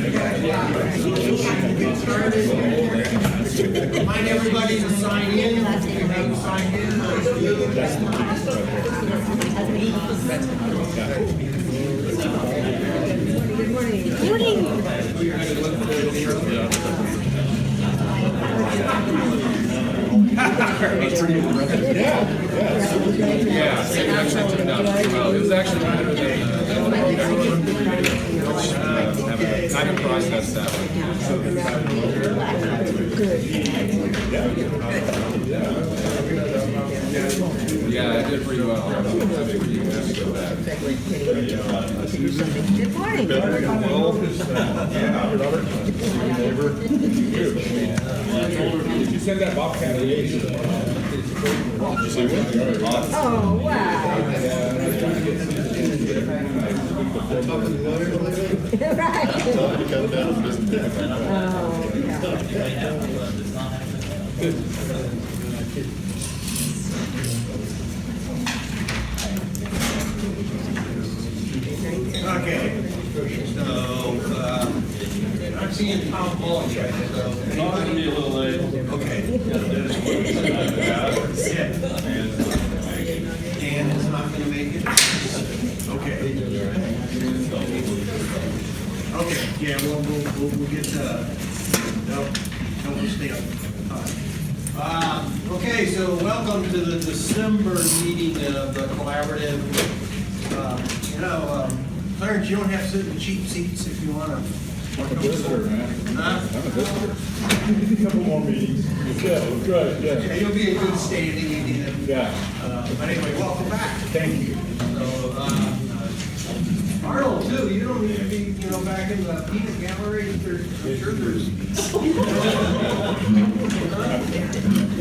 Remind everybody to sign in. If you haven't signed in, please do. Good morning. Good morning. Yeah, it actually turned out pretty well. It was actually better than kind of process that way. Yeah, I did pretty well. I'm pretty happy with that. Good morning. Did you send that Bobcat? Oh, wow. Right. Okay. So, I'm seeing Tom Mullen right now, so. I'm gonna be a little late. Okay. Dan is not gonna make it? Okay. Okay, yeah, we'll get, no, we'll stay on time. Okay, so welcome to the December meeting of the collaborative. Clarence, you don't have to sit in the cheap seats if you wanna. I'm a visitor, man. Huh? I'm a visitor. A couple more meetings. Yeah, good, Yeah, you'll be a good standing Indian. Yeah. But anyway, welcome back. Thank you. So, Arnold too, you don't need to be, back in the peanut gallery. I'm sure there's.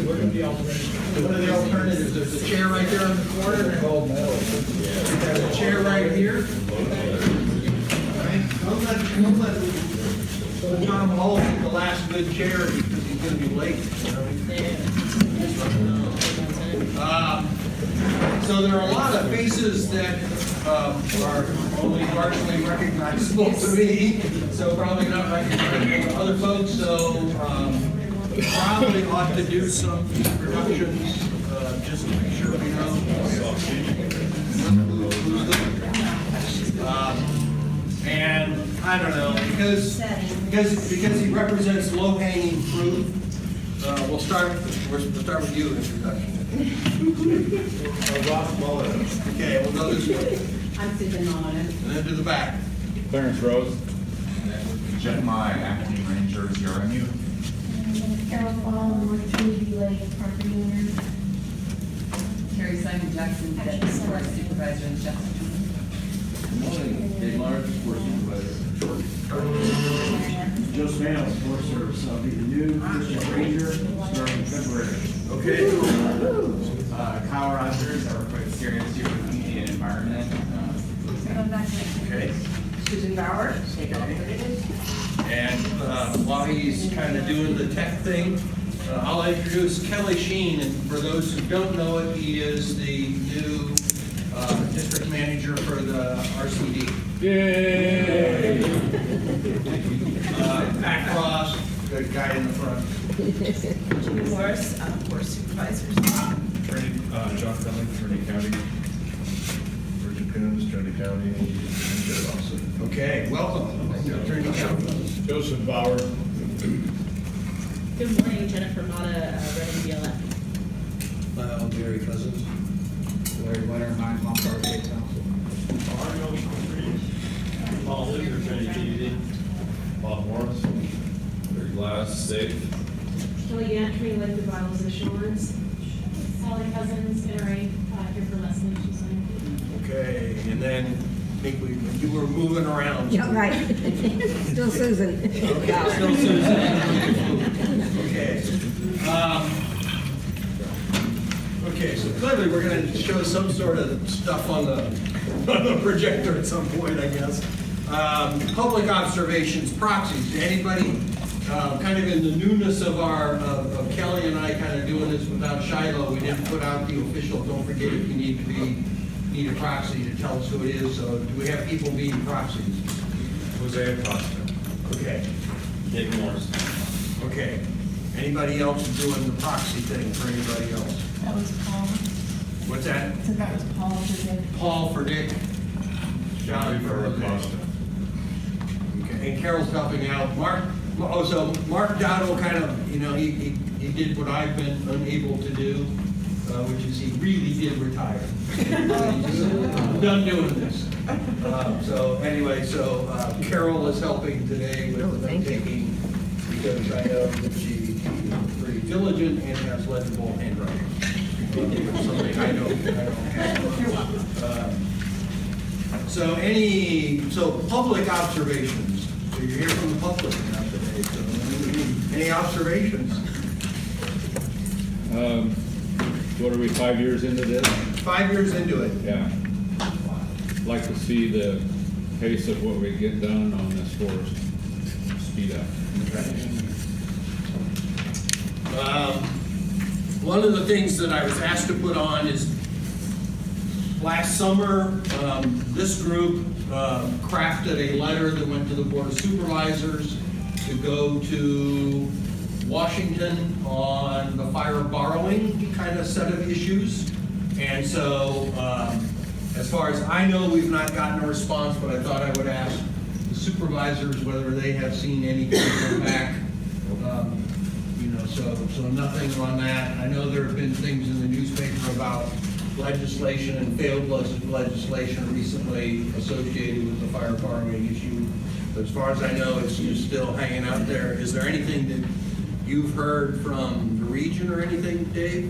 What are the alternatives? There's a chair right there in the corner. There's a chair right here. Right? Don't let Tom Hall get the last good chair because he's going to be late. So there are a lot of faces that are only partially recognizable to me, so probably not recognizable to other folks. So probably ought to do some introductions just to make sure we know who's who. And I don't know, because he represents low-hanging fruit. We'll start with you, introduction. Ross Mullen. Okay, we'll go this way. I'm Susan Mullen. And then to the back. Clarence Rose. Jeremiah, acting ranger, ZRMU. Carol Fall, North Trinity Lake property owner. Carrie Simon Jackson, Deputy Forest Supervisor in Jackson. Good morning. Dave Myers, Forest Supervisor. Joe Spano, Forest Service. I'll be the new District Ranger starting in February. Okay. Kyle Rogers, I work with Serious Community and Environment. Okay. Susan Bauer. And while he's kind of doing the tech thing, I'll introduce Kelly Sheen. And for those who don't know it, he is the new district manager for the RCD. Yay! Pat Cross, good guy in the front. Jimmy Morris, Forest Supervisors. John Fleming, Trinity County. Richard Coons, Trinity County, and Jared Austin. Okay, welcome. Trinity County. Joseph Bauer. Good morning, Jennifer Mata, Reading BLF. Gary Cousins. Larry Winter, Mine Palm Park State Council. Paul Luker, Trinity TV. Bob Morris. Very glad, safe. Kelly Gantry, Lake Revitals Assurance. Sally Cousins, NRA, here for Leslie, she's on. Okay, and then I think you were moving around. Yeah, right. Still Susan. Okay, still Susan. Okay. Okay, so clearly we're going to show some sort of stuff on the projector at some point, I guess. Public observations, proxies. Anybody kind of in the newness of of Kelly and I kind of doing this without Shiloh, we didn't put out the official, don't forget if you need a proxy to tell us who it is. So do we have people being proxies? Jose Acosta. Okay, Dick Morris. Okay. Anybody else doing the proxy thing for anybody else? That was Paul. What's that? So that was Paul today. Paul for Dick. John for Jose. Okay, and Carol's helping out. Mark Dowdle kind of, he did what I've been unable to do, which is he really did retire. He's done doing this. So Carol is helping today with the note taking, because I know that she is pretty diligent and has legible handwriting. Something I don't have. So public observations. So you're here from the public now today. So any observations? What are we, 5 years into this? 5 years into it. Yeah. Like to see the pace of what we get done on this forest speed up. One of the things that I was asked to put on is last summer, this group crafted a letter that went to the Board of Supervisors to go to Washington on the fire borrowing kind of set of issues. And so, as far as I know, we've not gotten a response, but I thought I would ask the supervisors whether they have seen anything come back. So nothing on that. I know there have been things in the newspaper about legislation and failed legislation recently associated with the fire borrowing issue. But as far as I know, it's just still hanging out there. Is there anything that you've heard from the region or anything, Dave?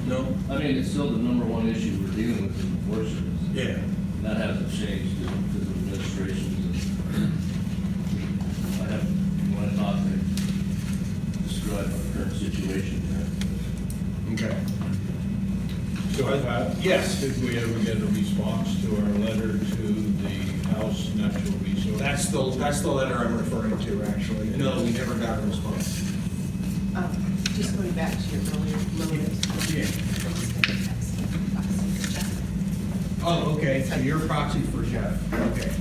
No? I mean, it's still the number one issue we're dealing with in the Forest Service. Yeah. That hasn't changed because of administrations. I have not to describe our current situation there. Okay. So, Yes. did we ever get a response to our letter to the House Natural Resources? That's the letter I'm referring to, actually. No, we never got a response. Just going back to your earlier motives. Yeah. Oh, okay, so you're proxy for Jeff, okay.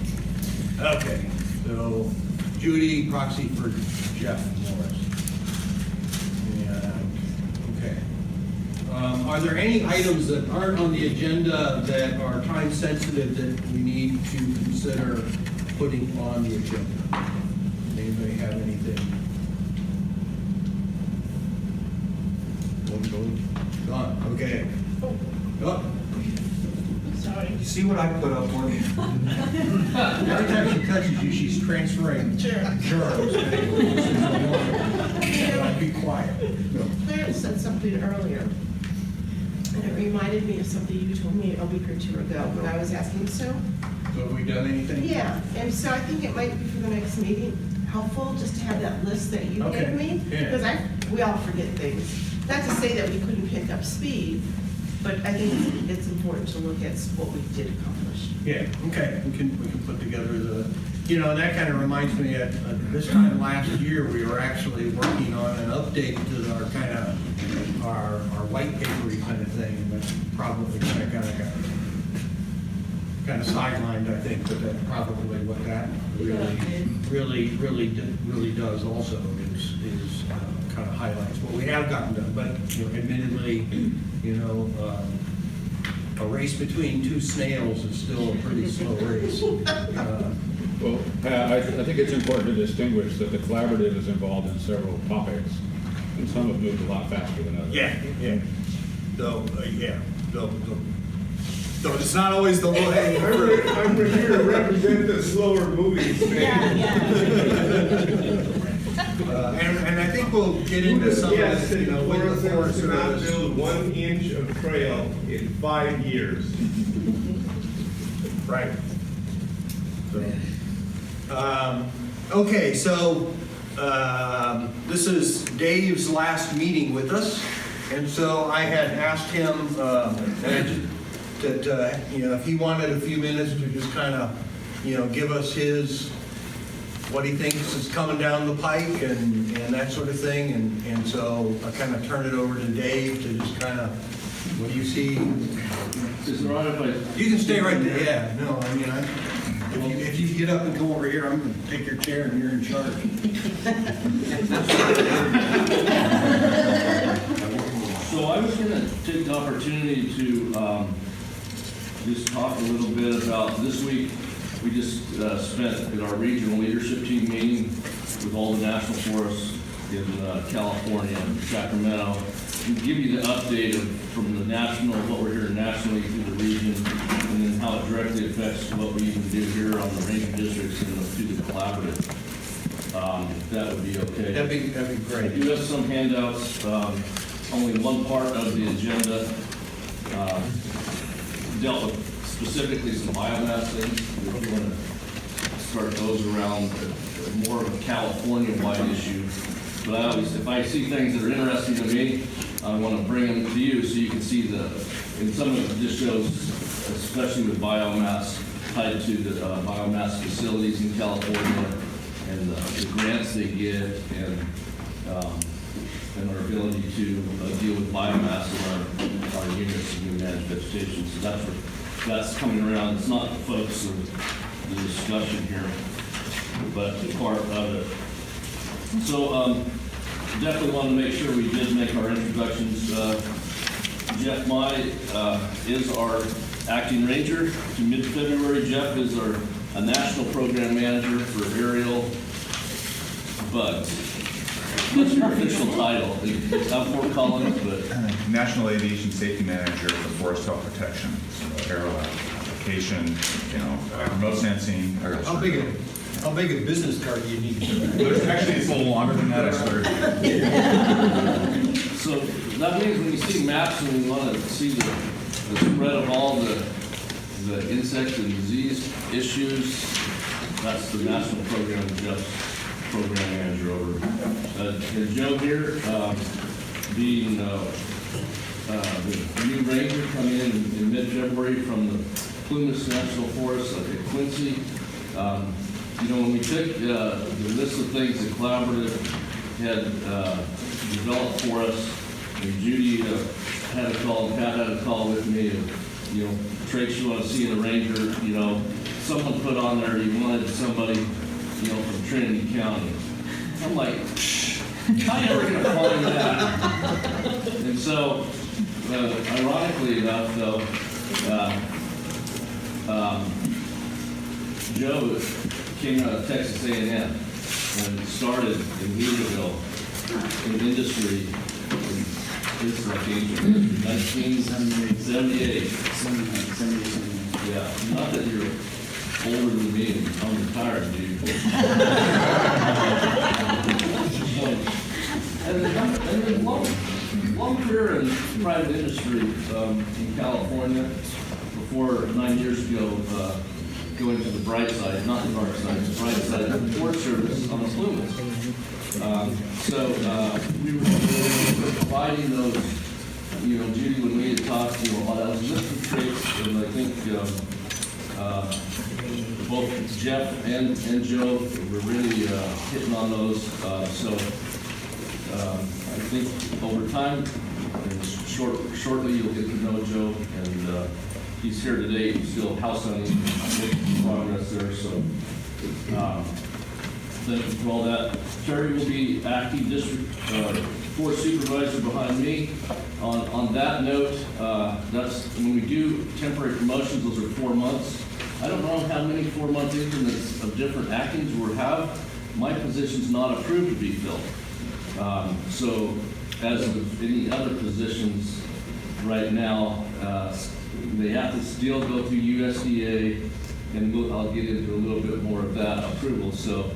Okay, so Judy, proxy for Jeff Morris. And, okay. Are there any items that aren't on the agenda that are time sensitive that we need to consider putting on the agenda? Anybody have anything? Gone, okay. Oh. Sorry. You see what I put up for you? Every time she touches you, she's transferring germs. Be quiet. Clarence said something earlier, and it reminded me of something you told me a week or two ago when I was asking Sue. So have we done anything? Yeah, and so I think it might be for the next meeting helpful just to have that list that you Okay, gave me. yeah. Because we all forget things. Not to say that we couldn't pick up speed, but I think it's important to look at what we did accomplish. Yeah, okay, we can put together and that kind of reminds me at this time last year, we were actually working on an update to our kind of, our white papery kind of thing, and that's probably kind of sidelined, I think, but that's probably what that really does also is kind of highlights what we have gotten done. But admittedly, a race between two snails is still a pretty slow race. Well, I think it's important to distinguish that the collaborative is involved in several topics, and some have moved a lot faster than others. Yeah. Though it's not always the low hanging fruit. I'm here to represent the slower moving span. And I think we'll get into some of Yes, this, the with the Forest Forest Service cannot Service. build 1 inch of trail in 5 years. Right. Okay, so this is Dave's last meeting with us, and so I had asked him that if he wanted a few minutes to just kind of give us what he thinks is coming down the pike and that sort of thing, and so I kind of turn it over to Dave to just kind of, what do you see? Is it right if I? You can stay right there. Yeah. No, I mean If you get up and come over here, I'm gonna take your chair and you're in charge. So I was gonna take the opportunity to just talk a little bit about, this week, we just spent at our regional leadership team meeting with all the national forests in California and Sacramento, and give you the update from the national, what we're hearing nationally through the region, and then how it directly affects what we even do here on the ranger districts and through the collaborative. If that would be okay. That'd be I great. do have some handouts, only one part of the agenda dealt with specifically some biomass things. If you want to start those around more of a California-wide issue. But I always, if I see things that are interesting to me, I want to bring them to you so you can see and some of it just shows, especially with biomass, tied to the biomass facilities in California and the grants they get and our ability to deal with biomass in our units and managed vegetation. So that's coming around. It's not the focus of the discussion here, but part of it. So definitely want to make sure we did make our introductions. Jeff Mai is our acting ranger to mid-February. Jeff is a national program manager for aerial bugs. What's your official title? It's not Fort Collins, but National Aviation Safety Manager for Forest Health Protection, so aerial application, remote sensing. How big a business card do you need? Actually, it's a little longer than that, I swear. so that means when you see maps and we want to see the spread of all the insect and disease issues, that's the national program Jeff's program manager over. And Joe here, being the new ranger coming in mid-February from the Plumas National Forest at Quincy. When we took the list of things the collaborative had developed for us, and Judy had a call, and Pat had a call with me, of traits you want to see in a ranger. Someone put on there you wanted somebody, from Trinity County. I'm like, how you ever going to find that? And so, ironically enough, though, Joe came out of Texas A&M and started in Weaverville in industry. This is like ancient, 1978. Yeah, not that you're older than me and I'm retired, dude. and then long career in private industry in California before 9 years ago. Going to the bright side, not the dark side, the bright side of the Forest Service on the Plumas. We were providing those, Judy, when we had talked, that was listed traits, and I think both Jeff and Joe were really hitting on those. I think over time, and shortly you'll get to know Joe, and he's here today. He's still house hunting, making progress there. So, thank you for all that. Terry will be acting district forest supervisor behind me. On that note, that's when we do temporary promotions. Those are 4 months. I don't know how many 4-month increments of different actings we'll have. My position's not approved to be filled. So, as with any other positions right now. They have to still go through USDA, and I'll get into a little bit more of that approval. So,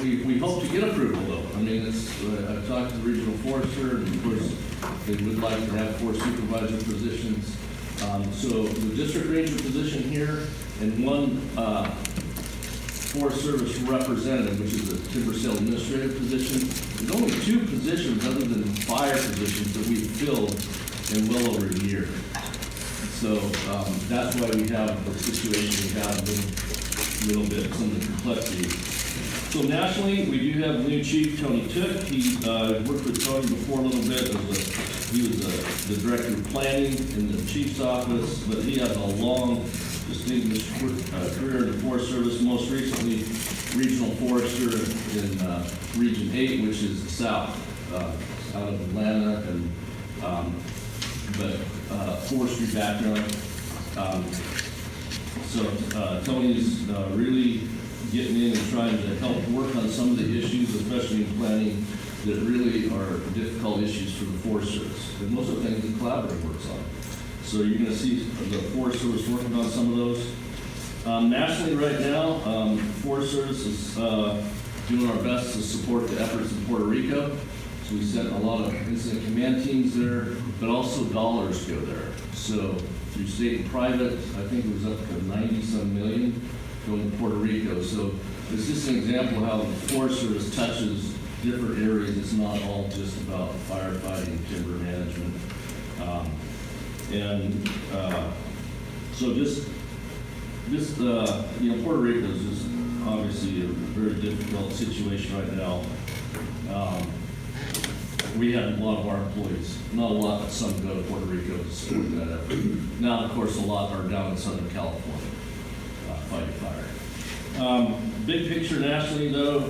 we hope to get approval though. I mean, I've talked to the regional forester, and of course, they would like to have 4 supervisor positions. So the district ranger position here, and 1 Forest Service representative, which is a timber sale administrative position. There's only 2 positions other than fire positions that we've filled in well over a year. So that's why we have the situation we have. little bit, some of the complexities. So nationally, we do have a new chief, Tony Took. He worked with Tony before a little bit. He was the director of planning in the chief's office, but he has a long, distinguished career in the Forest Service. Most recently, regional forester in Region 8, which is the south, out of Atlanta, and but forestry background. So Tony's really getting in and trying to help work on some of the issues, especially in planning, that really are difficult issues for the Forest Service. And those are things the Collaborative works on. So you're going to see the Forest Service working on some of those. Nationally right now, Forest Service is doing our best to support the efforts in Puerto Rico. So we sent a lot of incident command teams there, but also dollars go there. So through state and private, I think it was up to 90-some million going to Puerto Rico. So it's just an example of how the Forest Service touches different areas. It's not all just about firefighting, timber management. So just you know, Puerto Rico is just obviously a very difficult situation right now. We have a lot of our employees, not a lot, but some go to Puerto Rico to support that effort. Now, of course, a lot are down in Southern California fighting fire. Big picture nationally, though,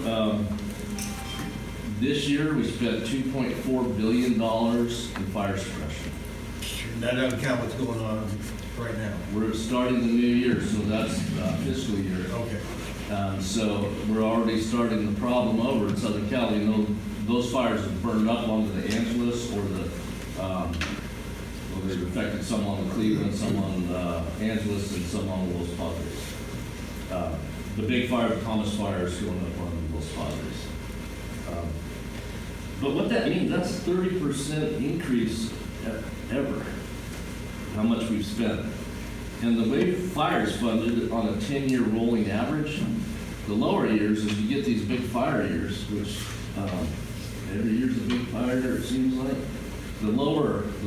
this year we spent $2.4 billion in fire suppression. That doesn't count what's going on right now. We're starting the new year, so that's fiscal year. Okay. So we're already starting the problem over in Southern Cal. You know, those fires have burned up onto the Angeles or well, they've affected some on the Cleveland, some on Angeles, and some on Los Padres. The big fire, the Thomas Fire, is going up on Los Padres. But what that means, that's a 30% increase ever, how much we've spent. And the way fire is funded on a 10-year rolling average, the lower years, as you get these big fire years, which every year's a big fire year, it seems like, the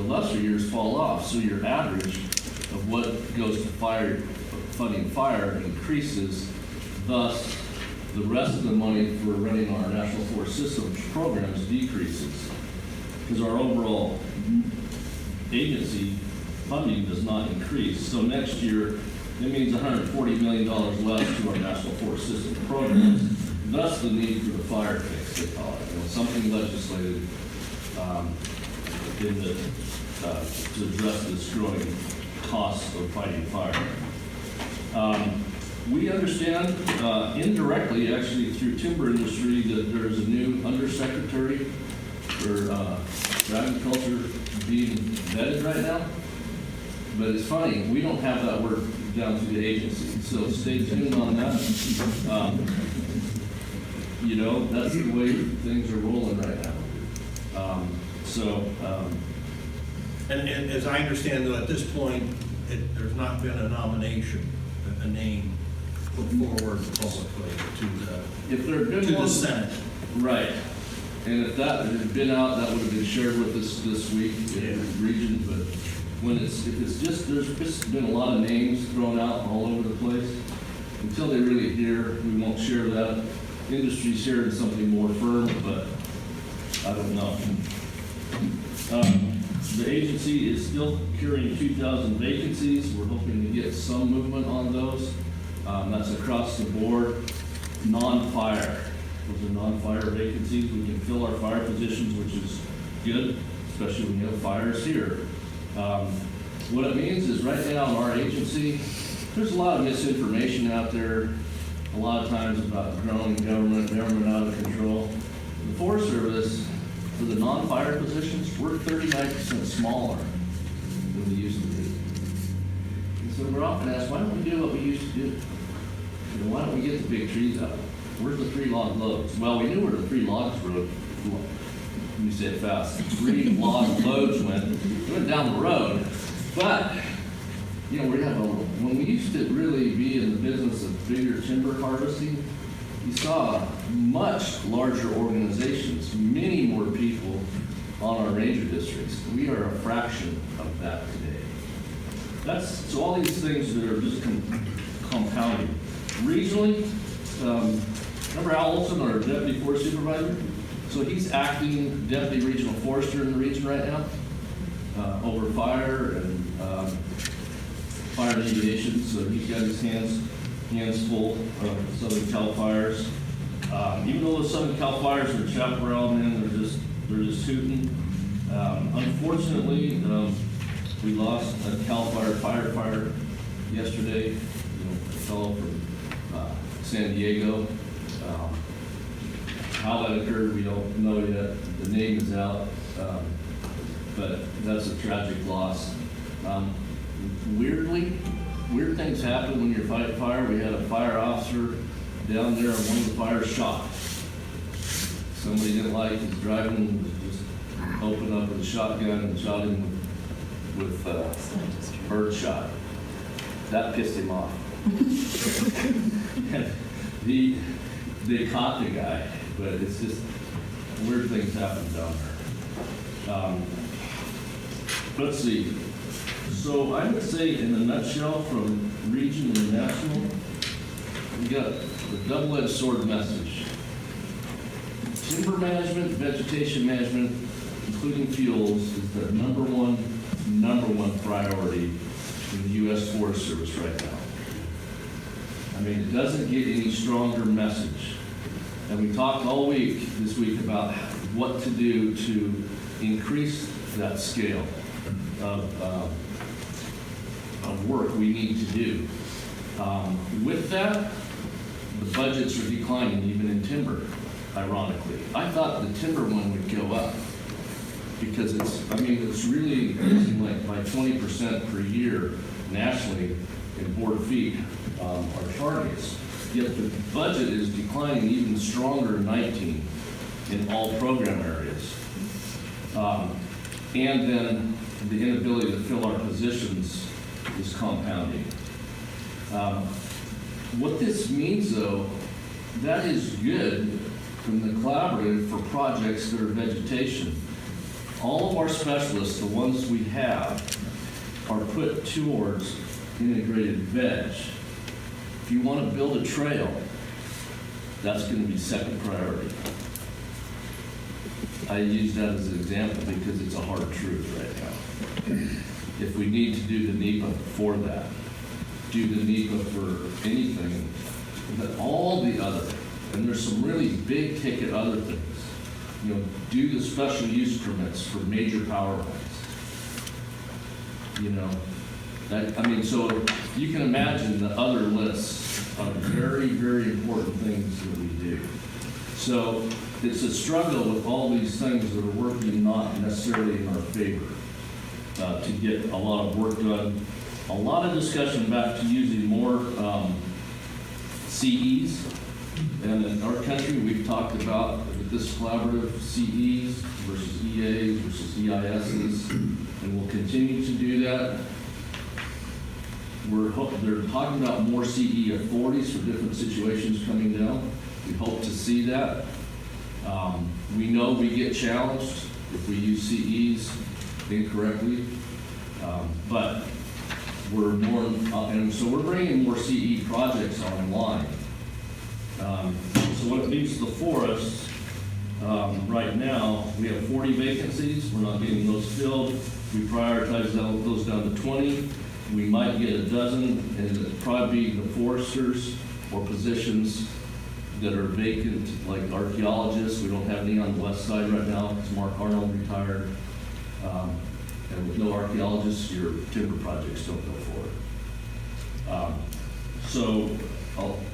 lesser years fall off. So your average of what goes to funding fire increases. Thus, the rest of the money for running our National Forest System programs decreases, because our overall agency funding does not increase. So next year, it means $140 million less to our National Forest System programs. Thus, the need for the fire fix, they call it. You know, something legislated to address this growing cost of fighting fire. We understand indirectly, actually through timber industry, that there's a new undersecretary for agriculture being vetted right now. But it's funny, we don't have that work down through the agency, so stay tuned on that. You know, that's the way things are rolling right now. And as I understand, though, at this point, there's not been a nomination, a name put forward publicly to the Senate. Right. And if that had been out, that would have been shared with us this week in the region. But when if it's just, there's just been a lot of names thrown out all over the place. Until they really hear, we won't share that. Industry shared something more firm, but I don't know. The agency is still carrying 2,000 vacancies. We're hoping to get some movement on those. That's across the board. Non-fire. Those are non-fire vacancies. We can fill our fire positions, which is good, especially when you have fires here. What it means is right now in our agency, there's a lot of misinformation out there, a lot of times about growing government out of control. The Forest Service, for the non-fire positions, we're 39% smaller than we used to be. And so we're often asked, why don't we do what we used to do? You know, why don't we get the big trees out? Where's the 3 log loads? Well, we knew where the 3 logs rode. Let me say it fast. 3 log loads went down the road. But, you know, when we used to really be in the business of bigger timber harvesting, you saw much larger organizations, many more people on our ranger districts. We are a fraction of that today. So all these things that are just compounding. Regionally, remember Al Olson, our deputy forest supervisor? So he's acting deputy regional forester in the region right now, over fire and fire mitigation. So he's got his hands full of Southern Cal fires. Even though the Southern Cal fires are chaparral, man, they're just hooting. Unfortunately, we lost a Cal Fire firefighter yesterday, a fellow from San Diego. How that occurred, we don't know yet. The name is out, but that's a tragic loss. Weird things happen when you're fighting fire. We had a fire officer down there, and one of the fires shot. Somebody didn't like his driving, just opened up with a shotgun and shot him with bird shot. That pissed him off. They caught the guy, but it's just weird things happen down there. Let's see. So I would say, in a nutshell, from region to national, we got the double-edged sword message. Timber management, vegetation management, including fuels, is the number one priority in the U.S. Forest Service right now. I mean, it doesn't get any stronger message. And we talked all week this week about what to do to increase that scale of work we need to do. With that, the budgets are declining even in timber, ironically. I thought the timber one would go up because it's really increasing like by 20% per year nationally in board feet, our targets. Yet the budget is declining even stronger in 19 in all program areas. And then the inability to fill our positions is compounding. What this means, though, that is good from the collaborative for projects that are vegetation. All of our specialists, the ones we have, are put towards integrated veg. If you want to build a trail, that's going to be second priority. I use that as an example because it's a hard truth right now. If we need to do the NEPA for that, do the NEPA for anything, but all the other, and there's some really big ticket other things, do the special use permits for major power lines. So you can imagine the other lists of very, very important things that we do. So it's a struggle with all these things that are working not necessarily in our favor to get a lot of work done. A lot of discussion back to using more CEs. And in our country, we've talked about with this collaborative CEs versus EAs versus EISs, and we'll continue to do that. They're talking about more CE authorities for different situations coming down. We hope to see that. We know we get challenged if we use CEs incorrectly, but we're more, and so we're bringing more CE projects online. So what it means to the forest, right now, we have 40 vacancies. We're not getting those filled. We prioritize those down to 20. We might get a dozen, and it'll probably be the foresters or positions that are vacant, like archaeologists. We don't have any on the west side right now because Mark Arnold retired. And with no archaeologists, your timber projects don't go forward. So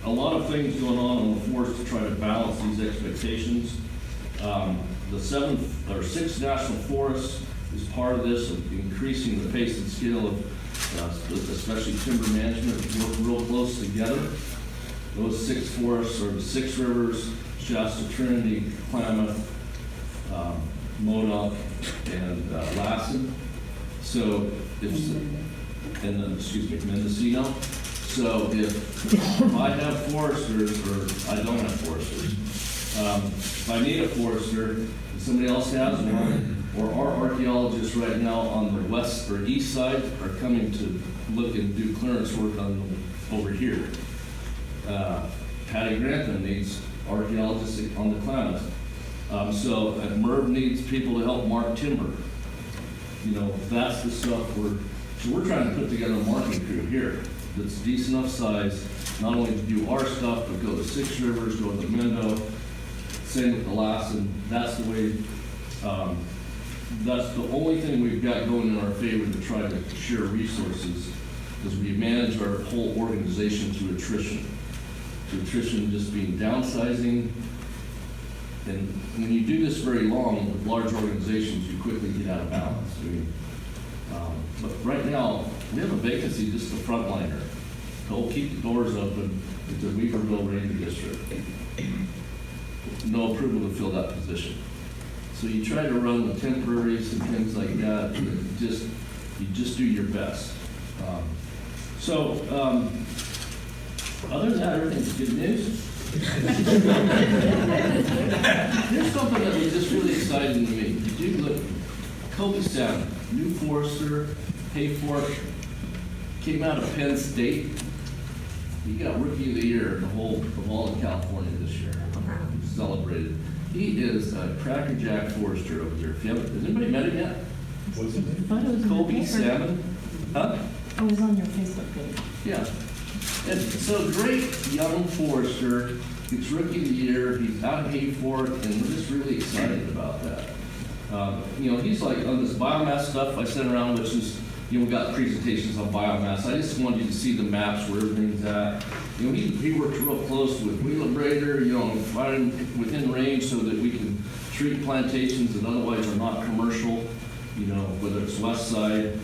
a lot of things going on the forest to try to balance these expectations. The 6th National Forest is part of this, of increasing the pace and scale of especially timber management, work real close together. Those 6 forests are the 6 rivers, Shasta, Trinity, Klamath, Modoc, and Lassen. So Mendocino. So if I have foresters, or I don't have foresters, if I need a forester, and somebody else has one, or our archaeologists right now on the west or east side are coming to look and do clearance work on them over here. Patty Grantham needs archaeologists on the Klamath. So Merv needs people to help mark timber. You know, that's the stuff we're trying to put together a marking crew here that's decent enough size, not only to do our stuff, but go to Six Rivers, go to Mendo, same with the Lassen. That's the way, that's the only thing we've got going in our favor to try to share resources, is we manage our whole organization through attrition. To attrition just being downsizing. And when you do this very long with large organizations, you quickly get out of balance. I mean, but right now, we have a vacancy, just the frontliner. Go keep the doors open at the Weaverville Ranger District. No approval to fill that position. So you try to run with temporaries and things like that, and you just do your best. Other than that, everything's good news. Here's something that was just really exciting to me. Did you look? Kobe Salmon, new forester, Hayfork, came out of Penn State. He got Rookie of the Year of all in California this year. Celebrated. He is a crackerjack forester over there. Has anybody met him yet? What's his name? Kobe Salmon. Huh? Oh, it was on your Facebook page. Yeah. And so great young forester, gets Rookie of the Year, he's out of Hayfork, and we're just really excited about that. You know, he's like on this biomass stuff I sent around, which is, you know, we got presentations on biomass. I just wanted you to see the maps where everything's at. You know, he works real close with Wheelabrator, you know, find within range so that we can treat plantations that otherwise are not commercial, you know, whether it's west side.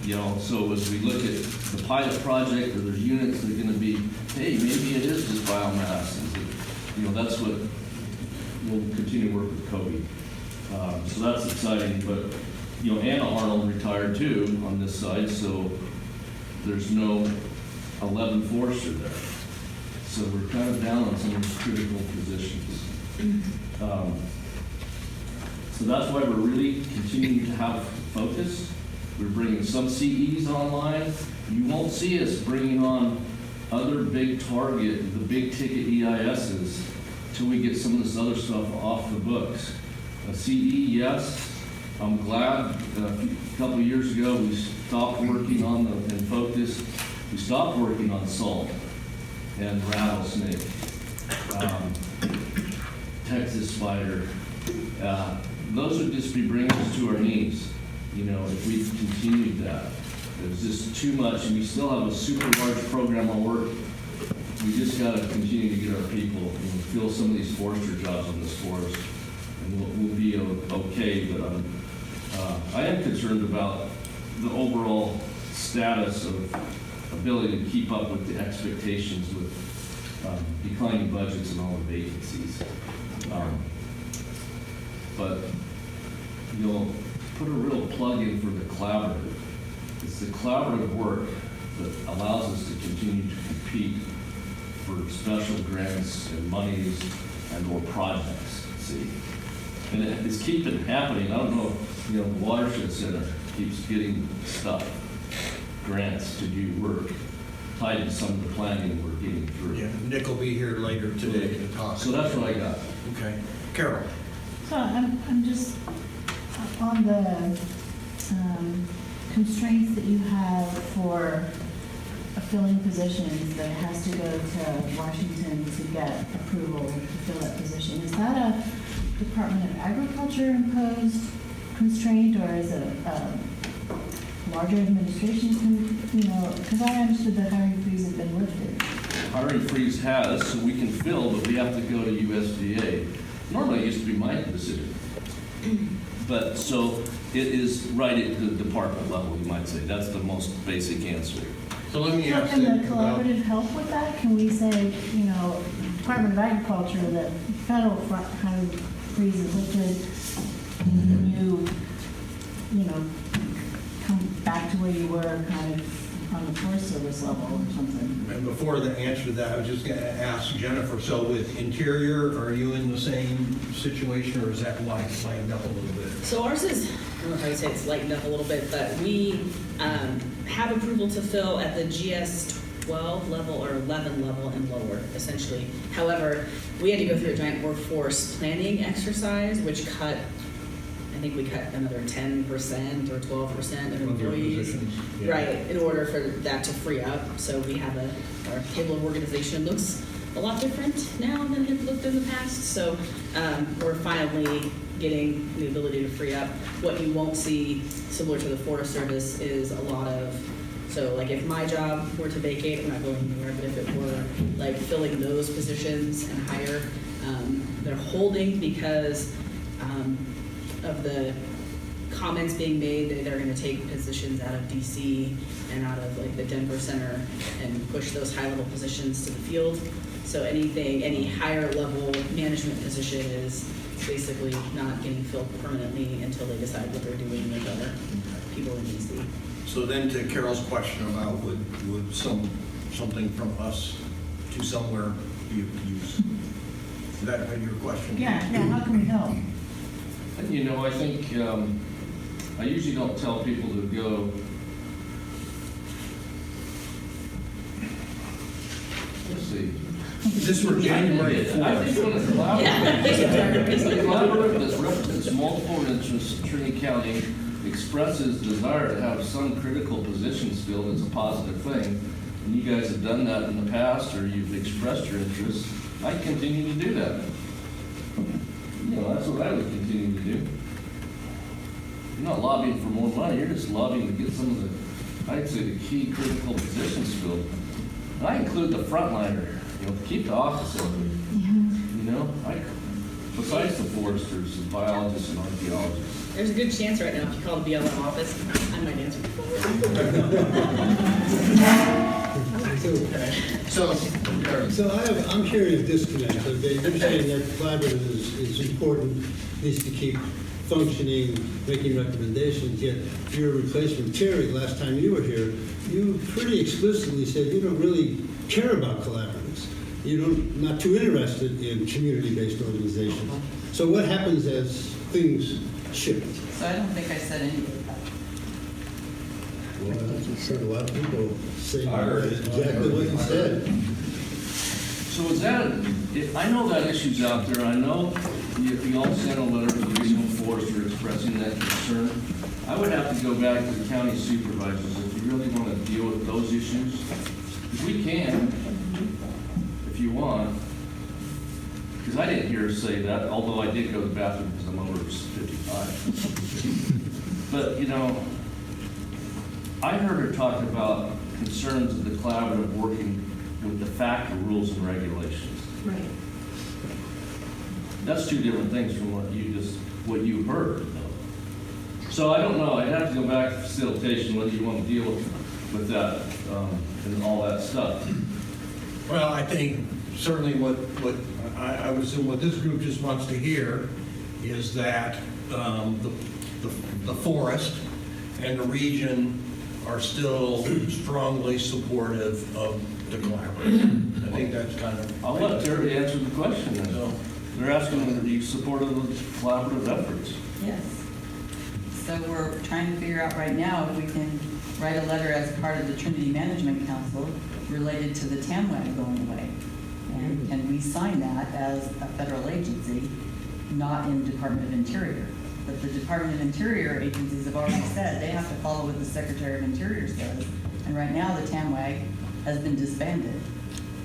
You know, so as we look at the pilot project, or there's units that are going to be, hey, maybe it is just biomass. You know, that's what we'll continue to work with Kobe. So that's exciting. But, you know, Anna Arnold retired too on this side, so there's no 11 forester there. So we're kind of down on some of these critical positions. So that's why we're really continuing to have focus. We're bringing some CEs online. You won't see us bringing on other big target, the big ticket EISs, till we get some of this other stuff off the books. A CE, yes. I'm glad a couple of years ago we stopped working on and focused. We stopped working on salt and rattlesnake, Texas spider. Those would just be bringing us to our knees. You know, if we continued that, there's just too much, and we still have a super large program of work. We just got to continue to get our people and fill some of these forester jobs on this forest, and we'll be okay. But I am concerned about the overall status of ability to keep up with the expectations with declining budgets and all the vacancies. But you'll put a real plug in for the collaborative. It's the collaborative work that allows us to continue to compete for special grants and monies and or projects, see. And it's keeping happening. I don't know, you know, the Watershed Center keeps getting stuff, grants to do work tied to some of the planning we're getting through. Yeah, Nick will be here later today to talk. So that's what I got. Okay. Carol. So I'm just on the constraints that you have for filling positions, that it has to go to Washington to get approval to fill that position. Is that a Department of Agriculture imposed constraint, or is it a larger administration, you know, because I understood the hiring freeze had been lifted. Hiring freeze has, so we can fill, but we have to go to USDA. Normally it used to be my decision. But so it is right at the department level, you might say. That's the most basic answer. So let me ask Can you the collaborative help with that? Can we say, you know, Department of Agriculture, that federal hiring freeze is lifted, you know, come back to where you were kind of on the Forest Service level or something? And before the answer to that, I was just going to ask Jennifer, so with Interior, are you in the same situation, or is that lightened up a little bit? So ours is, I don't know if I would say it's lightened up a little bit, but we have approval to fill at the GS 12 level or 11 level and lower, essentially. However, we had to go through a giant workforce planning exercise, which cut, I think we cut another 10% or 12% of employees. Yeah. Right, in order for that to free up. So we have our table of organization looks a lot different now than it looked in the past. So we're finally getting the ability to free up. What you won't see, similar to the Forest Service, is a lot of, so like if my job were to vacate, I'm not going anywhere, but if it were like filling those positions and hire, they're holding because of the comments being made that they're going to take positions out of DC and out of like the Denver Center and push those high-level positions to the field. So any higher level management position is basically not getting filled permanently until they decide what they're doing with other people in DC. So then to Carol's question about would something from us to somewhere be of use? Is that your question? Yeah, how can we help? You know, I think, I usually don't tell people to go, let's see. This for January 4th. I think when a collaborative that represents multiple interests in Trinity County expresses desire to have some critical positions filled, it's a positive thing. And you guys have done that in the past, or you've expressed your interest. I continue to do that. You know, that's what I would continue to do. You're not lobbying for more money, you're just lobbying to get some of the, I'd say, the key critical positions filled. And I include the frontliner, you know, keep the office open. You know, besides the foresters, the biologists and archaeologists. There's a good chance right now if you call the BLM office, I might answer. So I'm hearing a disconnect. Okay, you're saying that collaborative is important, needs to keep functioning, making recommendations, yet your replacement, Terry, last time you were here, you pretty explicitly said you don't really care about collaboratives. Not too interested in community-based organizations. So what happens as things shift? So I don't think I said any of that. Well, I've heard a lot of people say exactly what you said. So is that, if I know that issue's out there, I know you all sent a letter to the regional forester expressing that concern. I would have to go back to the county supervisors if you really want to deal with those issues. If we can, if you want, because I didn't hear her say that, although I did go to the bathroom because I'm over 55. But, you know, I heard her talk about concerns of the collaborative working with the FACTA rules and regulations. Right. That's two different things from what you heard. So I don't know, I'd have to go back to facilitation, whether you want to deal with that and all that stuff. Well, I think certainly what I would assume what this group just wants to hear is that the forest and the region are still strongly supportive of the collaborative. I think that's kind of. I'll let Terry answer the question then. So, they're asking whether you support of the collaborative efforts. Yes. So we're trying to figure out right now if we can write a letter as part of the Trinity Management Council related to the TAMWAG going away. And can we sign that as a federal agency, not in Department of Interior? But the Department of Interior agencies have already said they have to follow what the Secretary of Interior says. And right now the TAMWAG has been disbanded.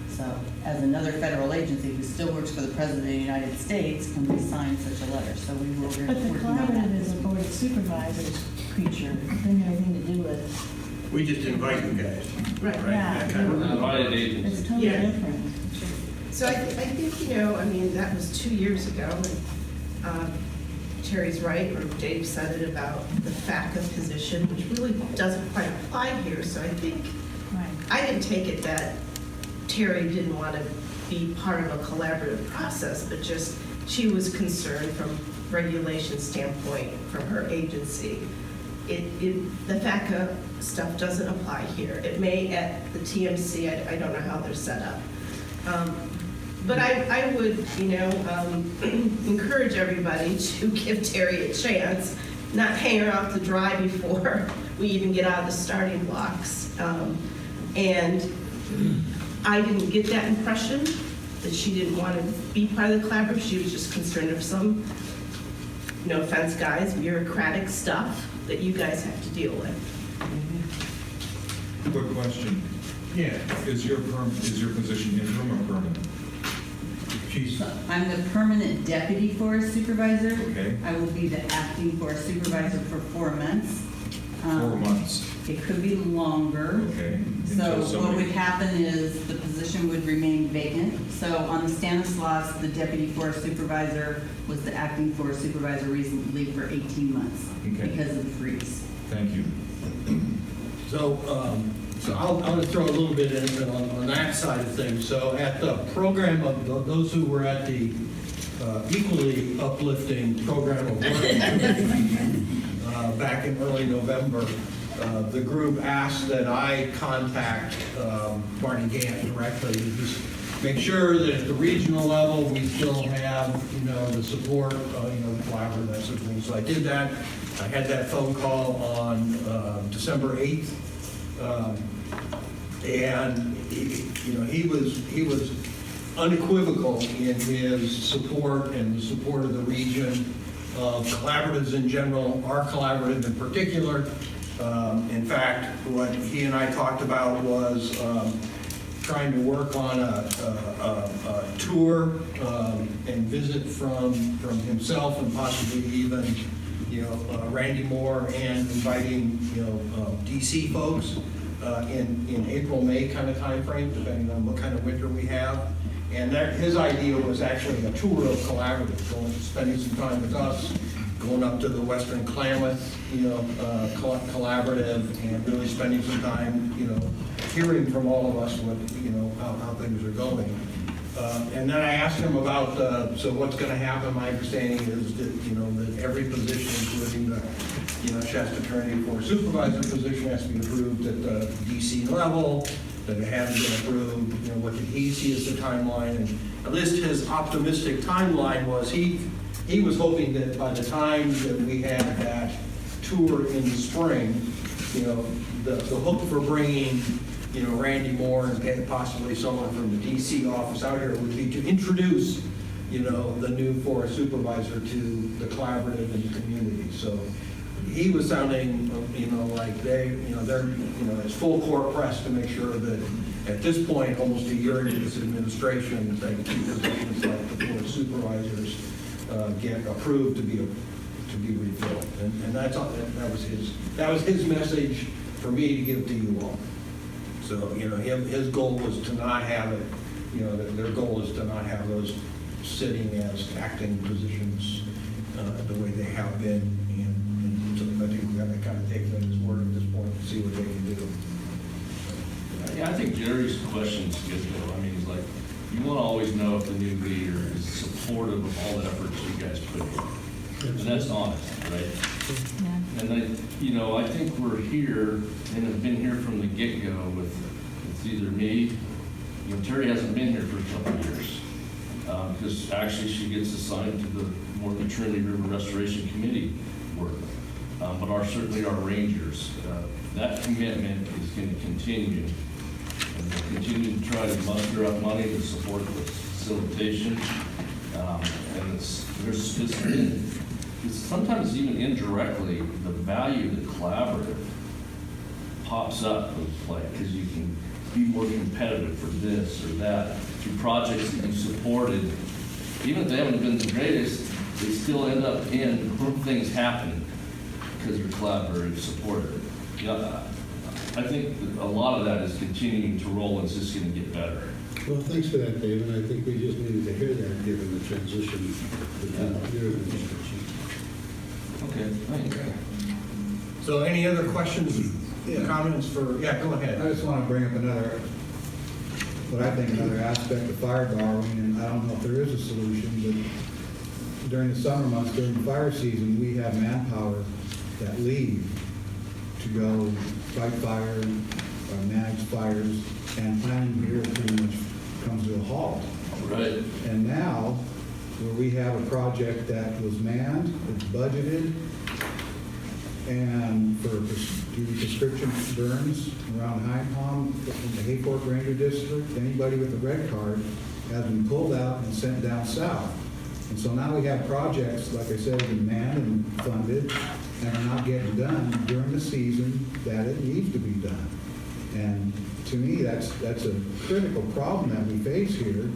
So as another federal agency who still works for the President of the United States, can we sign such a letter? So we will. But the collaborative is a board of supervisors creature. It doesn't have anything to do with. we just invite you guys. Right. Yeah. That kind of. Invited agency. It's totally Yeah. different. So I think, you know, I mean, that was 2 years ago, and Terry's right, or Dave said it about the FACA position, which really doesn't quite apply here, so I think, Right. I didn't take it that Terry didn't want to be part of a collaborative process, but just she was concerned from regulation standpoint from her agency. The FACA stuff doesn't apply here. It may at the TMC, I don't know how they're set up. But I would, you know, encourage everybody to give Terry a chance, not hang her out to dry before we even get out of the starting blocks. And I didn't get that impression, that she didn't want to be part of the collaborative. She was just concerned of some, no offense, guys, bureaucratic stuff that you guys have to deal with. Quick question. Yeah. Is your position interim or permanent? She's, I'm the permanent deputy forest supervisor. Okay. I will be the acting forest supervisor for 4 months. 4 months. It could be longer. Okay. So Until what somebody- would happen is the position would remain vacant. So on the Stanislaus, the deputy forest supervisor was the acting forest supervisor recently for 18 months Okay. because of the freeze. Thank you. so I'll just throw a little bit in on that side of things. So at the program of those who were at the equally uplifting program of work back in early November, the group asked that I contact Barney Gant directly to just make sure that at the regional level, we still have, the support, the collaborative, that sort of thing. So I did that. I had that phone call on December 8th. And he was unequivocal in his support and the support of the region, of collaboratives in general, our collaborative in particular. In fact, what he and I talked about was trying to work on a tour and visit from himself and possibly even Randy Moore, and inviting DC folks in April, May kind of time frame, depending on what kind of winter we have. And his idea was actually a tour of collaborative, spending some time with us, going up to the Western Klamath, collaborative, and really spending some time, hearing from all of us what, how things are going. And then I asked him about, so what's going to happen. My understanding is that, that every position, including the, Shasta Trinity Forest Supervisor position, has to be approved at the DC level, that it hasn't been approved. What did he see as the timeline? And at least his optimistic timeline was he was hoping that by the time that we had that tour in the spring, the hook for bringing Randy Moore and possibly someone from the DC office out here would be to introduce, the new forest supervisor to the collaborative and the community. So he was sounding, like they're, it's full court press to make sure that at this point, almost a year into this administration, that key positions like the forest supervisors get approved to be refilled. And that was his message for me to give to you all. So, his goal was to not have it, their goal is to not have those sitting as acting positions the way they have been. And so I think we have to kind of take them at his word at this point and see what they can do. Yeah, I think Jerry's question's good though. I mean, it's like, you want to always know if the new leader is supportive of all the efforts you guys put in. And that's honest, right? Yeah. And I think we're here and have been here from the get-go with, it's either me, Terry hasn't been here for a couple of years. Because actually she gets assigned to the Trinity River Restoration Committee work. But certainly our rangers, that commitment is going to continue. And we'll continue to try to muster up money to support the facilitation. And it's sometimes even indirectly, the value of the collaborative pops up with play, because you can be more competitive for this or that through projects that you supported. Even if they haven't been the greatest, they still end up in things happen because your collaborative supported it. I think that a lot of that is continuing to roll, and it's just going to get better. Well, thanks for that, Dave, and I think we just needed to hear that given the transition within your administration. Okay, thanks. So any other questions, comments for, go ahead. I just want to bring up what I think another aspect of fire borrowing, and I don't know if there is a solution, but during the summer months, during the fire season, we have manpower that leave to go fight fire, manage fires, and planning here pretty much comes to a halt. Right. And now, where we have a project that was manned, it's budgeted, and do prescription burns around High Palm, in the Hayfork Ranger District. Anybody with a red card has been pulled out and sent down south. And so now we have projects, like I said, in manned and funded, and are not getting done during the season that it needs to be done. And to me, that's a critical problem that we face here,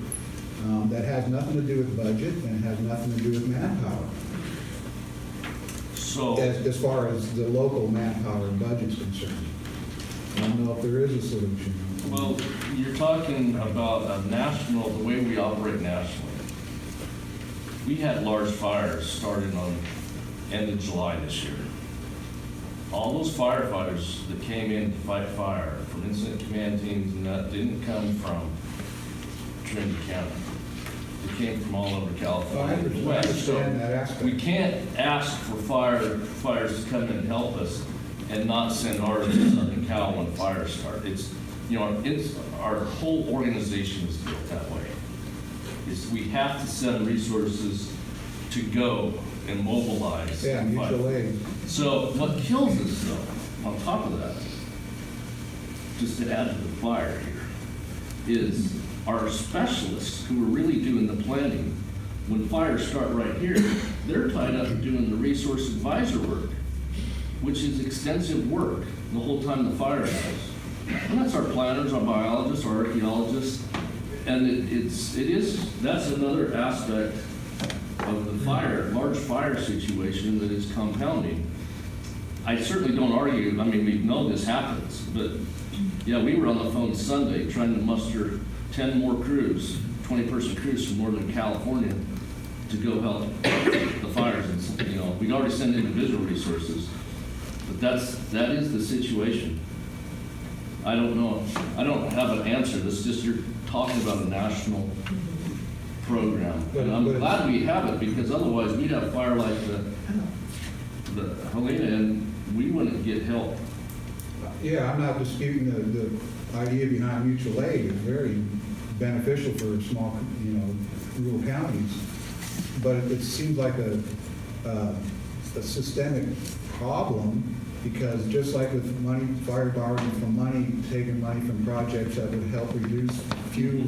that has nothing to do with budget and has nothing to do with manpower. So, As far as the local manpower and budget's concerned. I don't know if there is a solution. well, you're talking about a national, the way we operate nationally. We had large fires starting on end of July this year. All those firefighters that came in to fight fire from incident command teams and that didn't come from Trinity County. They came from all over California. and the I West. understand that aspect. We can't ask for firefighters to come in and help us and not send ours to Southern Cal when fires start. It's, it's, our whole organization is built that way. We have to send resources to go and mobilize. Yeah, and fight. mutual aid. So what kills us though, on top of that, just to add to the fire here, is our specialists who are really doing the planning. When fires start right here, they're tied up in doing the resource advisor work, which is extensive work the whole time the fire goes. And that's our planners, our biologists, our archaeologists, and that's another aspect of the large fire situation that is compounding. I certainly don't argue, I mean, we know this happens, but yeah, we were on the phone Sunday trying to muster 10 more crews, 20-person crews from Northern California to go help the fires. And, we'd already sent individual resources, but that is the situation. I don't know. I don't have an answer. This just, you're talking about a national program. And I'm glad we have it, because otherwise we'd have fire like the Helena and we wouldn't get help. Yeah, I'm not disputing the idea behind mutual aid. It's very beneficial for small, rural counties. But it seems like a systemic problem, because just like with money, fire borrowing from money, taking money from projects that would help reduce fuel,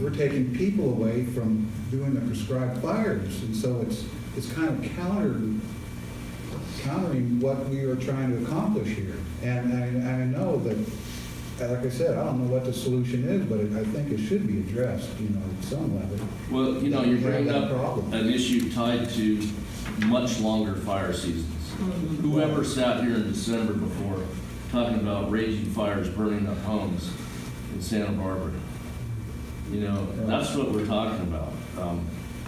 we're taking people away from doing the prescribed fires. And so it's kind of countering what we are trying to accomplish here. And I know that, like I said, I don't know what the solution is, but I think it should be addressed, at some level. Well, you're bringing up problem. an issue tied to much longer fire seasons. Whoever sat here in December before talking about raging fires burning up homes in Santa Barbara, that's what we're talking about.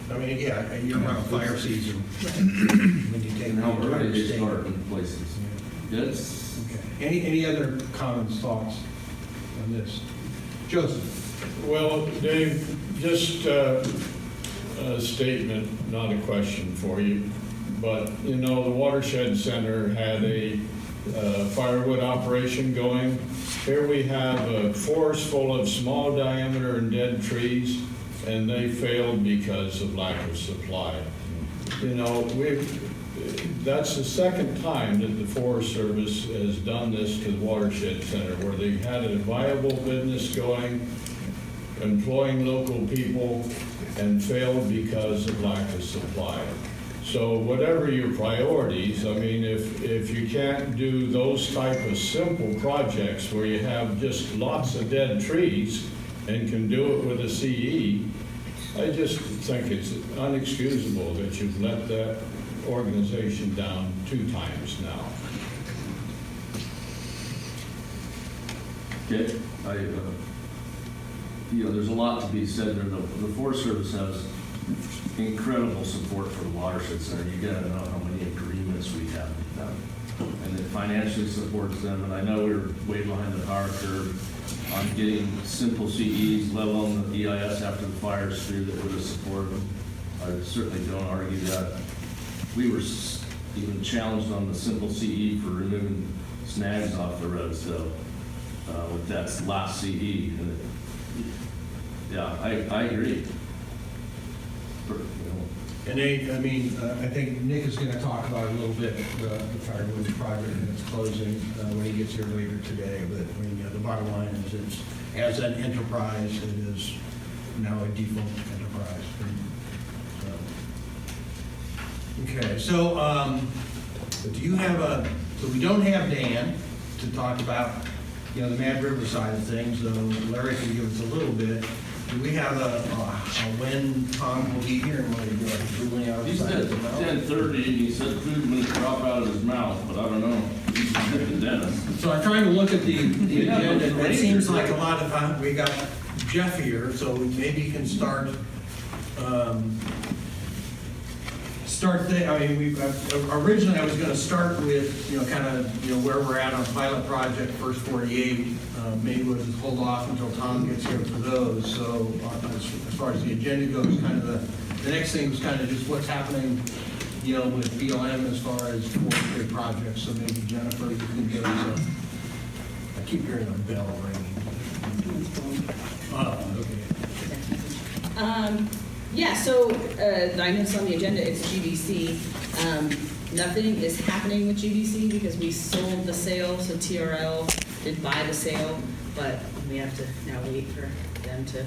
I mean, yeah, you're on fire season. When you take And how the early entire they state. start in places. It's, Okay. Any other comments, thoughts on this? Joseph? Well, Dave, just a statement, not a question for you. But, the Watershed Center had a firewood operation going. Here we have a forest full of small diameter and dead trees, and they failed because of lack of supply. That's the second time that the Forest Service has done this to the Watershed Center, where they had a viable business going, employing local people, and failed because of lack of supply. So whatever your priorities, I mean, if you can't do those type of simple projects where you have just lots of dead trees and can do it with a CE, I just think it's unexcusable that you've let that organization down 2 times now. okay. There's a lot to be said there. The Forest Service has incredible support for the Watershed Center. You gotta know how many agreements we have with them. And it financially supports them. And I know we're way behind the power curve on getting simple CEs, let alone the EIS after the fires through that would have supported them. I certainly don't argue that. We were even challenged on the simple CE for removing snags off the road, so with that last CE. And I agree. And I think Nick is gonna talk about a little bit, the firewood project and its closing, when he gets here later today. But, the bottom line is, it's, as an enterprise, it is now a default enterprise. Okay, so, do you have so we don't have Dan to talk about, the Mad River side of things, though Larry can give us a little bit. Do we have a when Tom will be here and what he's doing? Drooling out of He his said 10:30, and he said food was gonna drop out of his mouth, but I don't know. He's the dentist. So I'm trying to look at the agenda, and it Rangers, seems like a right? lot of, we got Jeff here, so maybe you can start originally I was gonna start with, where we're at on pilot project, first 48. Maybe we'll just hold off until Tom gets here for those. So as far as the agenda goes, kind of the next thing is kind of just what's happening, with BLM as far as forestry projects. So maybe Jennifer, you can give us I keep hearing a bell ringing. Okay. Yeah, so I noticed on the agenda, it's GDC. Nothing is happening with GDC because we sold the sale, so TRL did buy the sale, but we have to now wait for them to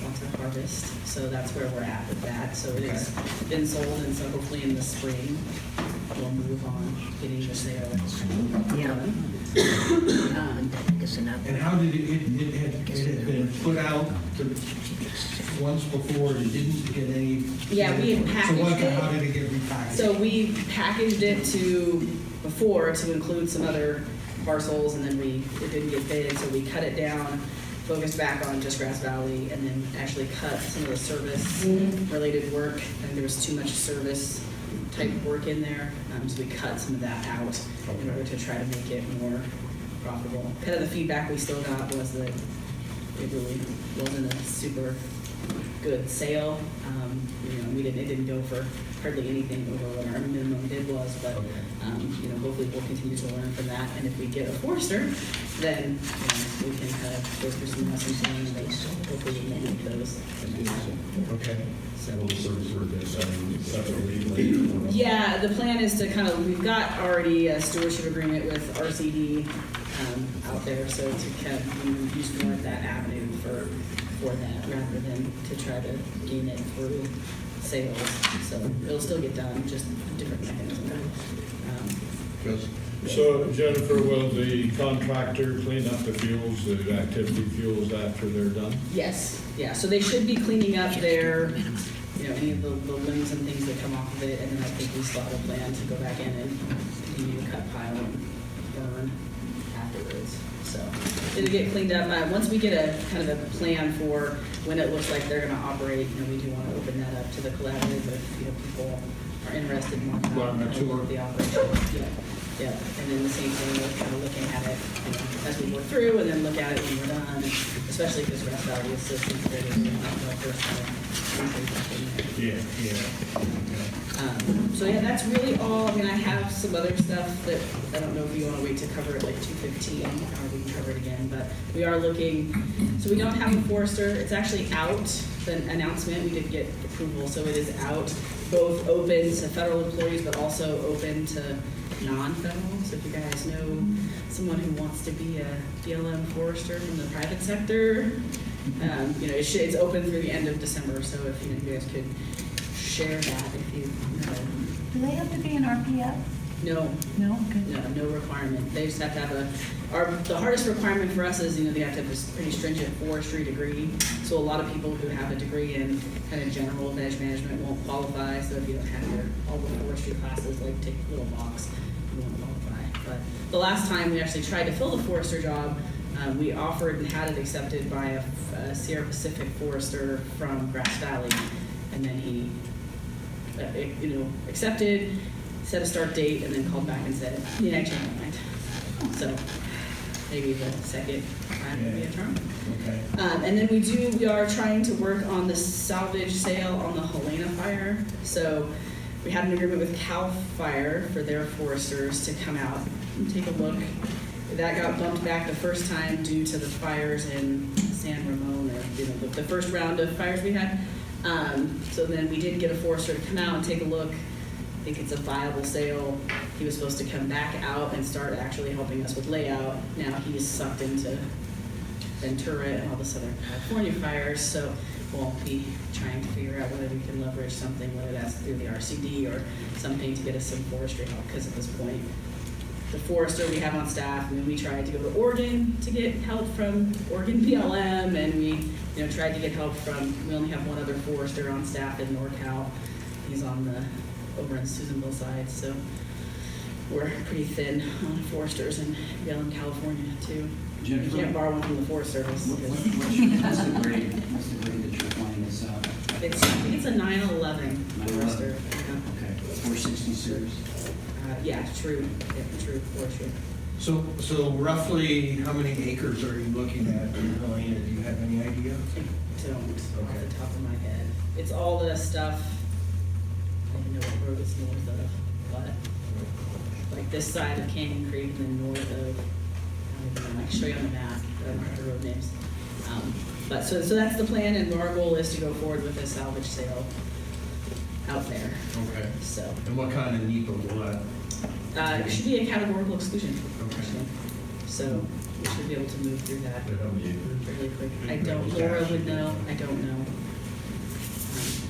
want to harvest. So that's where we're at with that. So it has been sold, and so hopefully in the spring, we'll move on getting the sale. And how did it had been put out once before, it didn't get any? Yeah, we had packaged it. How did it get repackaged? So we packaged it before to include some other parcels, and then it didn't get bid, so we cut it down, focused back on just Grass Valley, and then actually cut some of the service-related work. I think there was too much service-type work in there, so we cut some of that out in order to try to make it more profitable. Kind of the feedback we still got was that it really wasn't a super good sale. It didn't go for hardly anything over what our minimum bid was, but hopefully we'll continue to learn from that. And if we get a forester, then we can kind of go through some lessons learned, and hopefully we can make those. Okay. So we'll service work this separately later. Yeah, the plan is to we've got already a stewardship agreement with RCD out there, so to kind of use more of that avenue for that rather than to try to gain it through sales. So it'll still get done, just a different mechanism. So Jennifer, will the contractor clean up the fuels, the activity fuels after they're done? Yes, yeah, so they should be cleaning up their, any of the limbs and things that come off of it, and then I think we still have a plan to go back in and continue to cut, pile, and burn afterwards. So it'll get cleaned up. Once we get a kind of a plan for when it looks like they're gonna operate, we do want to open that up to the collaborative if, people are interested in more about the operation. Yeah, and then the same thing, we're kind of looking at it as we work through, and then look at it when we're done, especially because Grass Valley is so considered so yeah, that's really all. I have some other stuff that I don't know if you want to wait to cover it like 2:15, or we can cover it again, but we are looking, so we don't have a forester. It's actually out, the announcement, we did get approval, so it is out, both open to federal employees, but also open to non-federal. So if you guys know someone who wants to be a BLM forester from the private sector, it's open through the end of December. So if you guys could share that, if you know. Do they have to be an RPF? No. No? Okay. No requirement. They just have to have the hardest requirement for us is, they have to have a pretty stringent forestry degree. So a lot of people who have a degree in kind of general veg management won't qualify. So if you don't have all the forestry classes, like take a little box, you won't qualify. But the last time we actually tried to fill the forester job, we offered and had it accepted by a Sierra Pacific forester from Grass Valley. And then he, accepted, set a start date, and then called back and said, I changed my mind. So maybe the second time will be a term. Okay. And then we are trying to work on the salvage sale on the Helena fire. So we had an agreement with CAL FIRE for their foresters to come out and take a look. That got bumped back the first time due to the fires in San Ramon, or the first round of fires we had. So then we did get a forester to come out and take a look. I think it's a viable sale. He was supposed to come back out and start actually helping us with layout. Now he's sucked into Ventura and all this other California fires, so we'll be trying to figure out whether we can leverage something, whether that's through the RCD or something to get us some forestry help, because at this point, the forester we have on staff, I mean, we tried to go to Oregon to get help from Oregon BLM, and we tried to get help from, we only have one other forester on staff in NorCal. He's on over in Susanville side, so we're pretty thin on foresters in BLM, California too. You can't borrow one from the Forest Service. What's the grade that you're flying this out? I think it's a 911 forester. Okay, 460 series. Yeah, true forestry. So roughly how many acres are you looking at in Helena? Do you have any idea? I don't, off the top of my head. It's all the stuff, I don't know what road it's north of, but like this side of Canyon Creek and then north of, I don't know, I can show you on the map, the road names. But so that's the plan, and our goal is to go forward with a salvage sale out there. Okay. So. And what kind of NEPA will that? It should be a categorical exclusion. Okay. Actually. So we should be able to move through that really quick. I don't, Yeah. Laura would know, I don't know.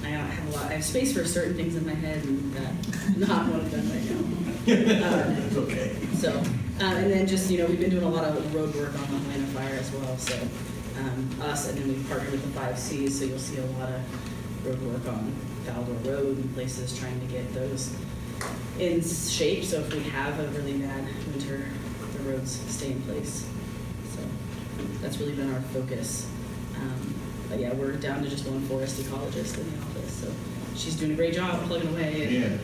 I don't have a lot, I have space for certain things in my head, and not one of them right now. It's okay. So, and then just, we've been doing a lot of road work on the Helena fire as well, so, us, and then we've partnered with the 5Cs, so you'll see a lot of road work on Valdor Road and places trying to get those in shape, so if we have a really bad winter, the roads stay in place. So, that's really been our focus. But yeah, we're down to just one forest ecologist in the office, so she's doing a great job plugging away and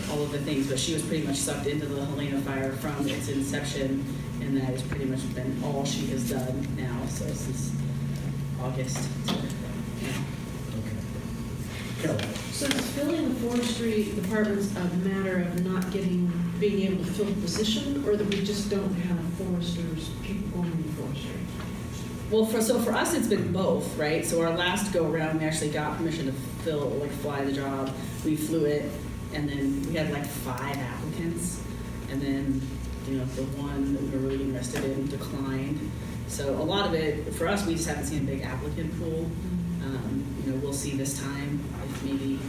all of the things, but she was pretty much sucked into the Helena fire from its inception, and that has pretty much been all she has done now, so since August. So, yeah. Kelly. So is filling the forestry department's a matter of not being able to fill the position, or that we just don't have foresters, people going into forestry? Well, for us, it's been both, right? So our last go around, we actually got permission to fly the job. We flew it, and then we had like 5 applicants, and then the one that we were really interested in declined. So a lot of it for us, we just haven't seen a big applicant pool. We'll see this time if maybe.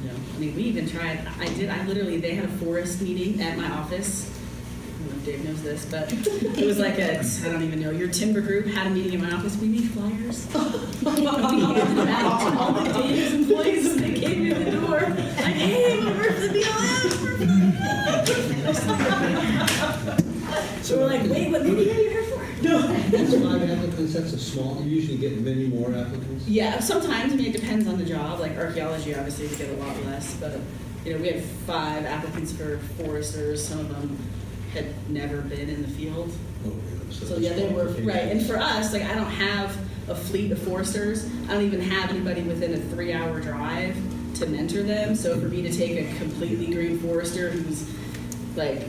I mean, we even tried. They had a forest meeting at my office. I don't know if Dave knows this, but it was like I don't even know, your timber group had a meeting in my office. We made flyers. We handed them out to all the Dave's employees as they came in the door. Like, hey, we're for the BLM. So we're like, wait, what meeting are you here for? No. That's 5 applicants, that's a small, you usually get many more applicants? Yeah, sometimes, it depends on the job. Like archaeology, obviously, we get a lot less, but, we had 5 applicants for foresters. Some of them had never been in the field. Oh, yeah. So yeah, they were, right. And for us, I don't have a fleet of foresters. I don't even have anybody within a 3-hour drive to mentor them. So for me to take a completely green forester who's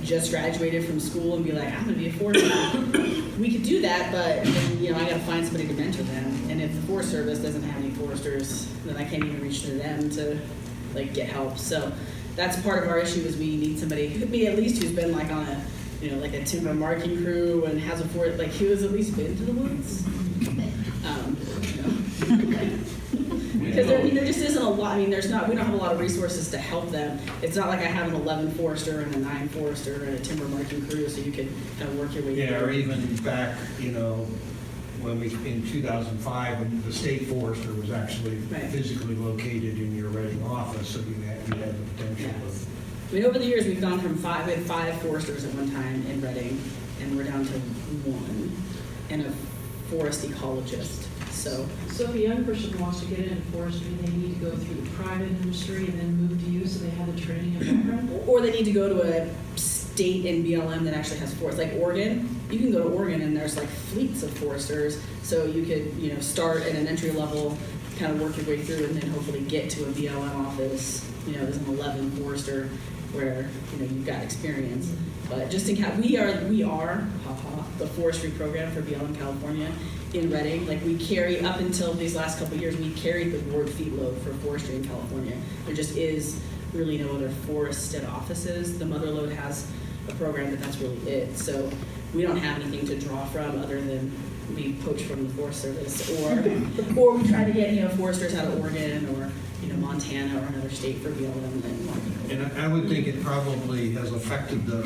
just graduated from school and be like, I'm gonna be a forester, we could do that, but then, I gotta find somebody to mentor them. And if the Forest Service doesn't have any foresters, then I can't even reach to them to get help. So that's part of our issue, is we need somebody, at least who's been on a, a timber marking crew and has a forest, who's at least been to the woods. Because there just isn't a lot. We don't have a lot of resources to help them. It's not like I have an 11 forester and a 9 forester and a timber marking crew, so you could kind of work your way through. Yeah, or even back, when in 2005, when the state forester was actually physically located in your Reading office, so you had the potential of. Over the years, we've gone from 5, we had 5 foresters at one time in Reading, and we're down to 1, and a forest ecologist. So if a young person wants to get into forestry, they need to go through the private industry and then move to you, so they have the training and background? Or they need to go to a state in BLM that actually has forests. Like Oregon, you can go to Oregon and there's fleets of foresters, so you could start at an entry level, kind of work your way through, and then hopefully get to a BLM office, as an 11 forester, where, you've got experience. But just in we are the forestry program for BLM California in Reading. Like, we carry, up until these last couple of years, we carried the board feet load for forestry in California. There just is really no other forested offices. The Mother Lode has a program, but that's really it. So we don't have anything to draw from other than we poach from the Forest Service, or we try to get, foresters out of Oregon or, Montana or another state for BLM. And I would think it probably has affected the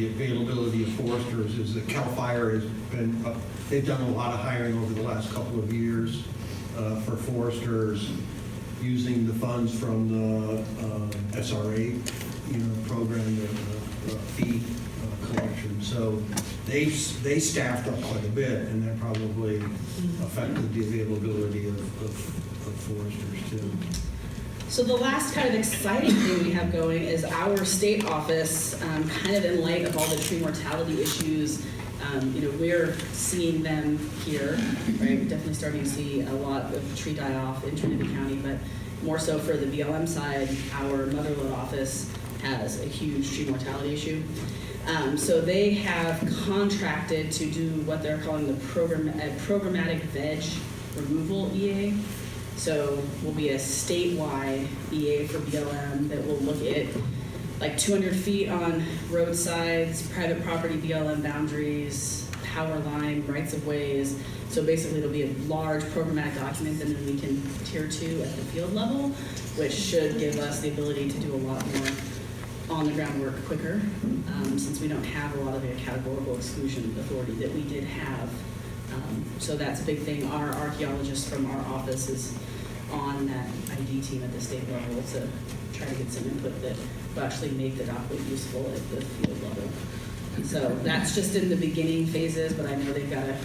availability of foresters, is that CAL FIRE has been, they've done a lot of hiring over the last couple of years for foresters, using the funds from the SRA, program, the fee collection. So they staffed up quite a bit, and that probably affected the availability of foresters too. So the last kind of exciting thing we have going is our state office, kind of in light of all the tree mortality issues. We're seeing them here, right? We're definitely starting to see a lot of tree die off in Trinity County, but more so for the BLM side, our Mother Lode office has a huge tree mortality issue. So they have contracted to do what they're calling the programmatic veg removal EA. So will be a statewide EA for BLM that will look at like 200 feet on roadsides, private property BLM boundaries, power line, rights of ways. So basically it'll be a large programmatic document and then we can tier 2 at the field level, which should give us the ability to do a lot more on the ground work quicker, since we don't have a lot of the categorical exclusion authority that we did have. So that's a big thing. Our archaeologist from our office is on that ID team at the state level to try to get some input that will actually make the document useful at the field level. So that's just in the beginning phases, but I know they've got a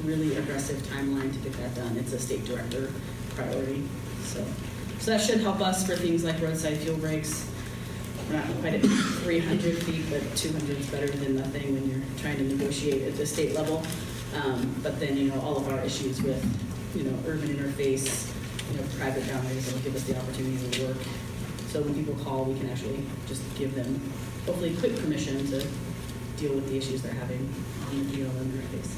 really aggressive timeline to get that done. It's a state director priority. So that should help us for things like roadside fuel breaks. We're not quite at 300 feet, but 200 is better than nothing when you're trying to negotiate at the state level. But then, all of our issues with, urban interface, private boundaries will give us the opportunity to work. So when people call, we can actually just give them, hopefully, quick permission to deal with the issues they're having on the BLM interface.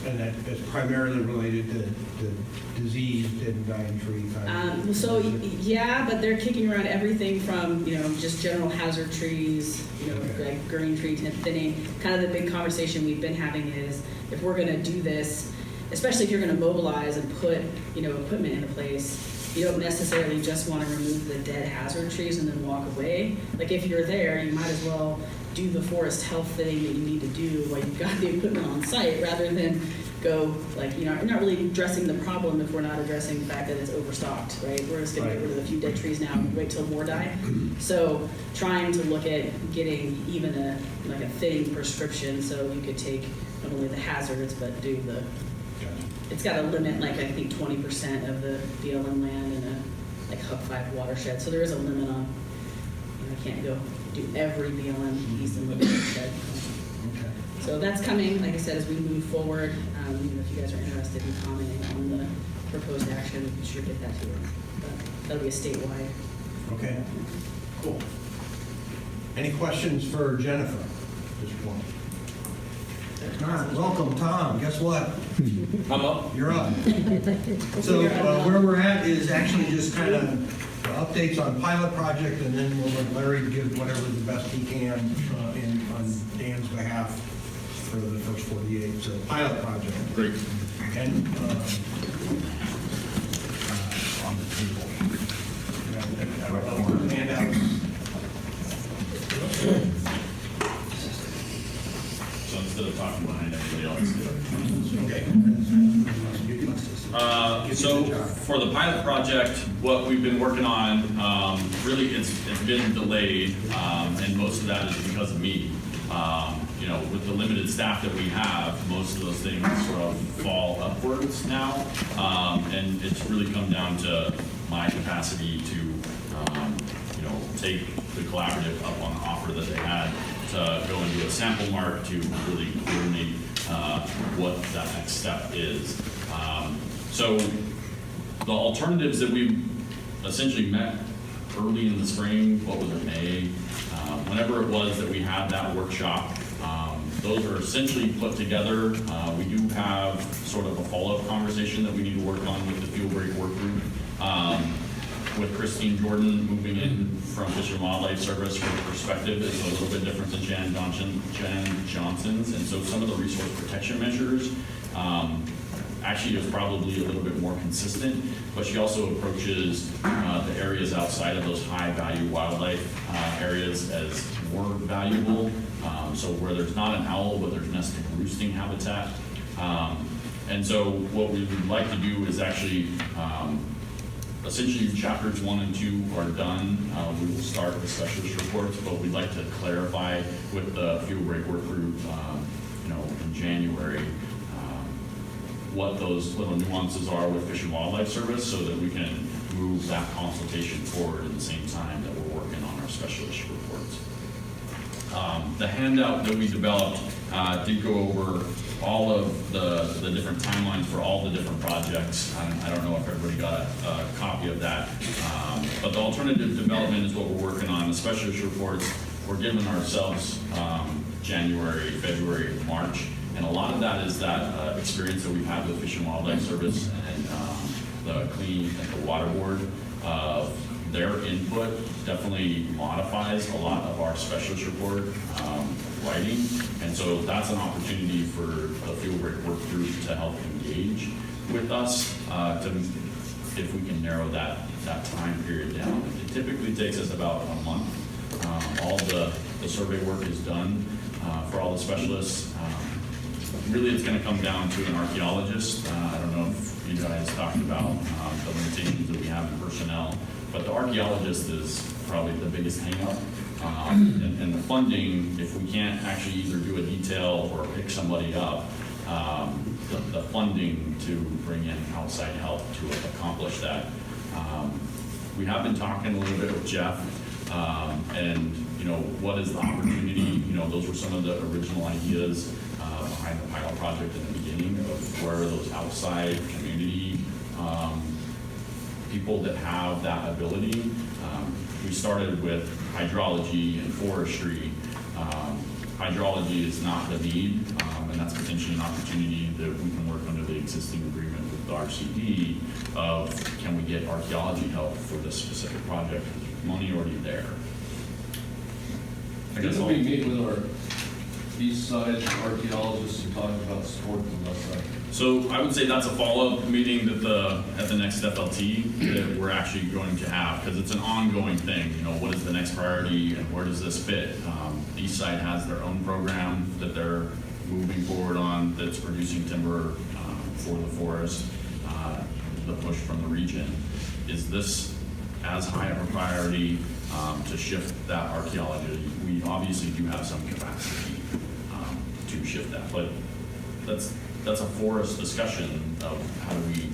And that is primarily related to disease, dead and dying tree kind of. So yeah, but they're kicking around everything from just general hazard trees, like green tree thinning. Kind of the big conversation we've been having is if we're going to do this, especially if you're going to mobilize and put equipment into place, you don't necessarily just want to remove the dead hazard trees and then walk away. Like if you're there, you might as well do the forest health thing that you need to do while you've got the equipment on site, rather than go you're not really addressing the problem if we're not addressing the fact that it's overstocked, right? We're just going to get rid of a few dead trees now and wait till more die. So trying to look at getting even a thinning prescription, so you could take not only the hazards but do the. It's got a limit, I think 20% of the BLM land in a Hub 5 watershed. So there is a limit on. I can't go do every BLM piece in the watershed. Okay. So that's coming, like I said, as we move forward. If you guys are interested in commenting on the proposed action, we can sure get that to you. But that'll be a statewide. Okay, cool. Any questions for Jennifer at this point? All right, welcome, Tom. Guess what? I'm up. You're up. So where we're at is actually just kind of updates on pilot project, and then we'll let Larry give whatever the best he can on Dan's behalf for the first 48. So pilot project. Great. And on the table. Handouts. So instead of talking behind everybody else. Okay. So for the pilot project, what we've been working on, really it's been delayed, and most of that is because of me. With the limited staff that we have, most of those things sort of fall upwards now, and it's really come down to my capacity to, take the collaborative up on the offer that they had to go and do a sample mark to really coordinate what that next step is. So the alternatives that we've essentially met early in the spring, what was it, May? Whenever it was that we had that workshop, those are essentially put together. We do have sort of a follow-up conversation that we need to work on with the fuel break work group. With Christine Jordan moving in from Fish and Wildlife Service, her perspective is a little bit different than Jan Johnson's. And so some of the resource protection measures actually is probably a little bit more consistent, but she also approaches the areas outside of those high-value wildlife areas as more valuable. So where there's not an owl, but there's nesting roosting habitat. And so what we would like to do is actually, essentially chapters 1 and 2 are done. We will start the specialist reports, but we'd like to clarify with the fuel break work group, in January, what those little nuances are with Fish and Wildlife Service so that we can move that consultation forward at the same time that we're working on our specialist reports. The handout that we developed did go over all of the different timelines for all the different projects. I don't know if everybody got a copy of that. But the alternative development is what we're working on. The specialist reports, we're giving ourselves January, February, March. And a lot of that is that experience that we've had with Fish and Wildlife Service and the Clean and the Water Board. Their input definitely modifies a lot of our specialist report writing. And so that's an opportunity for the field break work group to help engage with us if we can narrow that time period down. It typically takes us about a month. All the survey work is done for all the specialists. Really, it's going to come down to an archaeologist. I don't know if you guys talked about the limitations that we have in personnel, but the archaeologist is probably the biggest hang-up. And the funding, if we can't actually either do a detail or pick somebody up, the funding to bring in outside help to accomplish that. We have been talking a little bit with Jeff, and what is the opportunity? Those were some of the original ideas behind the pilot project in the beginning of where are those outside community people that have that ability. We started with hydrology and forestry. Hydrology is not the need, and that's potentially an opportunity that we can work under the existing agreement with the RCD of can we get archaeology help for this specific project? There's money already there. I guess Didn't we meet with our east side archaeologists and talk about support on the west side? So I would say that's a follow-up meeting that at the next FLT that we're actually going to have, because it's an ongoing thing. What is the next priority and where does this fit? East side has their own program that they're moving forward on that's producing timber for the forest, the push from the region. Is this as high of a priority to shift that archaeology? We obviously do have some capacity to shift that, but that's a forest discussion of how do we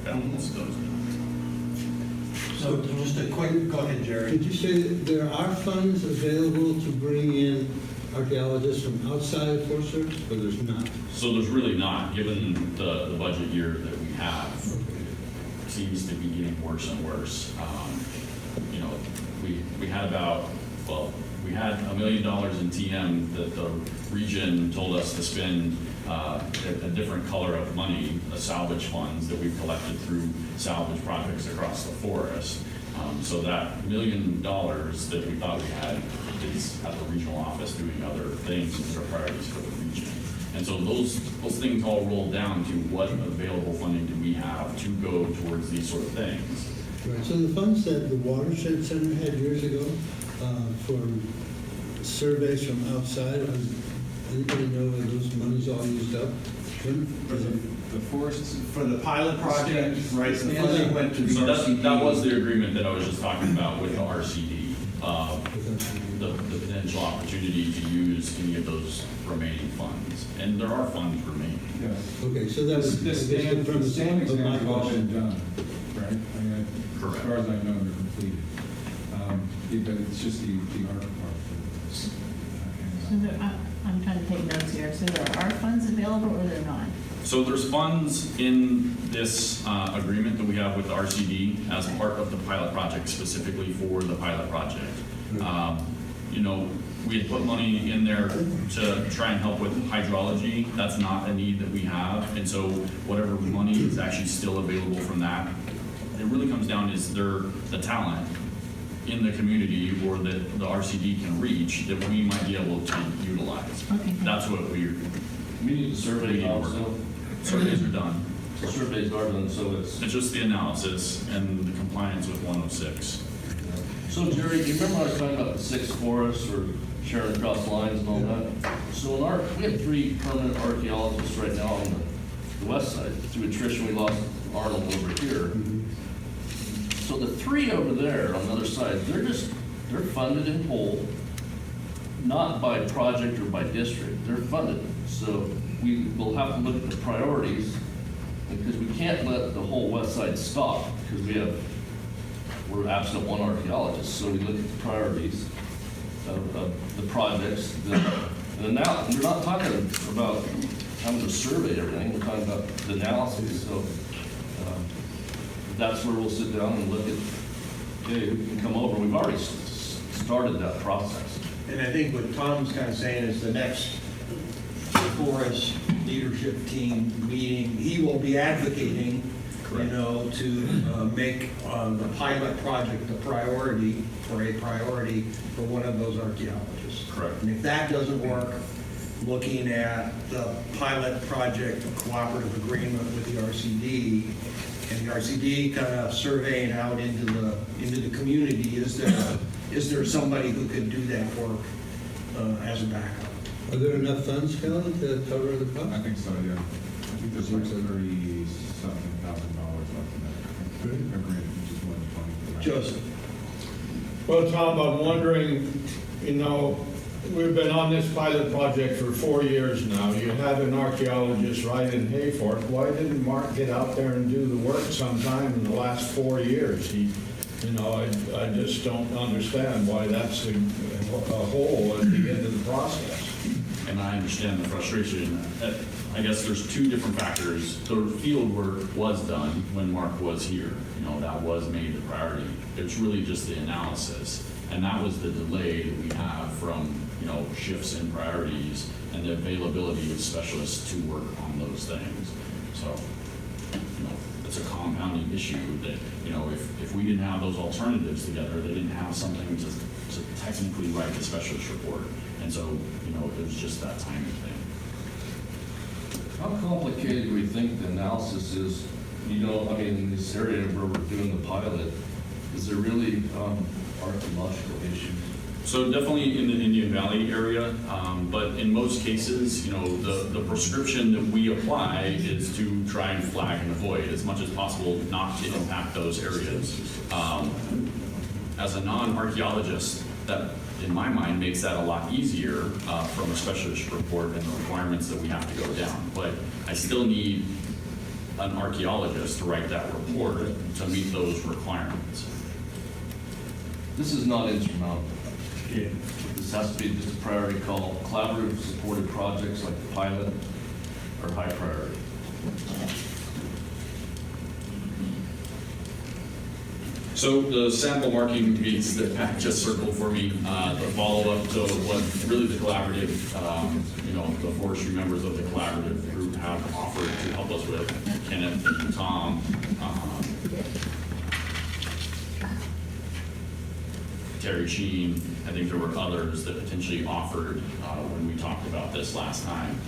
balance those. So just a quick, go ahead, Jerry. Did you say that there are funds available to bring in archaeologists from outside of Forest Service, or there's not? So there's really not, given the budget year that we have. It seems to be getting worse and worse. We had we had $1 million in TM that the region told us to spend a different color of money, the salvage funds that we've collected through salvage projects across the forest. So that $1 million that we thought we had is at the regional office doing other things that are priorities for the region. And so those things all roll down to what available funding do we have to go towards these sort of things. Right, so the funds that the Watershed Center had years ago for surveys from outside, anybody know when those monies all used up? The forests, for the pilot project, right, the funding went to the So RCD. that was the agreement that I was just talking about with the RCD. The potential opportunity to use any of those remaining funds. And there are funds remaining. Yes. Okay, so that was The stand exams have all been done, right? Correct. As far as I know, they're completed. But it's just the art part. So I'm trying to take notes here. So there are funds available or there not? So there's funds in this agreement that we have with the RCD as part of the pilot project, specifically for the pilot project. You know, we had put money in there to try and help with hydrology. That's not a need that we have. And so whatever money is actually still available from that, it really comes down is the talent in the community or that the RCD can reach that we might be able to utilize. Okay. That's what we need to survey also. Surveys are done. The surveys are done, so it's just the analysis and the compliance with 106. So Jerry, do you remember I was talking about the 6 forests or sharing across lines and all that? So we have 3 permanent archaeologists right now on the west side. Through attrition, we lost Arnold over here. So the 3 over there on the other side, they're funded in whole, not by project or by district. They're funded. So we will have to look at the priorities because we can't let the whole west side stop because we're absent 1 archaeologist. So we look at the priorities of the projects. And now we're not talking about having to survey everything. We're talking about the analysis. So that's where we'll sit down and look at, okay, who can come over. We've already started that process. And I think what Tom's kind of saying is the next forest leadership team meeting, he will be advocating, you know, to make the pilot project a priority for one of those archaeologists. Correct. And if that doesn't work, looking at the pilot project cooperative agreement with the RCD, and the RCD kind of surveying out into the community, is there somebody who could do that work as a backup? Are there enough funds, Kelly, to cover the cost? I think so, yeah. I think there's like $30,000 left in that agreement, which is more than 20. Joseph? Well, Tom, I'm wondering, you know, we've been on this pilot project for 4 years now. You had an archaeologist right in Hayfork. Why didn't Mark get out there and do the work sometime in the last 4 years? You know, I just don't understand why that's a hole at the end of the process. And I understand the frustration. I guess there's 2 different factors. The field work was done when Mark was here. You know, that was made the priority. It's really just the analysis. And that was the delay that we have from, you know, shifts in priorities and the availability of specialists to work on those things. So, you know, it's a compounding issue that, you know, if we didn't have those alternatives together, they didn't have something to technically write the specialist report. And so, you know, it was just that timing thing. How complicated do we think the analysis is? You know, I mean, in this area where we're doing the pilot, is there really archaeological issues? So definitely in the Indian Valley area, but in most cases, you know, the prescription that we apply is to try and flag and avoid as much as possible, not to impact those areas. As a non-archaeologist, that in my mind makes that a lot easier from a specialist report and the requirements that we have to go down. But I still need an archaeologist to write that report to meet those requirements. This is not insurmountable. Yeah. This has to be just a priority call. Collaborative supported projects like the pilot are high priority. So the sample marking meets that Pat just circled for me, the follow-up to what really the collaborative, you know, the forestry members of the collaborative group have offered to help us with, Kenneth and Tom. Terry Sheen, I think there were others that potentially offered when we talked about this last time.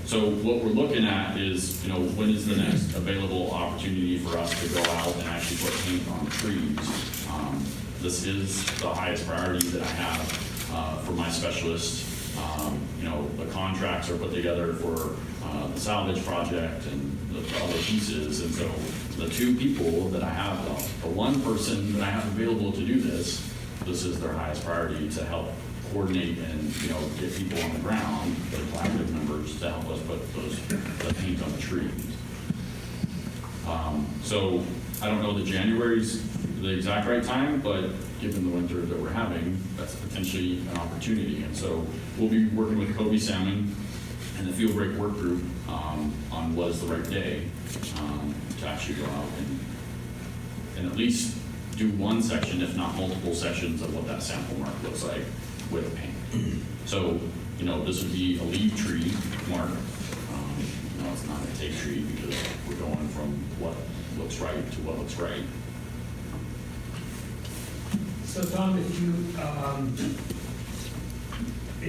So what we're looking at is, you know, when is the next available opportunity for us to go out and actually put paint on trees? This is the highest priority that I have for my specialist. You know, the contracts are put together for the salvage project and the other pieces, and so the 2 people that I have, the 1 person that I have available to do this is their highest priority to help coordinate and, you know, get people on the ground, the collaborative members, to help us put the paint on the trees. So I don't know that January's the exact right time, but given the winter that we're having, that's potentially an opportunity. And so we'll be working with Kobe Salmon and the field break work group on what is the right day to actually go out and at least do one section, if not multiple sections, of what that sample mark looks like with paint. So, you know, this would be a leaf tree mark. You know, it's not a take tree because we're going from what looks right to what looks right. So Tom, if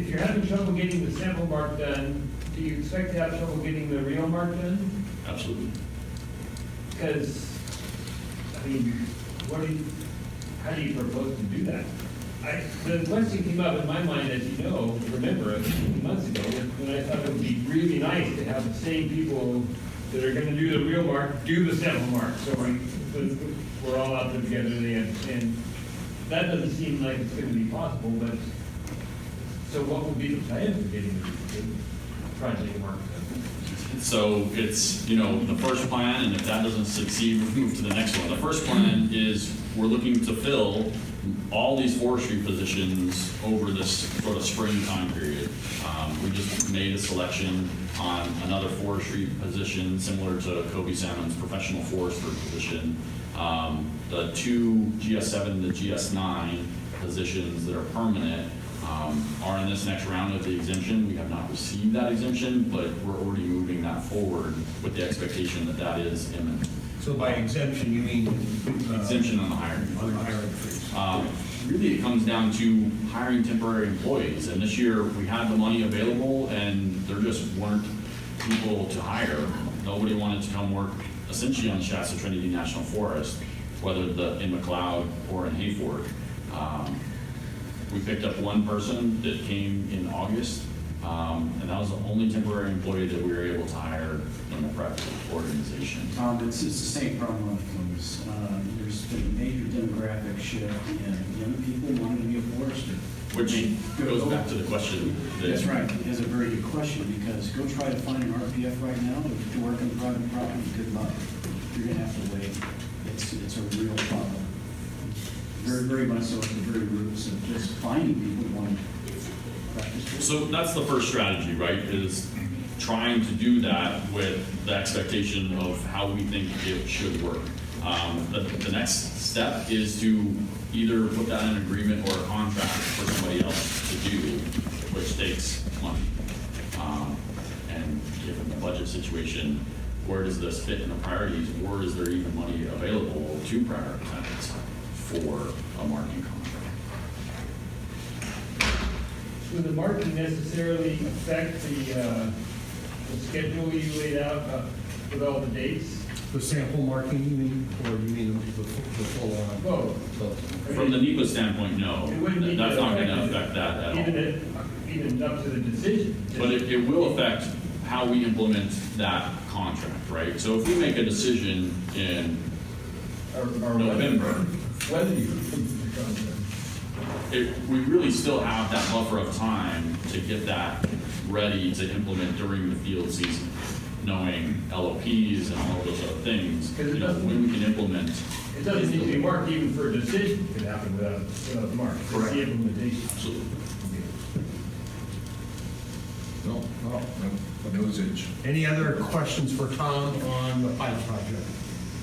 you're having trouble getting the sample mark done, do you expect to have trouble getting the real mark done? Absolutely. Because, I mean, how do you propose to do that? The question came up in my mind, as you know, remember, a few months ago, when I thought it would be really nice to have the same people that are gonna do the real mark, do the sample mark. So we're all out there together, and that doesn't seem like it's gonna be possible, but, so what would be the plan for getting the project mark done? So it's, you know, the first plan, and if that doesn't succeed, we move to the next one. The first plan is we're looking to fill all these forestry positions over this sort of spring time period. We just made a selection on another forestry position similar to Kobe Salmon's professional forester position. The two GS7 to GS9 positions that are permanent are in this next round of the exemption. We have not received that exemption, but we're already moving that forward with the expectation that that is imminent. So by exemption, you mean? Exemption on the hiring freeze. On the hiring freeze. Really, it comes down to hiring temporary employees. And this year, we had the money available, and there just weren't people to hire. Nobody wanted to come work essentially on Shasta Trinity National Forest, whether in McLeod or in Hayfork. We picked up one person that came in August, and that was the only temporary employee that we were able to hire in the prep organization. It's the same problem with those. There's been a major demographic shift in young people wanting to be a forester. Which goes back to the question. That's right. It's a very good question, because go try to find an RPF right now to work on private property, good luck. You're gonna have to wait. It's a real problem. Very, very much so at the very roots of just finding people who want to practice. So that's the first strategy, right? Is trying to do that with the expectation of how we think it should work. The next step is to either put that in an agreement or a contract for somebody else to do, which takes money. And given the budget situation, where does this fit in the priorities, or is there even money available to prioritize for a marking contract? Would the marking necessarily affect the schedule you laid out with all the dates? The sample marking, you mean, or you mean the full on? Both. From the NEPA standpoint, no. It wouldn't need That's to not going to affect that at all. Even up to the decision. But it will affect how we implement that contract, right? So if we make a decision in November, Whether you implement the contract. we really still have that buffer of time to get that ready to implement during the field season, knowing LOPs and all of those other things, you know, when we can implement. It doesn't need to be marked even for a decision. It could happen without the mark. It's Correct. the implementation. Absolutely. No usage. Any other questions for Tom on the pilot project?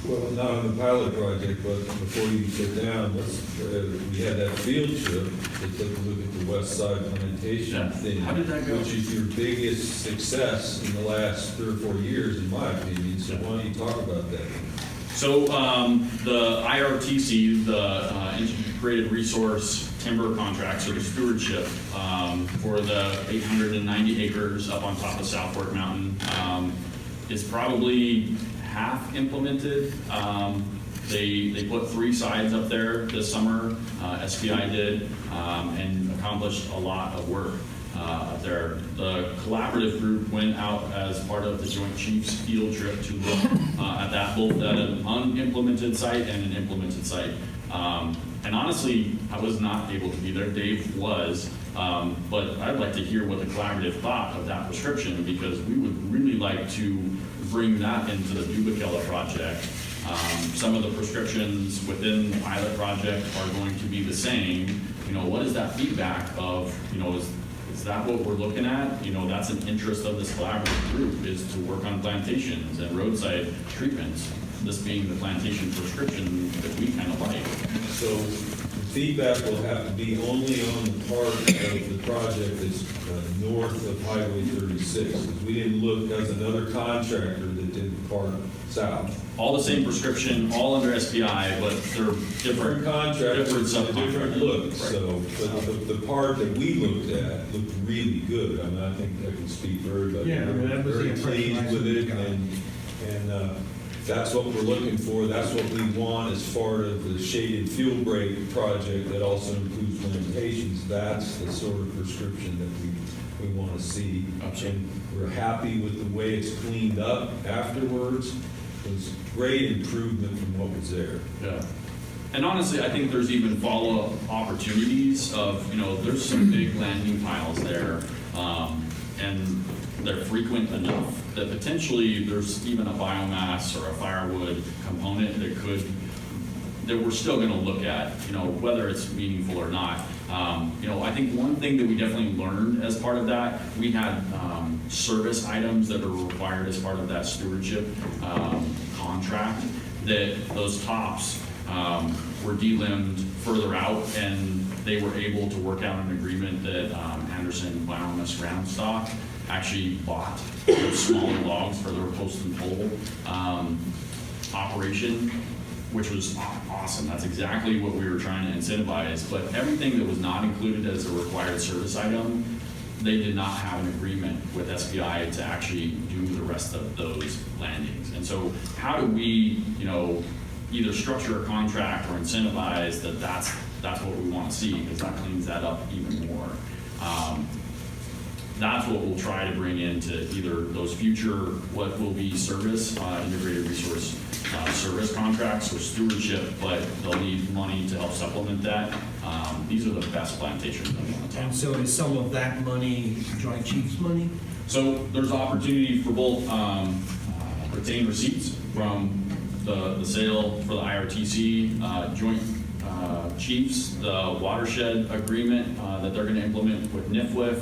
Well, not on the pilot project, but before you sit down, we had that field trip that took a look at the west side plantation thing. How did that go? Which is your biggest success in the last 3 or 4 years, in my opinion, so why don't you talk about that? So the IRTC, the Integrated Resource Timber Contracts, or the stewardship for the 890 acres up on top of South Fork Mountain is probably half implemented. They put 3 sides up there this summer, SPI did, and accomplished a lot of work up there. The collaborative group went out as part of the Joint Chiefs field trip to look at that, both at an unimplemented site and an implemented site. And honestly, I was not able to be there. Dave was, but I'd like to hear what the collaborative thought of that prescription, because we would really like to bring that into the Dubakella project. Some of the prescriptions within the pilot project are going to be the same. You know, what is that feedback of, you know, is Is that what we're looking at? You know, that's an interest of this collaborative group, is to work on plantations and roadside treatments, this being the plantation prescription that we kind of like. So feedback will have to be only on the part of the project that's north of Highway 36. 'Cause we didn't look, as another contractor that did the part south. All the same prescription, all under SPI, but they're different Contractors, different a different look, Right. so, but the part that we looked at looked really good. I mean, I think I can speak for everybody. Yeah, I mean, that was the Very impression I pleased with it, got. and that's what we're looking for, that's what we want as far as the shaded fuel break project that also includes limitations. That's the sort of prescription that we want to see. Absolutely. And we're happy with the way it's cleaned up afterwards. It was great improvement from what was there. Yeah. And honestly, I think there's even follow-up opportunities of, you know, there's some big landing piles there, and they're frequent enough that potentially there's even a biomass or a firewood component that we're still gonna look at, you know, whether it's meaningful or not. You know, I think one thing that we definitely learned as part of that, we had service items that are required as part of that stewardship contract, that those tops were delimbed further out, and they were able to work out an agreement that Anderson Biomass Ground Stock actually bought those smaller logs for their post and pole operation, which was awesome. That's exactly what we were trying to incentivize. But everything that was not included as a required service item, they did not have an agreement with SBI to actually do the rest of those landings. And so how do we, you know, either structure a contract or incentivize that's what we want to see, because that cleans that up even more. That's what we'll try to bring into either those future, what will be service, integrated resource service contracts or stewardship, but they'll need money to help supplement that. These are the best plantations in the town. And so is some of that money Joint Chiefs money? So there's opportunity for both retained receipts from the sale for the IRTC, Joint Chiefs, the watershed agreement that they're going to implement with NIFWIF,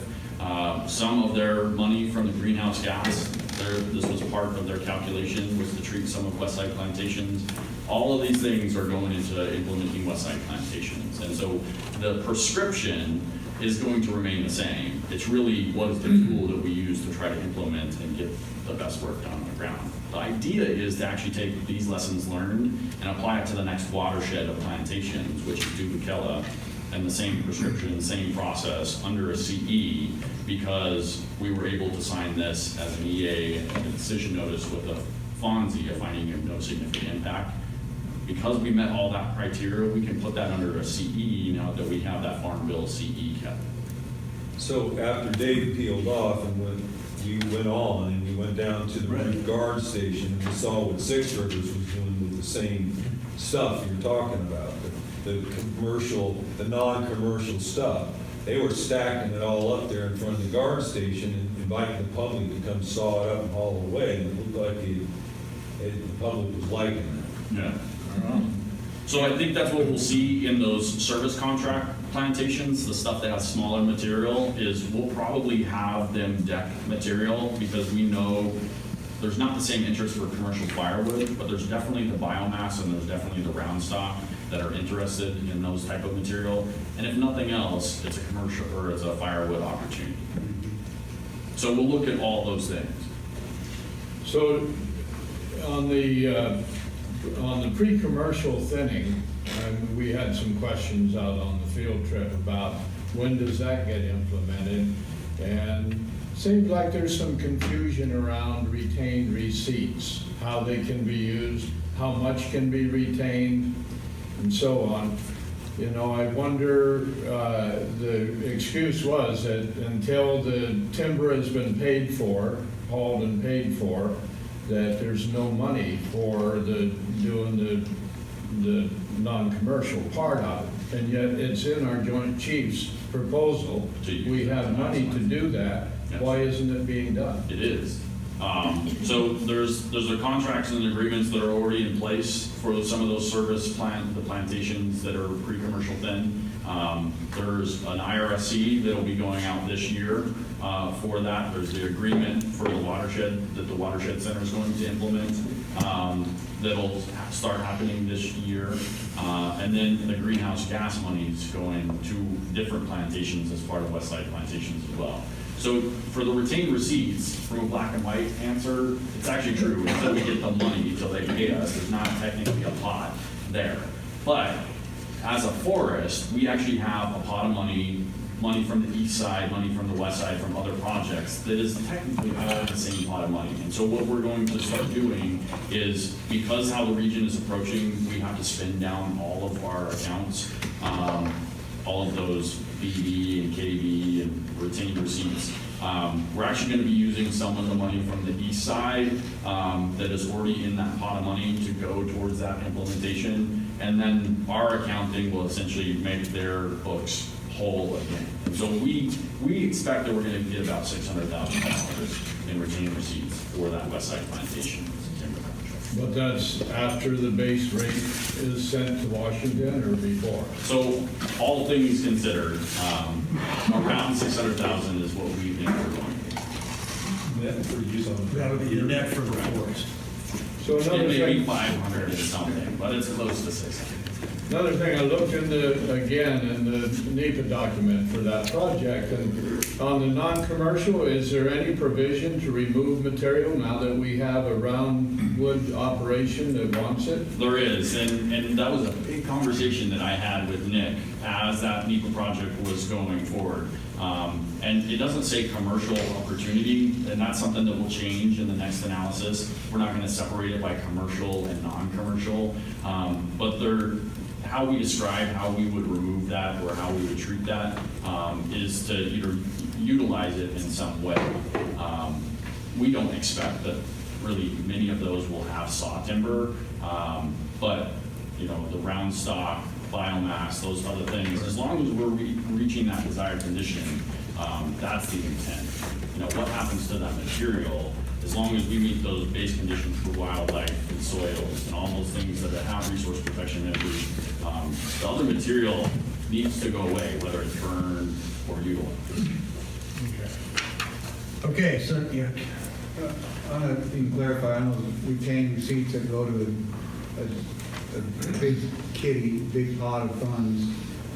some of their money from the greenhouse gas. This was part of their calculation, was to treat some of Westside plantations. All of these things are going into implementing Westside plantations. And so the prescription is going to remain the same. It's really what is the tool that we use to try to implement and get the best work done on the ground. The idea is to actually take these lessons learned and apply it to the next watershed of plantations, which is Dubakella, and the same prescription, same process under a CE, because we were able to sign this as an EA and a decision notice with a FONSI, a finding of no significant impact. Because we met all that criteria, we can put that under a CE now that we have that Farm Bill CE kept. So after Dave peeled off and we went on and we went down to the Roof Guard Station and we saw what Six Rivers was doing with the same stuff you're talking about, the commercial, the non-commercial stuff. They were stacking it all up there in front of the guard station and inviting the public to come saw it up and haul it away. And it looked like the public was liking that. Yeah. So I think that's what we'll see in those service contract plantations, the stuff that has smaller material, is we'll probably have them deck material, because we know there's not the same interest for commercial firewood, but there's definitely the biomass and there's definitely the round stock that are interested in those type of material. And if nothing else, it's a commercial or it's a firewood opportunity. So we'll look at all those things. So on the pre-commercial thinning, we had some questions out on the field trip about when does that get implemented? And seems like there's some confusion around retained receipts, how they can be used, how much can be retained, and so on. You know, I wonder, the excuse was that until the timber has been paid for, hauled and paid for, that there's no money for doing the non-commercial part of it. And yet it's in our Joint Chiefs proposal. We have money to do that. Why isn't it being done? It is. So there's the contracts and agreements that are already in place for some of those the plantations that are pre-commercial thin. There's an IRSC that'll be going out this year for that. There's the agreement for the watershed that the Watershed Center is going to implement that'll start happening this year. And then the greenhouse gas money is going to different plantations as part of Westside Plantations as well. So for the retained receipts, from a black and white answer, it's actually true. Until we get the money, until they pay us, there's not technically a pot there. But as a forest, we actually have a pot of money from the east side, money from the west side, from other projects, that is technically all the same pot of money. And so what we're going to start doing is, because how the region is approaching, we have to spend down all of our accounts, all of those BB and KB and retained receipts. We're actually going to be using some of the money from the east side that is already in that pot of money to go towards that implementation. And then our accounting will essentially make their books whole again. And so we expect that we're going to get about $600,000 in retained receipts for that Westside Plantation timber contract. But that's after the base rate is sent to Washington or before? So all things considered, around $600,000 is what we think we're going to get. Net for use on. That'll be the net for the forest. So It another may be thing, 500 and something, but it's close to 600. another thing I looked into again in the NEPA document for that project, and on the non-commercial, is there any provision to remove material now that we have a roundwood operation that wants it? There is, and that was a big conversation that I had with Nick as that NEPA project was going forward. And it doesn't say commercial opportunity, and that's something that will change in the next analysis. We're not going to separate it by commercial and non-commercial, but how we describe how we would remove that or how we would treat that is to either utilize it in some way. We don't expect that really many of those will have saw timber, but the round stock, biomass, those other things, as long as we're reaching that desired condition, that's the intent. What happens to that material, as long as we meet those base conditions for wildlife and soils and all those things that have resource protection measures, the other material needs to go away, whether it's burned or utilized. Okay, so, yeah. I don't know if you can clarify, I know retained receipts that go to a big kitty, big pot of funds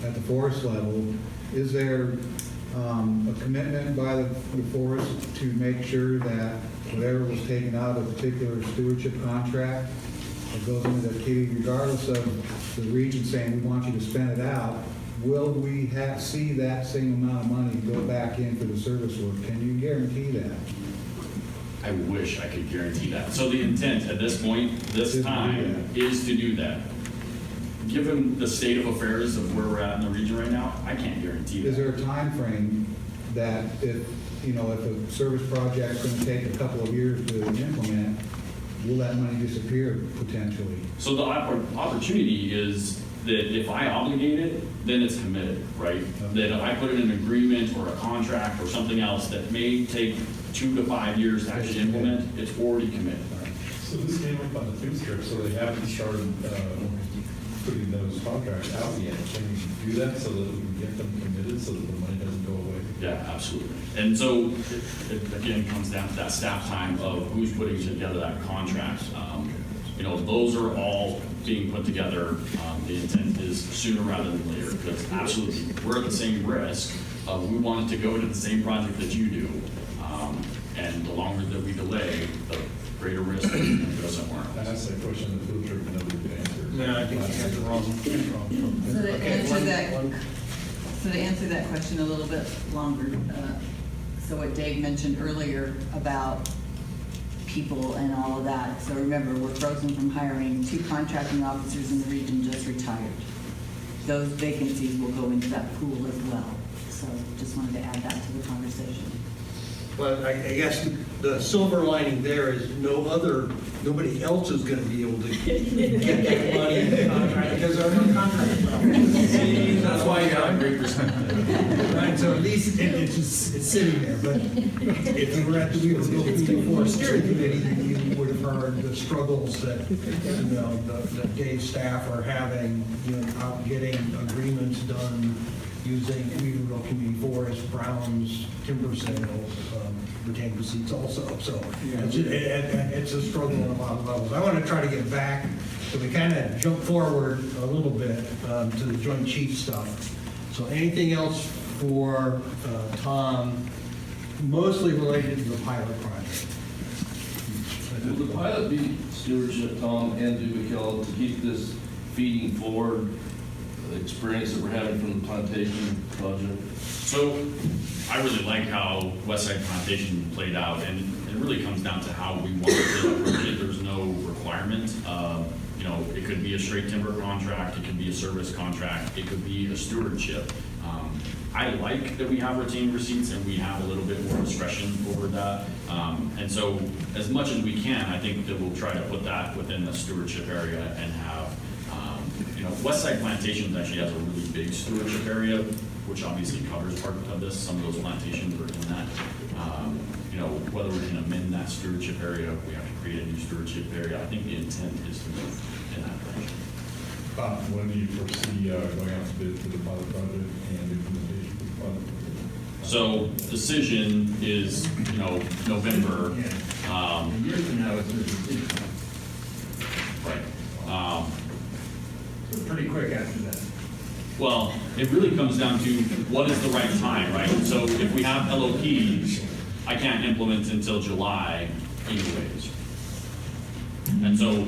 at the forest level. Is there a commitment by the forest to make sure that whatever was taken out of a particular stewardship contract that goes into the kitty, regardless of the region saying we want you to spend it out, will we see that same amount of money go back in for the service work? Can you guarantee that? I wish I could guarantee that. So the intent at this point, this time, is to do that. Given the state of affairs of where we're at in the region right now, I can't guarantee that. Is there a time frame that if a service project's going to take a couple of years to implement, will that money disappear potentially? So the opportunity is that if I obligate it, then it's committed, right? That if I put in an agreement or a contract or something else that may take 2 to 5 years to actually implement, it's already committed. So this came up on the food script, so they haven't started putting those contracts out yet. Can we do that so that we can get them committed so that the money doesn't go away? Yeah, absolutely. And so it again comes down to that staff time of who's putting together that contract. Those are all being put together. The intent is sooner rather than later, because absolutely, we're at the same risk. We want it to go to the same project that you do. And the longer that we delay, the greater risk that we go somewhere else. I asked that question in the food trip and nobody could answer. No, I think you got the wrong. So to answer that question a little bit longer, so what Dave mentioned earlier about people and all of that. So remember, we're frozen from hiring 2 contracting officers in the region just retired. Those vacancies will go into that pool as well. So just wanted to add that to the conversation. Well, I guess the silver lining there is nobody else is gonna be able to get that money in the contract because there are no contracts. See, that's why you got a great percentage. Right, so at least it's sitting there, but if you were at the Weaverville Community Forest Steering Committee, you would have heard the struggles that, that Dave's staff are having, out getting agreements done using Weaverville Community Forest, Brown's, timber sales, retained receipts also. So it's a struggle on a lot of levels. I want to try to get back, so we kind of jump forward a little bit to the Joint Chief stuff. So anything else for Tom, mostly related to the pilot project? Will the pilot be stewardship, Tom, and Dubuque to keep this feeding forward the experience that we're having from the plantation project? So I really like how Westside Plantation played out, and it really comes down to how we want to approach it. There's no requirement. It could be a straight timber contract, it could be a service contract, it could be a stewardship. I like that we have retained receipts and we have a little bit more discretion over that. And so as much as we can, I think that we'll try to put that within the stewardship area and have, Westside Plantations actually has a really big stewardship area, which obviously covers part of this. Some of those plantations are in that. Whether we can amend that stewardship area, we have to create a new stewardship area. I think the intent is to move in that direction. When do you foresee going out to bid for the pilot project and implementation of the pilot project? So decision is, November. A year from now, it's a decision. Right. So pretty quick after that. Well, it really comes down to what is the right time, right? So if we have LOPs, I can't implement until July anyways. And so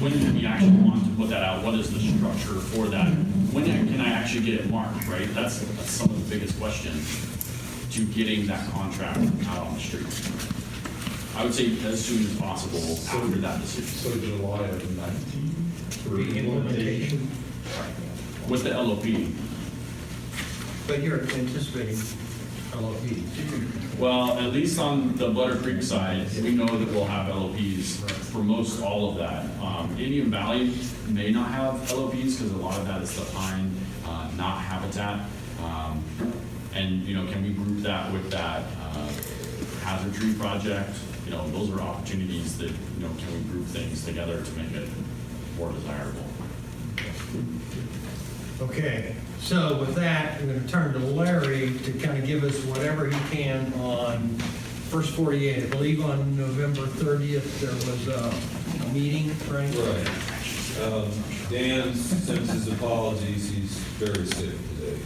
when do we actually want to put that out? What is the structure for that? When can I actually get it marked, right? That's some of the biggest questions to getting that contract out on the street. I would say as soon as possible after that decision. So July of 19 for Implementation. With the LOP. But you're anticipating LOP. Well, at least on the Butter Creek side, we know that we'll have LOPs for most all of that. Indian Valley may not have LOPs because a lot of that is the pine, not habitat. And, can we group that with that hazard tree project? Those are opportunities that, can we group things together to make it more desirable? Okay, so with that, I'm going to turn to Larry to kind of give us whatever he can on first 48. I believe on November 30th, there was a meeting, right? Right. Dan sends his apologies, he's very sick today.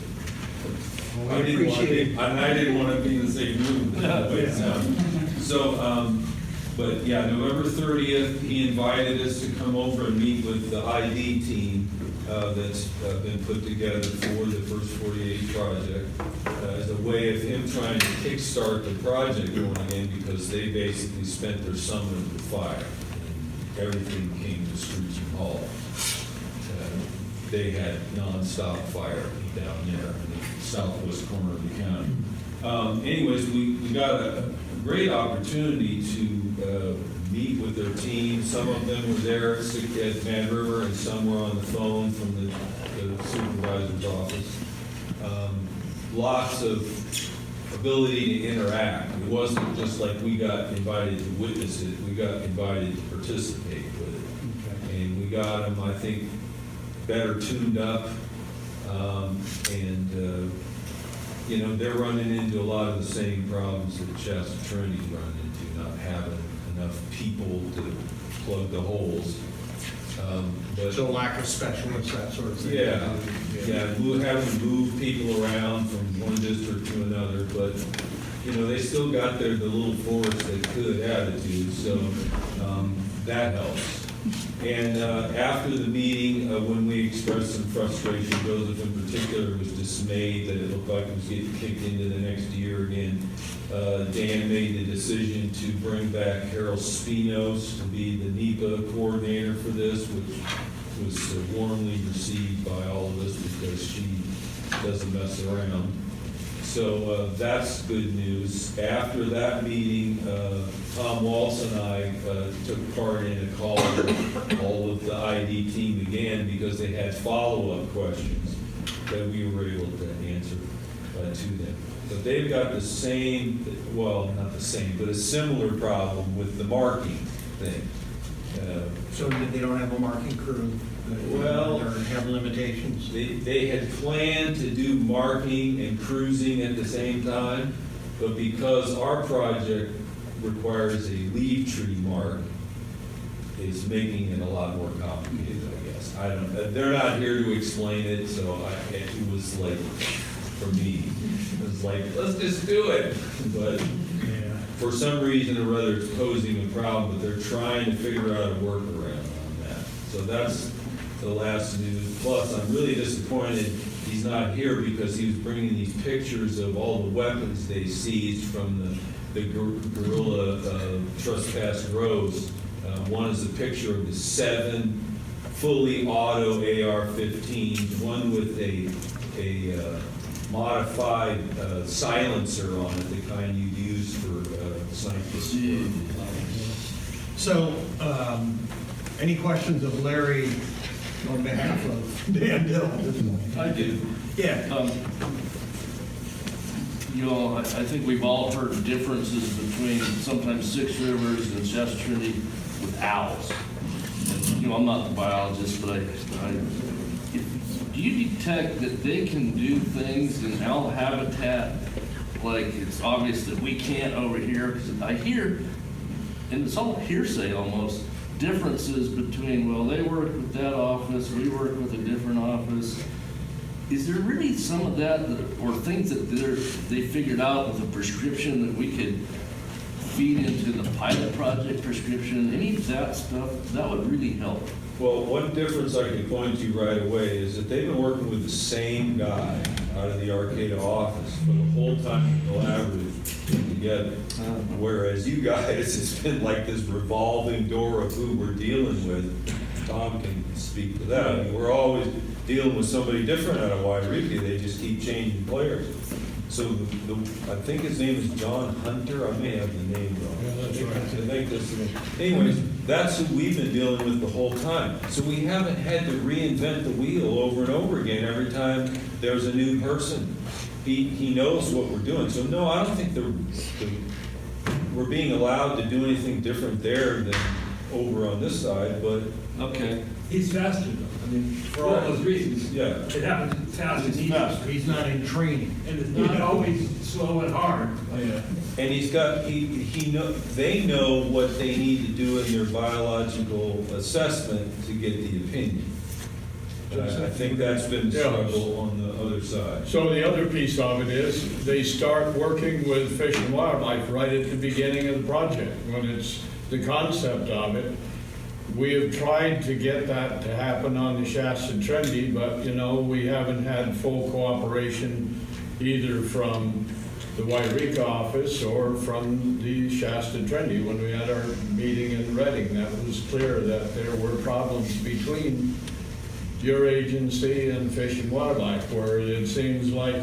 Well, we appreciate it. I didn't want to be in the same room. But yeah, November 30th, he invited us to come over and meet with the ID team that's been put together for the first 48 project as a way of him trying to kickstart the project going again because they basically spent their summer in the fire. And everything came to screeching halt. They had nonstop fire down there in the southwest corner of the county. Anyways, we got a great opportunity to meet with their team. Some of them were there at Mad River and some were on the phone from the supervisor's office. Lots of ability to interact. It wasn't just like we got invited to witness it, we got invited to participate with it. Okay. And we got them, I think, better tuned up. They're running into a lot of the same problems that Shasta Trinity run into, not having enough people to plug the holes. So lack of specialists, that sort of thing. Having to move people around from one district to another, but, they still got the little force that could attitude, so that helps. And after the meeting, when we expressed some frustration, Joseph in particular was dismayed that it looked like it was getting kicked into the next year again. Dan made the decision to bring back Harold Spinos to be the NEPA coordinator for this, which was warmly received by all of us because she doesn't mess around. So that's good news. After that meeting, Tom Waltz and I took part in a call with all of the ID team again because they had follow-up questions that we were able to answer to them. But they've got the same, well, not the same, but a similar problem with the marking thing. So they don't have a marking crew? Well, Or have limitations? They had planned to do marking and cruising at the same time, but because our project requires a leaf tree mark, it's making it a lot more complicated, I guess. I don't, they're not here to explain it, so it was like, for me, it was like, let's just do it. But for some reason or other, it's posing a problem, but they're trying to figure out a workaround on that. So that's the last news. Plus, I'm really disappointed he's not here because he was bringing these pictures of all the weapons they seized from the guerrilla trespass groves. One is a picture of the 7 fully auto AR-15s, one with a modified silencer on it, the kind you'd use for sniper. So, any questions of Larry on behalf of Dan Dill at this point? I do. Yeah. You know, I think we've all heard differences between sometimes Six Rivers and Shasta Trinity with owls. And, you know, I'm not the biologist, but do you detect that they can do things in owl habitat like it's obvious that we can't over here? Because I hear, and it's all hearsay almost, differences between, well, they work with that office, we work with a different office. Is there really some of that, or things that they figured out with a prescription that we could feed into the pilot project prescription? Any of that stuff, that would really help. Well, one difference I can point to right away is that they've been working with the same guy out of the Arcata office for the whole time the collaborative together. Whereas you guys, it's been like this revolving door of who we're dealing with. Tom can speak to that. I mean, we're always dealing with somebody different out of Wairika. They just keep changing players. So I think his name is John Hunter. I may have the name wrong. Yeah, that's right. I think that's, anyways, that's who we've been dealing with the whole time. So we haven't had to reinvent the wheel over and over again every time there's a new person. He knows what we're doing. So no, I don't think we're being allowed to do anything different there than over on this side, but. Okay. He's faster though. I mean, for all those reasons. Yeah. It happens fast and easy. He's not in training. And it's not always slow and hard. Yeah. And he's got, they know what they need to do in their biological assessment to get the opinion. And I think that's been the struggle on the other side. So the other piece of it is they start working with Fish and Wildlife right at the beginning of the project, when it's the concept of it. We have tried to get that to happen on the Shasta Trinity, but, you know, we haven't had full cooperation either from the Wairika office or from the Shasta Trinity. When we had our meeting in Reading, that was clear that there were problems between your agency and Fish and Wildlife, where it seems like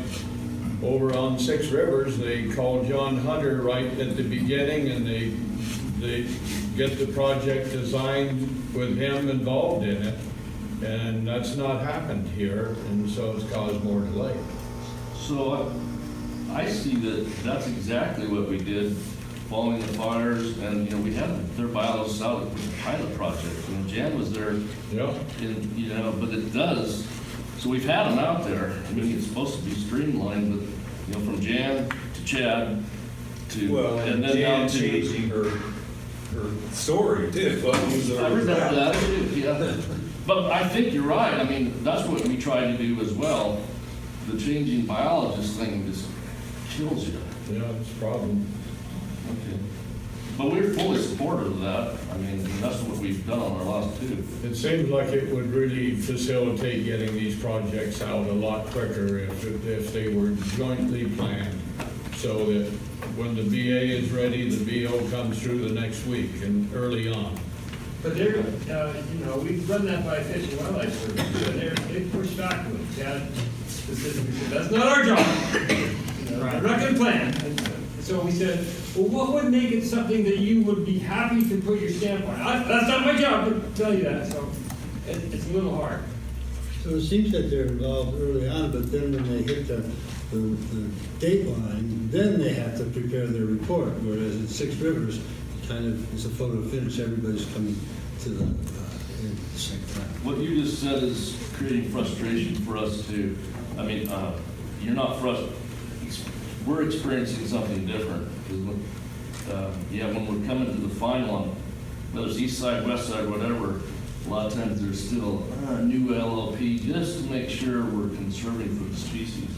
over on Six Rivers, they called John Hunter right at the beginning, and they get the project designed with him involved in it, and that's not happened here, and so it's caused more delay. So I see that that's exactly what we did following the fires, and, you know, we had their biologists out with the pilot project, and Jan was there. Yeah. And, you know, but it does, so we've had them out there. I mean, it's supposed to be streamlined, but, you know, from Jan to Chad to, Well, and then down Jan to. changing her story too. I remember that too, yeah. But I think you're right. I mean, that's what we try to do as well. The changing biologist thing just kills you. Yeah, it's a problem. Okay. But we're fully supportive of that. I mean, that's what we've done on our last two. It seems like it would really facilitate getting these projects out a lot quicker if they were jointly planned, so that when the BA is ready, the BO comes through the next week and early on. But they're, you know, we've run that by Fish and Wildlife Service, and they pushed back to it. Chad specifically said, that's not our job. You I'm not gonna plan. So we said, well, what would make it something that you would be happy to put your stamp on? That's not my job to tell you that, so it's a little hard. So it seems that they're involved early on, but then when they hit the date line, then they have to prepare their report, whereas in Six Rivers, kind of, it's a photo finish, everybody's coming to the same time. What you just said is creating frustration for us too. I mean, you're not frustrated. We're experiencing something different. When we're coming to the final on whether it's east side, west side, whatever, a lot of times there's still a new LLP just to make sure we're conserving for the species.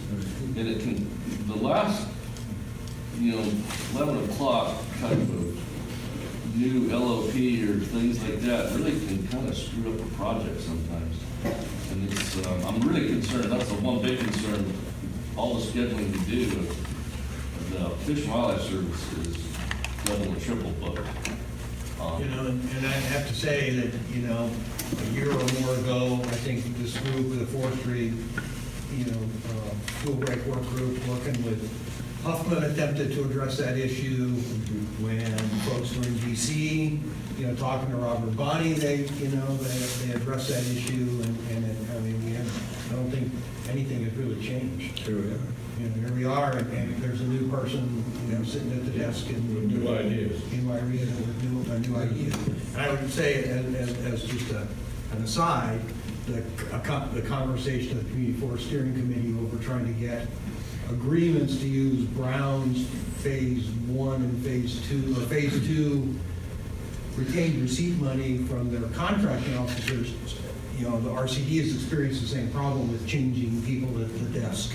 And it can, the last, 11 o'clock type of new LOP or things like that really can kind of screw up a project sometimes. And it's, I'm really concerned, that's the one big concern, all the scheduling we do of the Fish and Wildlife Service is double and triple booked. And I have to say that, a year or more ago, I think this group, the forestry, fuel break work group, working with Huffman, attempted to address that issue. When folks were in DC, talking to Robert Bonney, they addressed that issue, and I don't think anything has really changed. Here we are. Here we are, and there's a new person, sitting at the desk and New ideas. New ideas, with a new idea. And I would say, as just an aside, the conversation of the Community Forest Steering Committee over trying to get agreements to use Brown's Phase 1 and Phase 2, or Phase 2 retained receipt money from their contracting officers. The RCD has experienced the same problem with changing people at the desk.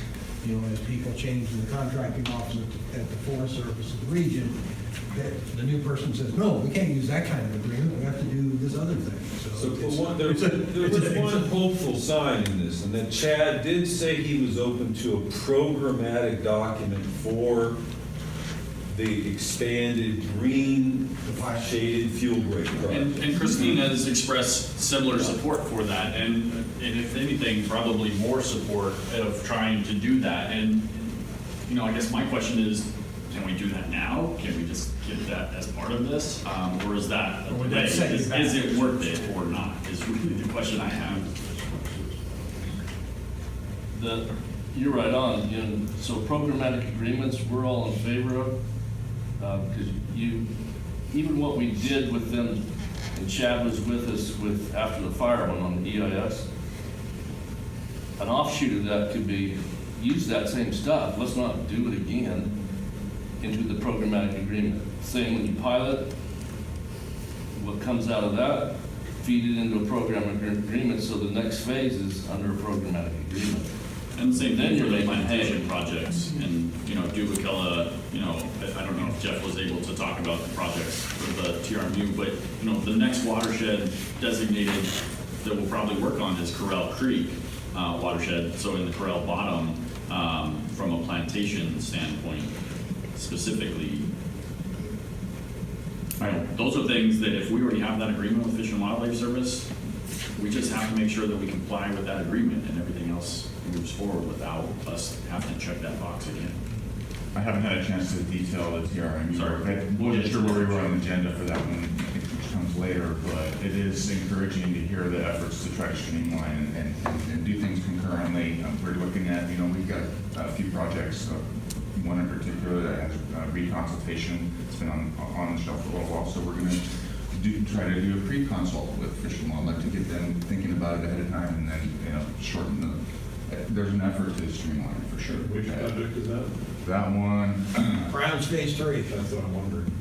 As people change in the contracting office at the Forest Service of the region, the new person says, no, we can't use that kind of agreement, we have to do this other thing. There was one hopeful sign in this, and that Chad did say he was open to a programmatic document for the expanded green shaded fuel break project. And Christine has expressed similar support for that, and if anything, probably more support of trying to do that. And, I guess my question is, can we do that now? Can we just get that as part of this? Or is that, is it worth it or not, is really the question I have. You're right on, so programmatic agreements, we're all in favor of. Because even what we did with them, and Chad was with us after the fire one on the EIS, an offshoot of that could be, use that same stuff, let's not do it again, into the programmatic agreement. Same when you pilot, what comes out of that, feed it into a programmatic agreement, so the next phase is under a programmatic agreement. And the same thing for the plantation projects, and, Dubakella, I don't know if Jeff was able to talk about the projects for the TRMU, but, the next watershed designated that we'll probably work on is Corral Creek watershed, so in the Corral Bottom, from a plantation standpoint specifically. Those are things that if we already have that agreement with Fish and Wildlife Service, we just have to make sure that we comply with that agreement, and everything else moves forward without us having to check that box again. I haven't had a chance to detail the TRMU. Sorry. I wasn't sure where we were on the agenda for that one, which comes later, but it is encouraging to hear the efforts to try to streamline and do things concurrently. We're looking at, we've got a few projects, one in particular that has reconsultation. It's been on the shelf for a little while, so we're going to try to do a pre-consult with Fish and Wildlife to get them thinking about it ahead of time, and then shorten the. There's an effort to streamline it for sure. Which project is that? That one. Brown's Phase 3. That's what I'm wondering.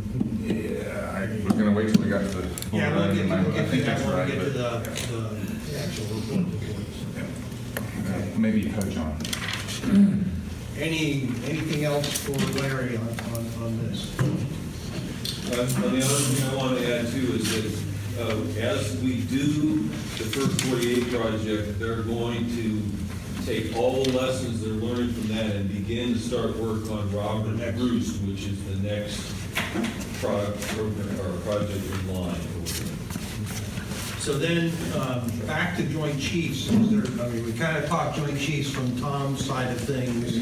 Yeah, I was going to wait till we got to the. Yeah, we'll get to that when we get to but- the actual report. Maybe coach on. Anything else for Larry on this? The other thing I want to add too is that as we do the first 48 project, they're going to take all the lessons they're learning from that and begin to start work on Robert Bruce, which is the next project in line. So then, back to Joint Chiefs. We kind of talked Joint Chiefs from Tom's side of things.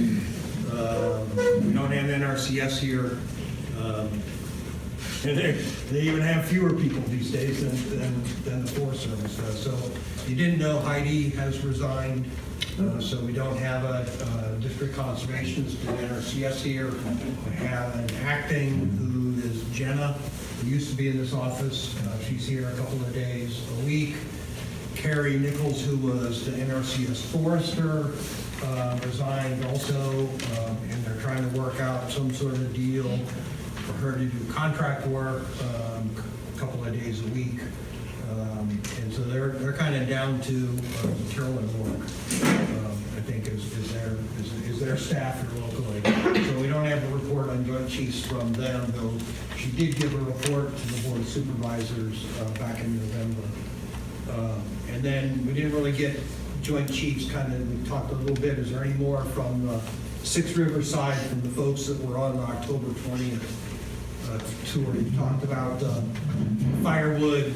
We don't have NRCS here. And they even have fewer people these days than the Forest Service does. So you didn't know Heidi has resigned, so we don't have a district conservationist in NRCS here. We have an acting who is Jenna, who used to be in this office. She's here a couple of days a week. Carrie Nichols, who was the NRCS forester, resigned also, and they're trying to work out some sort of deal for her to do contract work a couple of days a week. And so they're kind of down to Carolyn work, I think is their staff here locally. So we don't have a report on joint chiefs from them, though she did give a report to the board of supervisors back in November. And then we didn't really get joint chiefs, we talked a little bit. Is there any more from Six River side, from the folks that were on October 20th tour? You talked about firewood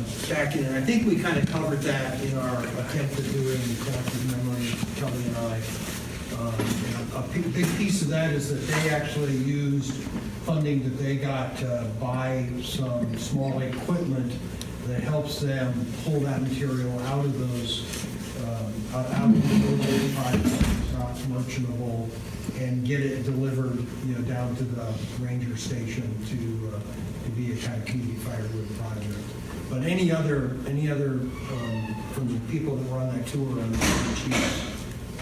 stacking, and I think we kind of covered that in our attempt at doing collective memory, Kelly and I. A big piece of that is that they actually used funding that they got to buy some small equipment that helps them pull that material out of those, out of those projects, it's not merchantable, and get it delivered, down to the ranger station to be a kind of community firewood project. But any other from the people that were on that tour on the Chiefs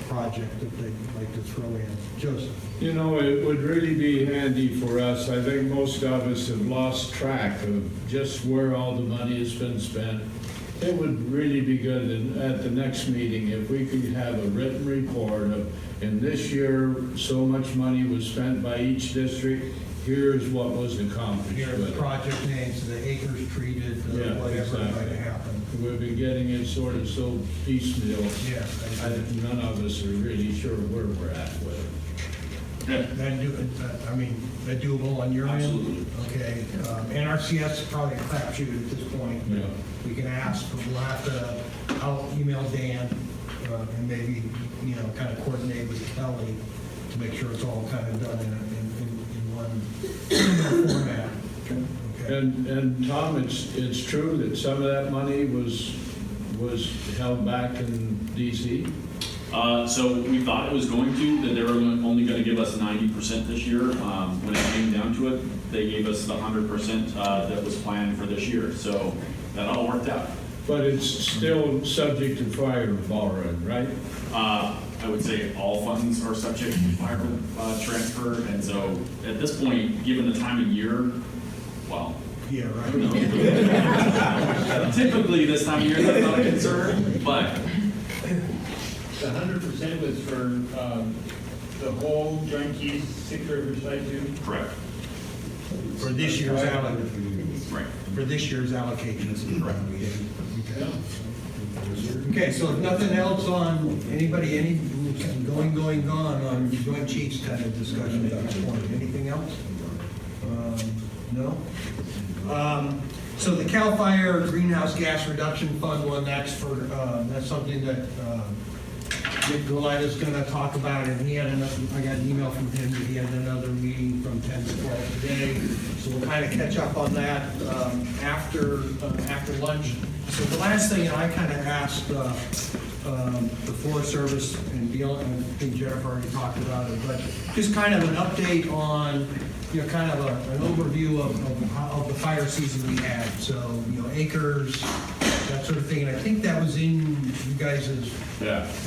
project that they'd like to throw in? Joseph? It would really be handy for us. I think most of us have lost track of just where all the money has been spent. It would really be good at the next meeting if we could have a written report of, in this year, so much money was spent by each district. Here's what was accomplished. Here are the project names, the acres treated, whatever might have happened. We've been getting it sort of so piecemeal. Yeah. None of us are really sure where we're at with it. That doable on your end? Absolutely. Okay. NRCS is probably a crapshoot at this point. Yeah. We can ask, but we'll have to, I'll email Dan and maybe, kind of coordinate with Kelly to make sure it's all kind of done in one format. Okay. And Tom, it's true that some of that money was held back in DC? So we thought it was going to, that they were only going to give us 90% this year. When it came down to it, they gave us the 100% that was planned for this year. So that all worked out. But it's still subject to fire borrowing, right? I would say all funds are subject to fire transfer. And so at this point, given the time of year, well, yeah, right. Who knows? Typically this time of year, that's not a concern, but The 100% was for the whole Joint Keys Six River site too? correct. For this year's allocation. Right. For this year's allocation. Correct. Okay, so if nothing else on anybody, any gone on Joint Chiefs kind of discussion at this point. Anything else? No? So the CAL FIRE Greenhouse Gas Reduction Fund one, that's something that Dick Goliath's going to talk about, and I got an email from him that he had another meeting from 10 to 12 today, so we'll kind of catch up on that after lunch. So the last thing, and I kind of asked the Forest Service, and Bill, and I think Jennifer already talked about it, but just kind of an update on, kind of an overview of the fire season we had. So, acres, that sort of thing. And I think that was in you guys'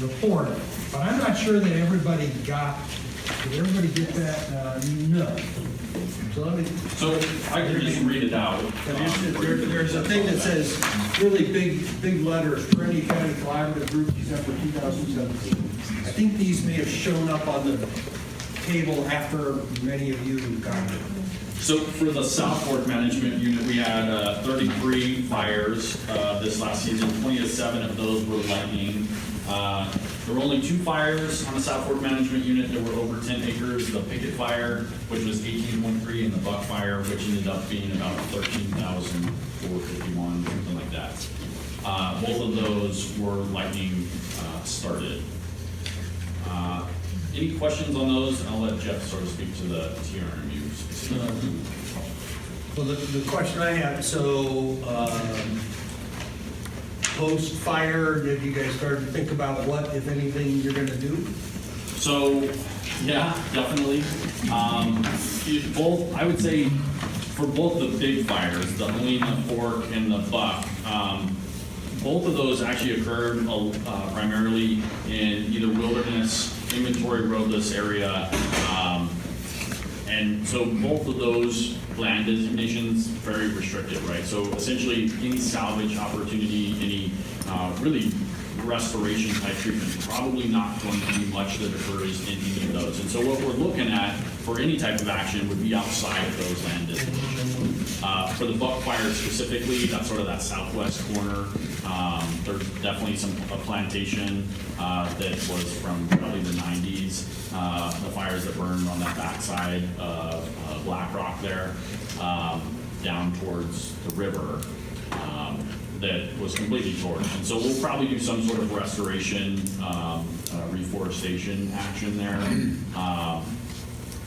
report. But I'm not sure that everybody did everybody get that? No. So I can just read it out. There's a thing that says, really big letters, Trinity County Collaborative Group, December 2017. I think these may have shown up on the table after many of you got it. So for the South Fork Management Unit, we had 33 fires this last season. 27 of those were lightning. There were only 2 fires on the South Fork Management Unit that were over 10 acres. The Picket Fire, which was 18.3, and the Buck Fire, which ended up being about 13,451, something like that. Both of those were lightning started. any questions on those? And I'll let Jeff sort of speak to the TRMU specifically. Well, the question I have, so, post-fire, have you guys started to think about what, if anything, you're gonna do? So, yeah, definitely. Both, I would say, for both the big fires, the Helena, Fork, and the Buck, both of those actually occurred primarily in either wilderness, inventory roadless area, and so both of those land designations very restricted, right? So essentially, any salvage opportunity, any really restoration type treatment, probably not going to be much that occurs in any of those. And so what we're looking at for any type of action would be outside of those land designations. For the Buck fire specifically, that's sort of that southwest corner. There's definitely a plantation that was from probably the 90s. The fires that burned on that backside of Black Rock there, down towards the river. That was completely torched. And so we'll probably do some sort of restoration, reforestation action there.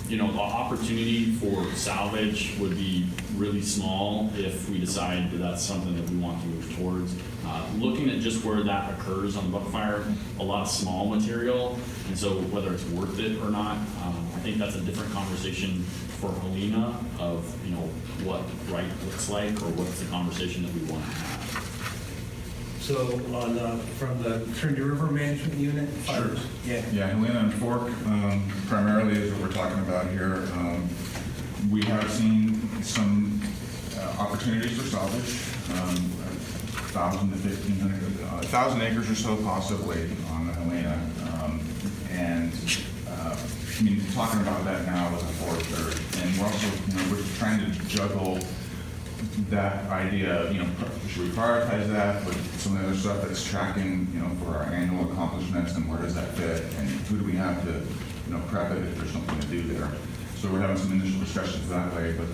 You know, the opportunity for salvage would be really small if we decide that that's something that we want to move towards. Looking at just where that occurs on Buck Fire, a lot of small material, and so whether it's worth it or not, I think that's a different conversation for Helena of, you know, what right looks like, or what's the conversation that we want to have. So from the Trinity River Management Unit? Sure. Yeah. Yeah, Helena and Fork primarily is what we're talking about here. We have seen some opportunities for salvage, 1,000 to 1,500, 1,000 acres or so possibly on the Helena. And I mean, talking about that now with the forester, and we're also, you know, we're trying to juggle that idea, you know, should we prioritize that with some of the other stuff that's tracking, you know, for our annual accomplishments, and where does that fit, and who do we have to, you know, prep it if there's something to do there. So we're having some initial discussions that way, but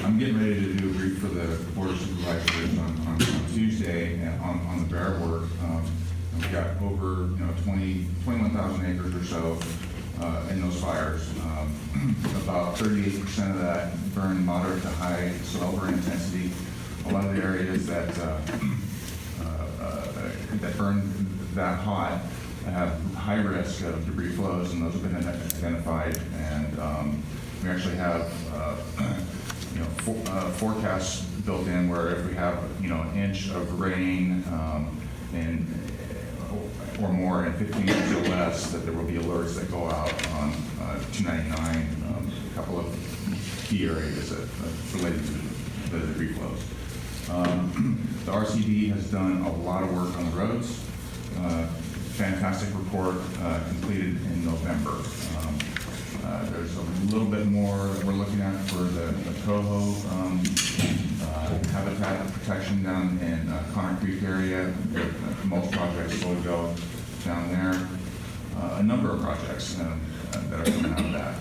I'm getting ready to do a brief for the Board of Supervisors on Tuesday and on the bear work. We've got over, you know, 21,000 acres or so in those fires. About 38% of that burned moderate to high soil burn intensity. A lot of the areas that that burn that hot have high risk of debris flows, and those have been identified. And we actually have you know, forecasts built in where if we have, you know, an inch of rain or more in 15 minutes or less, that there will be alerts that go out on 299, a couple of key areas that related to the debris flows. The RCD has done a lot of work on the roads. Fantastic report completed in November. There's a little bit more that we're looking at for the coho habitat protection down in Connor Creek area. Most projects will go down there. A number of projects that are coming out of that.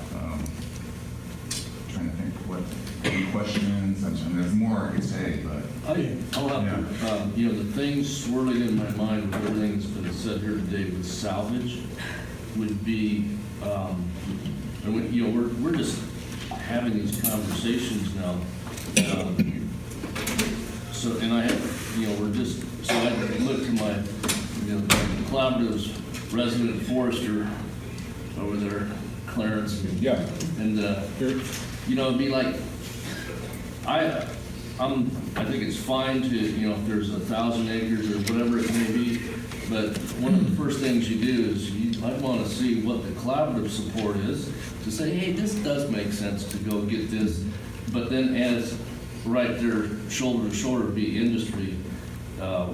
Trying to think what any questions. I mean, there's more I could say, but I'll have to, you know, the things swirling in my mind with everything that's been said here today with salvage would be, and we, you know, we're just having these conversations now. So, and I have, you know, so I look to my, you know, Collaborative's resident forester over there, Clarence. Yeah. And, you know, it'd be like, I think it's fine to, you know, if there's 1,000 acres or whatever it may be, but one of the first things you do is I'd want to see what the collaborative support is to say, hey, this does make sense to go get this, but then as right there, shoulder to shoulder, be industry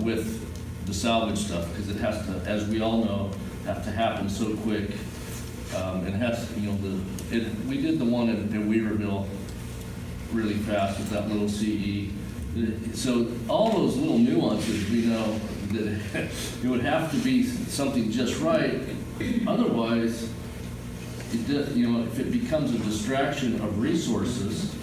with the salvage stuff, because it has to, as we all know, have to happen so quick. It has, you know, we did the one in Weaverville really fast with that little CE. So all those little nuances, we know that it would have to be something just right. Otherwise, you know, if it becomes a distraction of resources,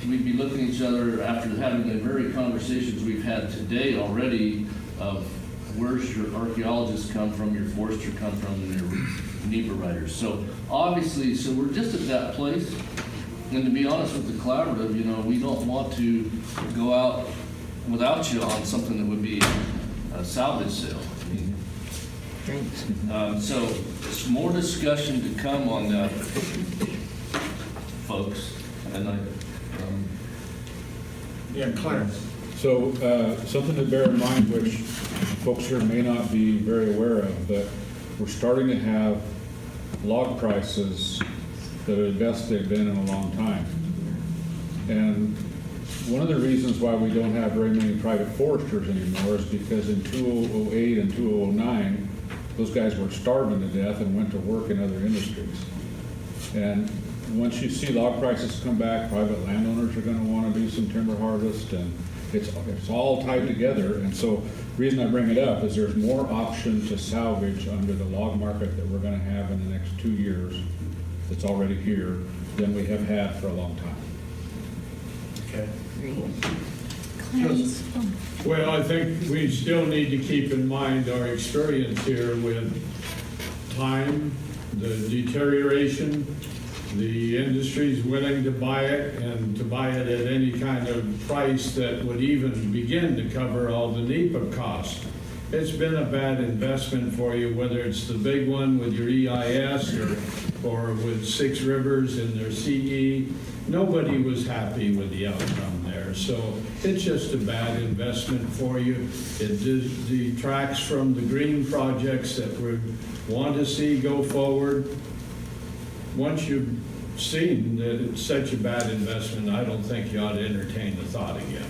we'd be looking at each other after having the very conversations we've had today already of where's your archaeologists come from, your forester come from, and your NEPA writers. So obviously, so we're just at that place. And to be honest with the collaborative, you know, we don't want to go out without you on something that would be a salvage sale. So it's more discussion to come on that, folks. And Yeah, Clarence. So something to bear in mind, which folks here may not be very aware of, but we're starting to have log prices that are the best they've been in a long time. And one of the reasons why we don't have very many private foresters anymore is because in 2008 and 2009, those guys were starving to death and went to work in other industries. And once you see log prices come back, private landowners are going to want to do some timber harvest, and it's all tied together. And so the reason I bring it up is there's more option to salvage under the log market that we're going to have in the next 2 years that's already here than we have had for a long time. Okay. Well, I think we still need to keep in mind our experience here with time, the deterioration, the industry's willing to buy it, and to buy it at any kind of price that would even begin to cover all the NEPA costs. It's been a bad investment for you, whether it's the big one with your EIS or with Six Rivers and their CE. Nobody was happy with the outcome there. So it's just a bad investment for you. It detracts from the green projects that we want to see go forward. Once you've seen that it's such a bad investment, I don't think you ought to entertain the thought again.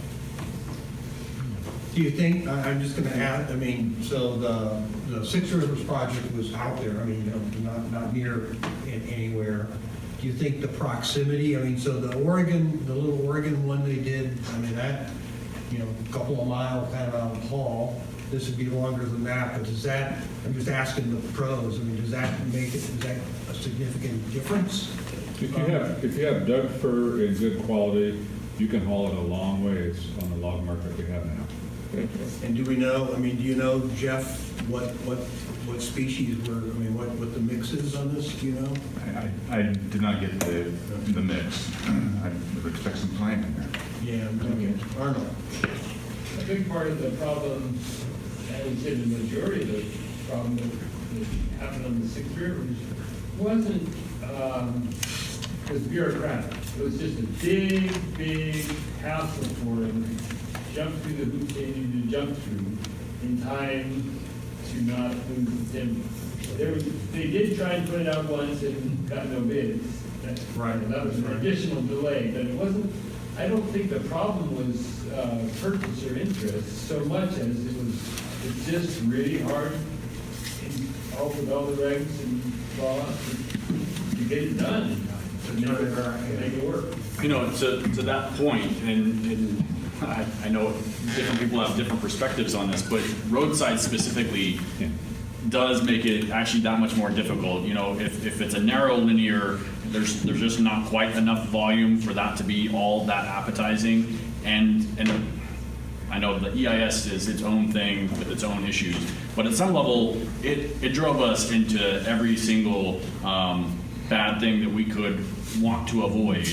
Do you think, I'm just going to add, I mean, so the Six Rivers project was out there, I mean, you know, not near anywhere. Do you think the proximity, I mean, so the little Oregon one they did, I mean, that, you know, a couple of miles kind of out of haul, this would be longer than that, but does that, I'm just asking the pros, I mean, does that make it, is that a significant difference? If you have Doug fir in good quality, you can haul it a long ways on the log market we have now. And do we know, I mean, do you know, Jeff, what species were, I mean, what the mix is on this, do you know? I did not get the mix. I would expect some pine in there. Yeah, okay. Arnold. A big part of the problem, I would say the majority of the problem that happened on the Six Rivers wasn't was bureaucratic. It was just a big hassle for them to jump through the hoops they needed to jump through in time to not lose the timber. They did try and put it out once and got no bids. Right. That was an additional delay, but it wasn't. I don't think the problem was purchase or interest so much as it's just really hard with all the regs and laws to get it done in time, to make it work. You know, to that point, and I know different people have different perspectives on this, but roadside specifically does make it actually that much more difficult. You know, if it's a narrow linear, there's just not quite enough volume for that to be all that appetizing. And I know the EIS is its own thing with its own issues, but at some level, it drove us into every single bad thing that we could want to avoid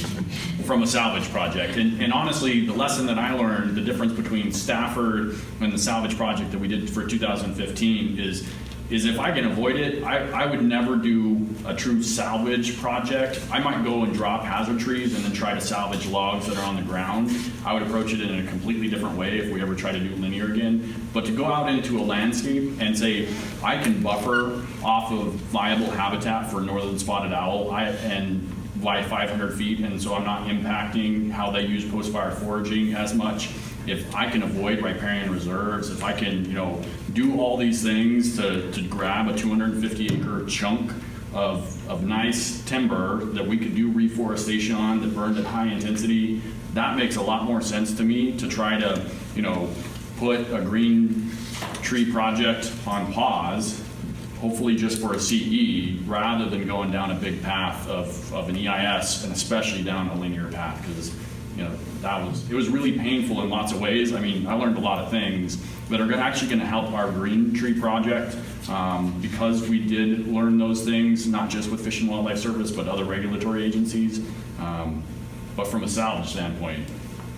from a salvage project. And honestly, the lesson that I learned, the difference between Stafford and the salvage project that we did for 2015 is if I can avoid it, I would never do a true salvage project. I might go and drop hazard trees and then try to salvage logs that are on the ground. I would approach it in a completely different way if we ever try to do linear again. But to go out into a landscape and say, I can buffer off of viable habitat for northern spotted owl and by 500 feet, and so I'm not impacting how they use post-fire foraging as much. If I can avoid riparian reserves, if I can, you know, do all these things to grab a 250-acre chunk of nice timber that we could do reforestation on that burned at high intensity, that makes a lot more sense to me to try to, you know, put a green tree project on pause, hopefully just for a CE, rather than going down a big path of an EIS, and especially down a linear path, because you know, it was really painful in lots of ways. I mean, I learned a lot of things that are actually going to help our green tree project, because we did learn those things, not just with Fish and Wildlife Service, but other regulatory agencies. But from a salvage standpoint,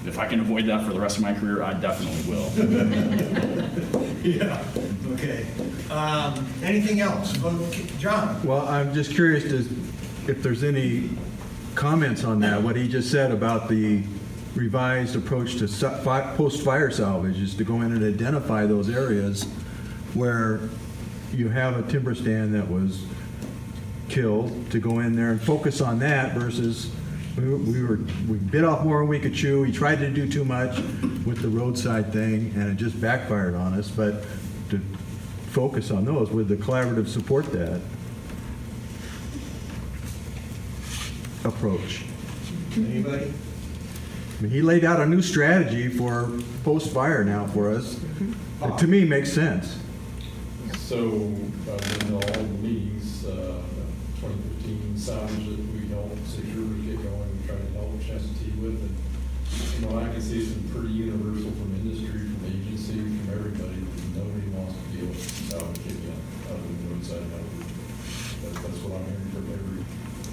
if I can avoid that for the rest of my career, I definitely will. Yeah, okay. Anything else? John? Well, I'm just curious if there's any comments on that, what he just said about the revised approach to post-fire salvage is to go in and identify those areas where you have a timber stand that was killed, to go in there and focus on that versus we bit off more than we could chew. We tried to do too much with the roadside thing, and it just backfired on us. But to focus on those, would the collaborative support that approach? Anybody? I mean, he laid out a new strategy for post-fire now for us. It, to me, makes sense. So, in all the meetings, 2015 salvage that we helped security get going, we try to help Chestatee with, and, you know, I can see some pretty universal from industry, from agency, from everybody, nobody wants to deal with salvage again, other than roadside help. That's what I'm hearing from every.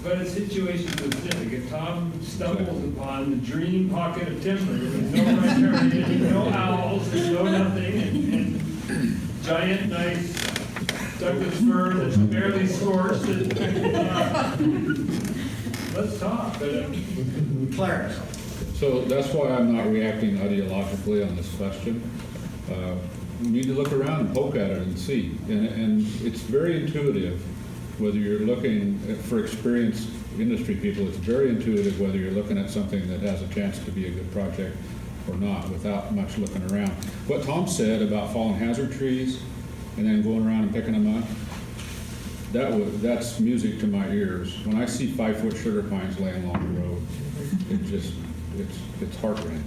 But it's situation specific. If Tom stumbles upon the dream pocket of timber, there's no riparian, no owls, there's no nothing, and giant, nice Douglas fir that's barely scorched. Let's talk. Clarence. So that's why I'm not reacting ideologically on this question. We need to look around and poke at it and see. And it's very intuitive, whether you're looking for experienced industry people, it's very intuitive whether you're looking at something that has a chance to be a good project or not without much looking around. What Tom said about fallen hazard trees and then going around and picking them up, that's music to my ears. When I see 5-foot sugar pines laying along the road, it's heartrending.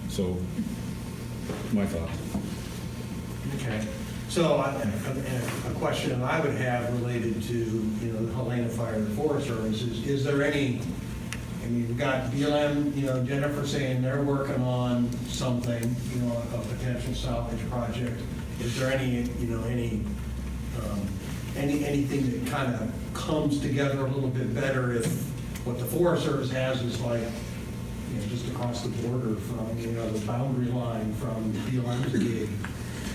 So, my thoughts. Okay. So a question I would have related to, you know, the Helena Fire and the Forest Service is there any, I mean, we've got BLM, you know, Jennifer saying they're working on something, you know, a potential salvage project. Is there any, you know, anything that kind of comes together a little bit better if what the Forest Service has is like, you know, just across the border from, you know, the boundary line from BLM's gig?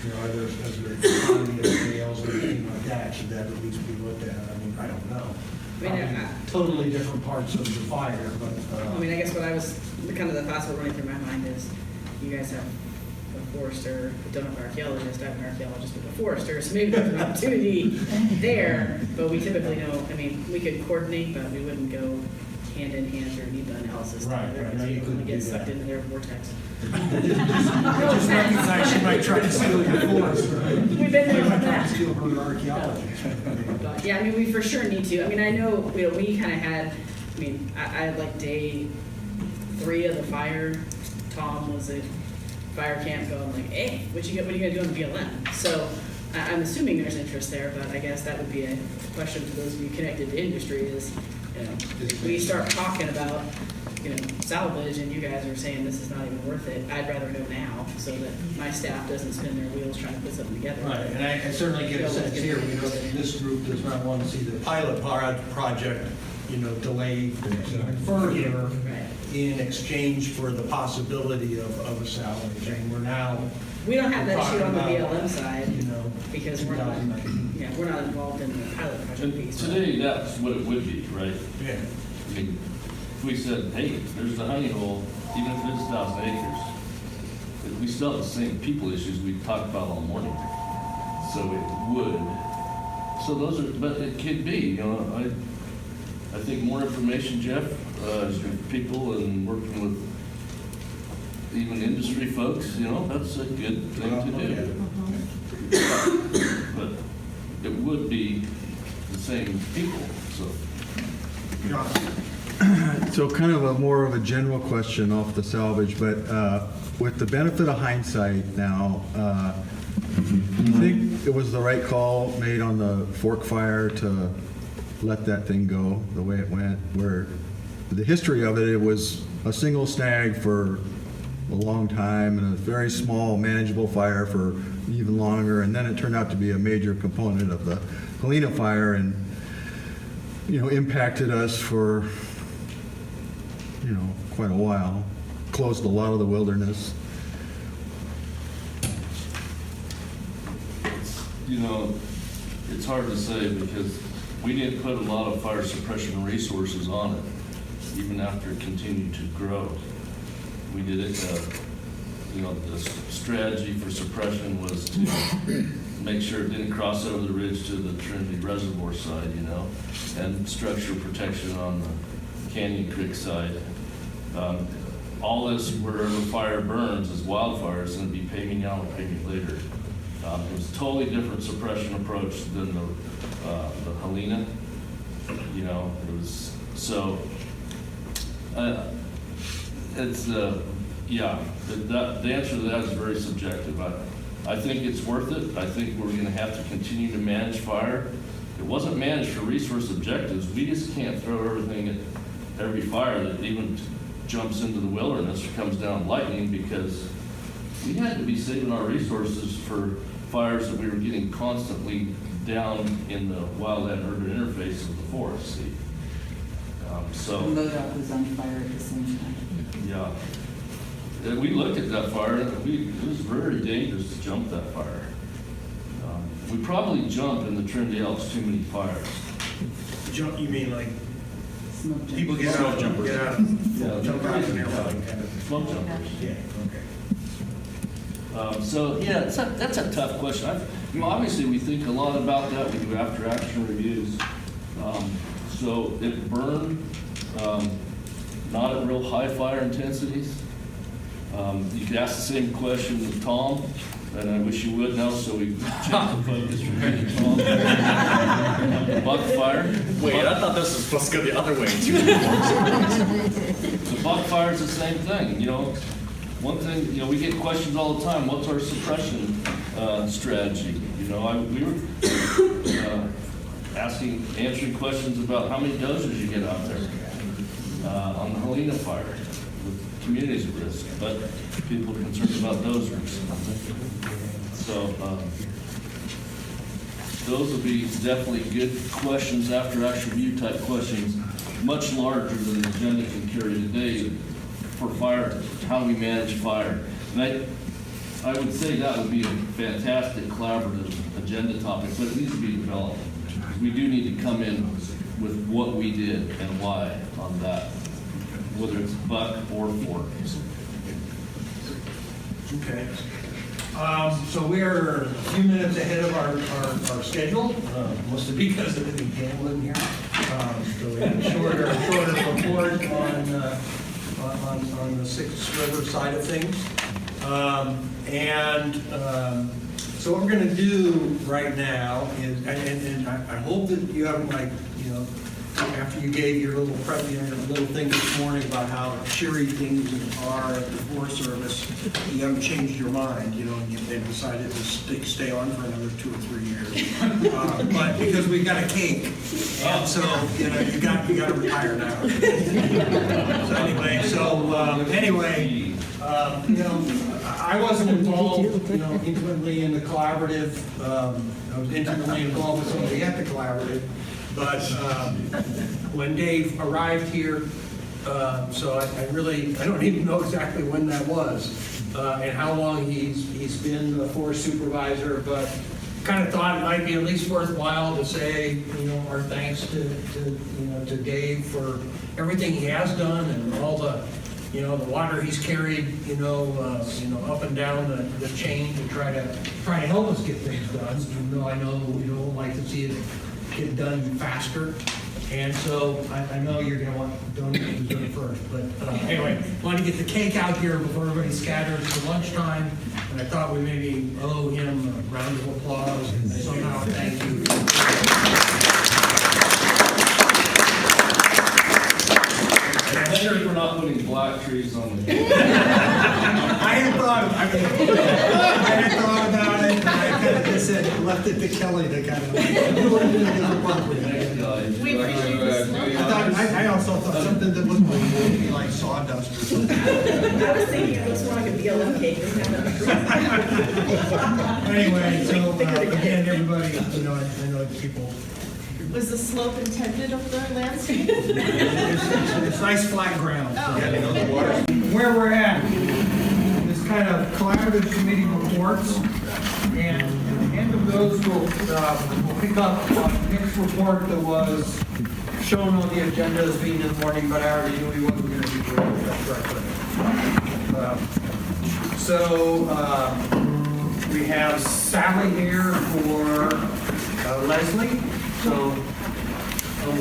You know, is there economy of scales or anything like that? Should that at least be looked at? I mean, I don't know. I mean, Totally different parts of the fire, but. I mean, I guess what I was, kind of the thoughts that were running through my mind is, you guys have a forester, don't have an archaeologist, I have an archaeologist with a forester, so maybe there's an opportunity there, but we typically don't, I mean, we could coordinate, but we wouldn't go hand in hand or need the analysis. Right, Because you don't get sucked into their vortex. Just recognize she might try to steal your forest, right? We've been there for that. Steal her archaeology. But, yeah, I mean, we for sure need to. I mean, I know, you know, we kind of had, I mean, I had like day 3 of the fire. Tom was at fire camp going like, hey, what are you gonna do on the BLM? So I'm assuming there's interest there, but I guess that would be a question for those of you connected to industry is, you know, if we start talking about, you know, salvage and you guys are saying this is not even worth it, I'd rather know now so that my staff doesn't spin their wheels trying to put something together. Right, and I certainly get a sense here, you know, that this group does not want to see the pilot project, you know, delayed even further in exchange for the possibility of a salvage. And we're now. We don't have that issue on the talking BLM about, side, you know, because we're not, yeah, we're not involved in the pilot project piece. Today, that's what it would be, right? Yeah. I mean, if we said, hey, there's the honey hole, even if it's 1,000 acres, we still have the same people issues we talked about all morning. So it would. So those are, but it could be, you know, I think more information, Jeff, with people and working with even industry folks, you know, that's a good thing to do. But it would be the same people, so. So kind of a more of a general question off the salvage, but with the benefit of hindsight now, do you think it was the right call made on the Fork Fire to let that thing go the way it went? Where the history of it, it was a single snag for a long time and a very small manageable fire for even longer, and then it turned out to be a major component of the Helena fire and, impacted us for, quite a while, closed a lot of the wilderness. It's hard to say because we didn't put a lot of fire suppression resources on it, even after it continued to grow. We did it, the strategy for suppression was to make sure it didn't cross over the ridge to the Trinity Reservoir side, and structural protection on the Canyon Creek side. All this, wherever fire burns, is wildfire. It's going to be pay me now or pay me later. It was a totally different suppression approach than the Helena. It was so. It's the answer to that is very subjective. I think it's worth it. I think we're going to have to continue to manage fire. It wasn't managed for resource objectives. We just can't throw everything at every fire that even jumps into the wilderness or comes down lightning, because we had to be saving our resources for fires that we were getting constantly down in the wildland urban interface of the forest. The MoDOT was on fire at the same time. Yeah. We looked at that fire, and it was very dangerous to jump that fire. We probably jumped in the Trinity Alps too many fires. Jump, you mean like people Smoke jumpers. jump out and everything? Smoke jumpers. Yeah, okay. That's a tough question. Obviously, we think a lot about that. We do after action reviews. So it burned, not at real high fire intensities. You could ask the same question to Tom, and I wish you would now, so we change the focus from me to Tom. Buck fire. Wait, I thought this was supposed to go the other way too. So buck fire is the same thing. One thing, we get questions all the time. What's our suppression strategy? We were answering questions about how many dozers you get out there on the Helena fire with communities at risk, but people are concerned about dozers. So those will be definitely good questions, after action review type questions, much larger than the agenda can carry today for fire, how we manage fire. And I would say that would be a fantastic collaborative agenda topic, but it needs to be developed. We do need to come in with what we did and why on that, whether it's buck or fork. Okay. So we're a few minutes ahead of our schedule, mostly because of the gambling here. So we have a shorter report on the Sixth River side of things. So what we're going to do right now is, and I hope that you haven't, after you gave your little little thing this morning about how cheery things are at the Forest Service, you haven't changed your mind, and they've decided to stay on for another 2 or 3 years. But because we've got a cake, and so you got to retire now. I wasn't involved, intimately in the collaborative. I was intimately involved with somebody at the collaborative. But when Dave arrived here, so I don't even know exactly when that was and how long he's been the forest supervisor, but kind of thought it might be at least worthwhile to say, our thanks to Dave for everything he has done and all the water he's carried, up and down the chain to try to help us get things done, even though I know we don't like to see it get done faster. And so I know you're going to want donuts dessert first. But anyway, want to get the cake out here before everybody scatters for lunchtime. And I thought we maybe owe him a round of applause and somehow thank you. I'm sure we're not putting black trees on the cake. I hadn't thought about it. I kind of just said, left it to Kelly to kind of. We appreciate this. I also thought something that looked like maybe like sawdust or something. I was thinking it was like a BLM cake. Anyway, so again, everybody, I know people, Was the slope intended of the landscape? it's nice flat ground. Oh. Where we're at, this kind of collaborative committee reports, and at the end of those, we'll pick up on Nick's report that was shown on the agenda as being in the morning, but I already knew he wasn't going to be doing that. We have Sally here for Leslie. So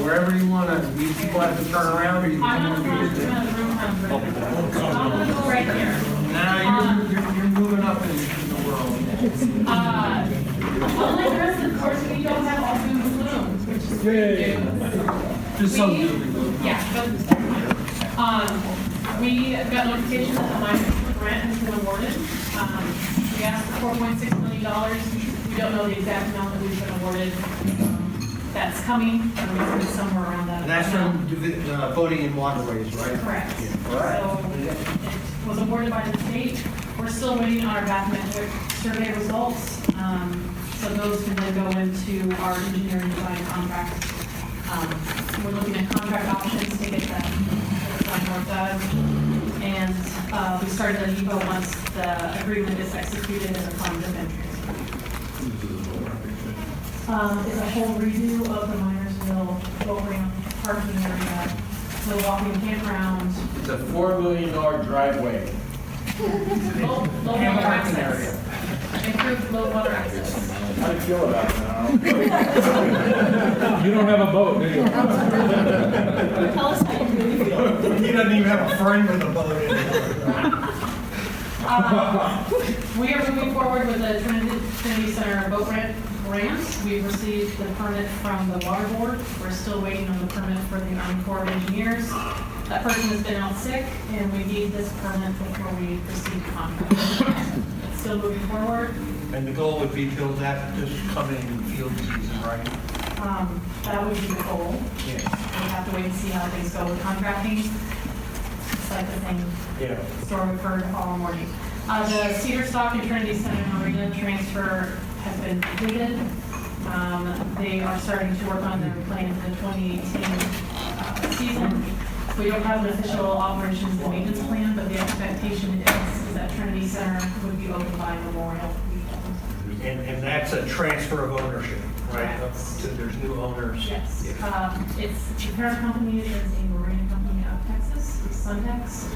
wherever you want to, you people have to turn around, or you can come over here. Right here. Now you're moving up in the world. Only the rest of the course, we don't have all doom and gloom, which is good. Just some doom and gloom. Yeah, but, we got notification that the minor grant has been awarded. We asked for $4.6 million. We don't know the exact amount that we've been awarded. That's coming, and we're going to be somewhere around that. And that's from voting in waterways, right? Correct. All right. So it was awarded by the state. We're still waiting on our bathymetric survey results. So those can then go into our engineering design contract. We're looking at contract options to get that design work done. And we started the depot once the agreement is executed in the fund of interest. It's a whole redo of the Minersville boat ramp, parking area, the walking campground. It's a $4 million driveway. Low water access. Improved low water access. How do you feel about it now? You don't have a boat, do you? Tell us how you really feel. He doesn't even have a friend with a boat anymore. We are moving forward with the Trinity Center boat ramp grant. We've received the permit from the water board. We're still waiting on the permit for the Army Corps of Engineers. That person has been out sick, and we need this permit before we proceed to contract. It's still moving forward. And the goal would be to build that this coming field season, right? That would be the goal. Yeah. We have to wait and see how things go with contracting. It's like the same story we've heard all morning. The Cedar Stock and Trinity Center Marina transfer has been completed. They are starting to work on their plan for the 2018 season. We don't have an official operations and maintenance plan, but the expectation is that Trinity Center would be open by Memorial weekend. And that's a transfer of ownership, right? So there's new owners. Yes. It's the parent company is a marine company out of Texas, Suntex.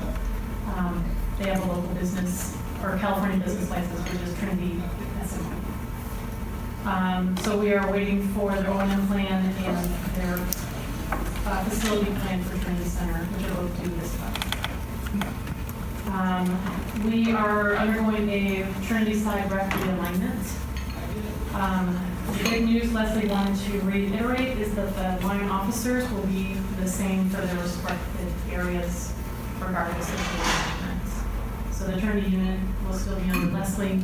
They have a local business or California business license, which is Trinity SMI. So we are waiting for their O&M plan and their facility plan for Trinity Center, which are both due this month. We are undergoing a Trinity side rec realignment. The big news Leslie wanted to reiterate is that the line officers will be the same for their respective areas regardless of the alignment. So the Trinity unit will still be under Leslie,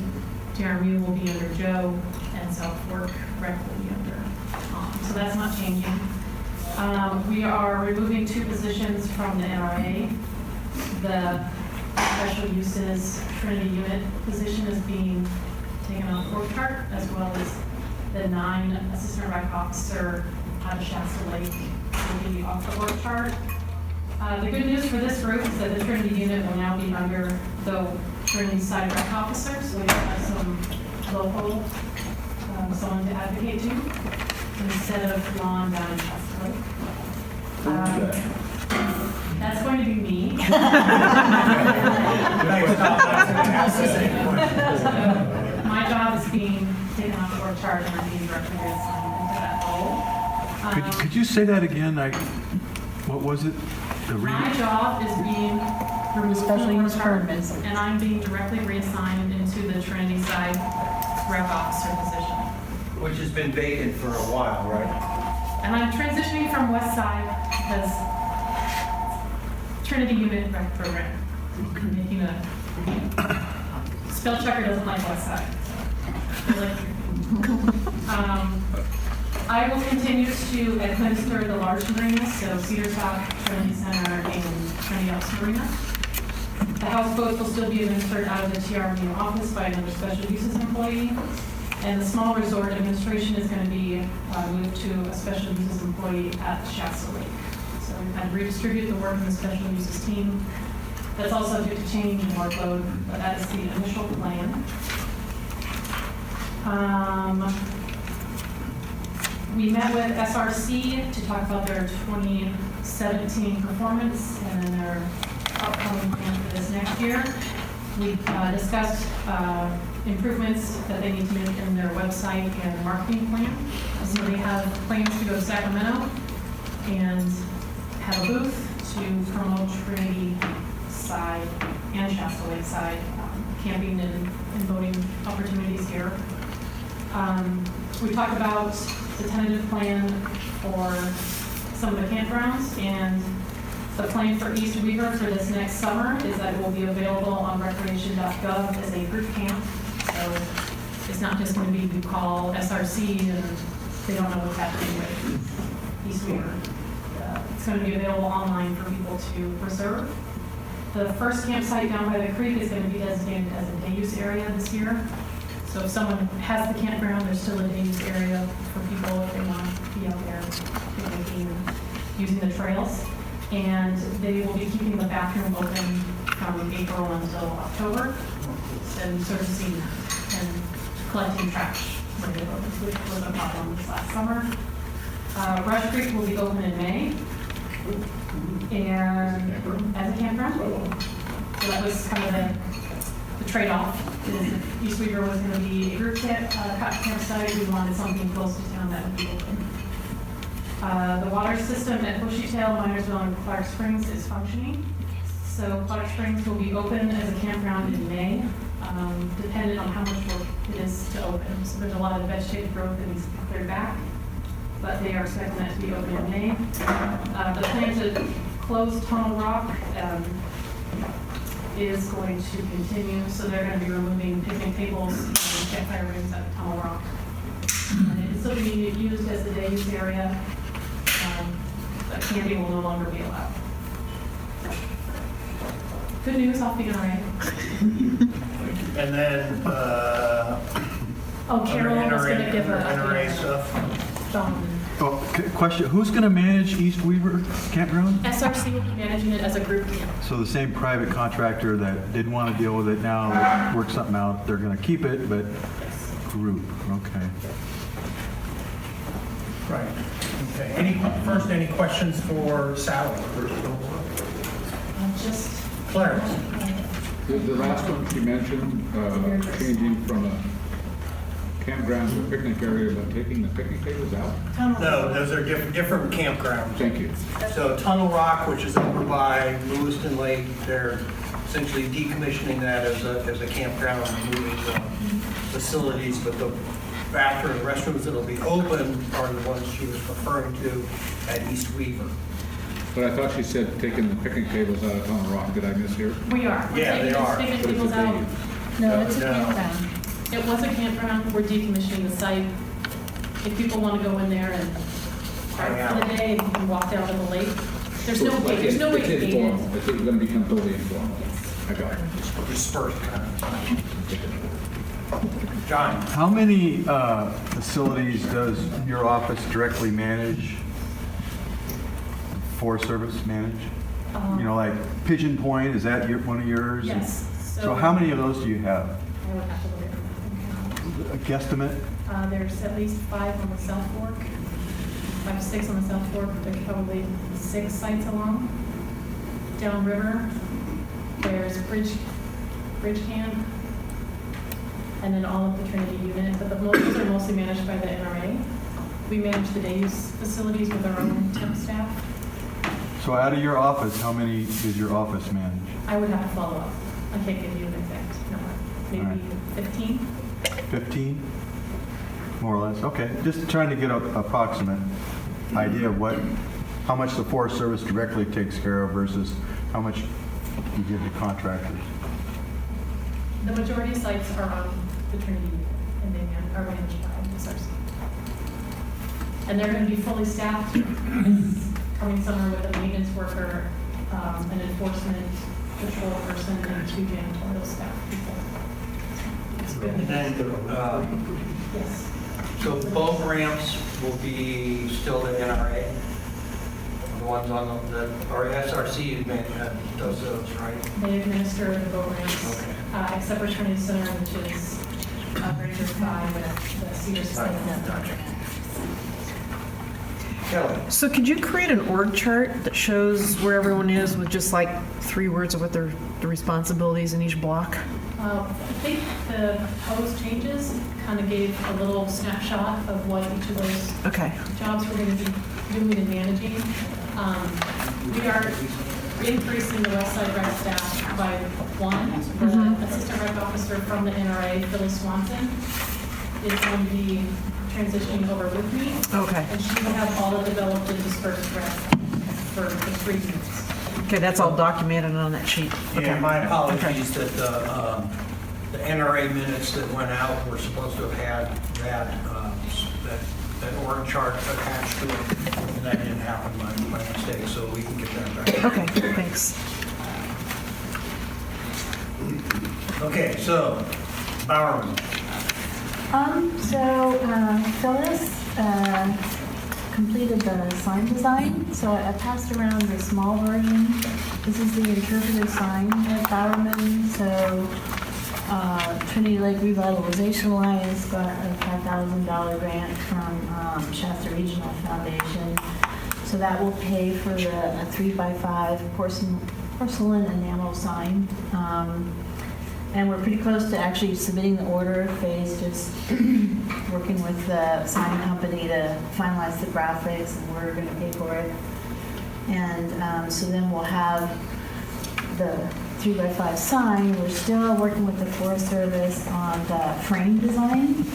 TRMU will be under Joe, and South Fork rec will be under Tom. So that's not changing. We are removing 2 positions from the NRA. The special uses Trinity unit position is being taken off the work chart, as well as the 9 assistant rec officer out of Shasta Lake will be off the work chart. The good news for this group is that the Trinity unit will now be under the Trinity side rec officer, so we have some local, someone to advocate to, instead of Ron down in Shasta Lake. That's going to be me. My job is being taken off the work chart and I'm being directly reassigned into that role. Could you say that again? What was it? My job is being removed from the work chart, and I'm being directly reassigned into the Trinity side rec officer position. Which has been vacant for a while, right? And I'm transitioning from West Side because Trinity unit rec program. I'm making a spell checker doesn't like West Side. So I feel like I will continue to administer the large marinas, so Cedar Top, Trinity Center, and Trinity Elks Marina. The houseboats will still be administered out of the TRMU office by another special uses employee. And the small resort administration is going to be moved to a special uses employee at Shasta Lake. So we've had to redistribute the work in the special uses team. That's all subject to change in workload, but that is the initial plan. We met with SRC to talk about their 2017 performance and then their upcoming plan for this next year. We discussed improvements that they need to make in their website and marketing plan. So they have plans to go to Sacramento and have a booth to promote Trinity side and Shasta Lake side camping and boating opportunities here. We talked about the tentative plan for some of the campgrounds, and the plan for East Weaver for this next summer is that it will be available on recreation.gov as a group camp. So it's not just going to be you call SRC and they don't know what's happening with East Weaver. It's going to be available online for people to reserve. The first campsite down by the creek is going to be designated as a day use area this year. So if someone has the campground, there's still a day use area for people if they want to be out there using the trails. And they will be keeping the bathroom open from April until October, and servicing and collecting trash when they open, which was a problem this last summer. Rush Creek will be open in May, and as a campground. So that was kind of the trade-off. East Weaver was going to be a group campsite. We wanted something close to town that would be open. The water system at Bushytail, Minersville, and Clark Springs is functioning. So Clark Springs will be open as a campground in May, dependent on how much work it is to open. So there's a lot of vegetative growth that needs to be cleared back, but they are expecting that to be open in May. The plan to close Tunnel Rock is going to continue, so they're going to be removing picnic tables and campfire rooms at Tunnel Rock. And it is still being used as a day use area, but camping will no longer be allowed. Good news off the NRA. And then, Carol was going to give a NRA stuff. Question, who's going to manage East Weaver Campground? SRC will be managing it as a group camp. So the same private contractor that didn't want to deal with it now, work something out, they're going to keep it, but group, okay. Right. Okay. Any questions for Sally? Just Clarence. The last one she mentioned, changing from a campground to a picnic area, but taking the picnic tables out? No, those are different campgrounds. Thank you. So Tunnel Rock, which is over by Lewiston Lake, they're essentially decommissioning that as a campground and moving facilities, but the bathroom and restrooms that'll be open are the ones she was referring to at East Weaver. But I thought she said taking the picnic tables out of Tunnel Rock. Did I mishear? We are. Yeah, they are. Picnic But it's tables a day out. use. No, it's a No. campground. It was a campground. We're decommissioning the site. If people want to go in there and park for the day, and you can walk down to the lake. There's no gate. There's no way to It's gate it. informal. It's going to become totally informal. I got it. Dispersed kind of. John? How many facilities does your office directly manage? Forest Service manage? You know, like Pigeon Point, is that one of yours? Yes. So how many of those do you have? I would have to look at A guesstimate? there's at least 5 on the South Fork, 5 to 6 on the South Fork. There's probably 6 sites along. Downriver, there's Bridge Camp, and then all of the Trinity unit. But those are mostly managed by the NRA. We manage the day use facilities with our own temp staff. So out of your office, how many does your office manage? I would have to follow up. I can't give you an exact number. Maybe All right. 15. 15? More or less, okay. Just trying to get an approximate idea of how much the Forest Service directly takes care of versus how much you give to contractors. The majority of sites are on the Trinity unit, and they are managed by And they're going to be fully staffed, coming somewhere with a maintenance worker, an enforcement patrol person, and 2 janitorial staff people. It's good. And then, Yes. so boat ramps will be still the NRA? The ones on the, or SRC does those, right? They administer the boat ramps, Okay. except for Trinity Center, which is rated by the Cedar Society. Gotcha. Kelly? So could you create an org chart that shows where everyone is with just like 3 words of what their responsibilities in each block? I think the proposed changes kind of gave a little snapshot of what each of those jobs we're going to be doing and managing. We are increasing the West Side Rec staff by 1. The assistant rec officer from the NRA, Phyllis Swanson, is going to be transitioning over with me. Okay. And she will have all the developed and dispersed recs for the 3 units. Okay, that's all documented on that sheet. Yeah, my apologies that the NRA minutes that went out were supposed to have had that org chart attached to it, and that didn't happen by mistake, so we can get that back. Okay, thanks. Okay, so, Bowerman. Phyllis completed the sign design, so I passed around the small version. This is the interpretive sign at Bowerman, so Trinity Lake Revitalization Alliance got a $5,000 grant from Shasta Regional Foundation, so that will pay for the 3x5 porcelain enamel sign. And we're pretty close to actually submitting the order phase, just working with the sign company to finalize the graphics and we're going to pay for it. And so then we'll have the 3x5 sign. We're still working with the Forest Service on the frame design.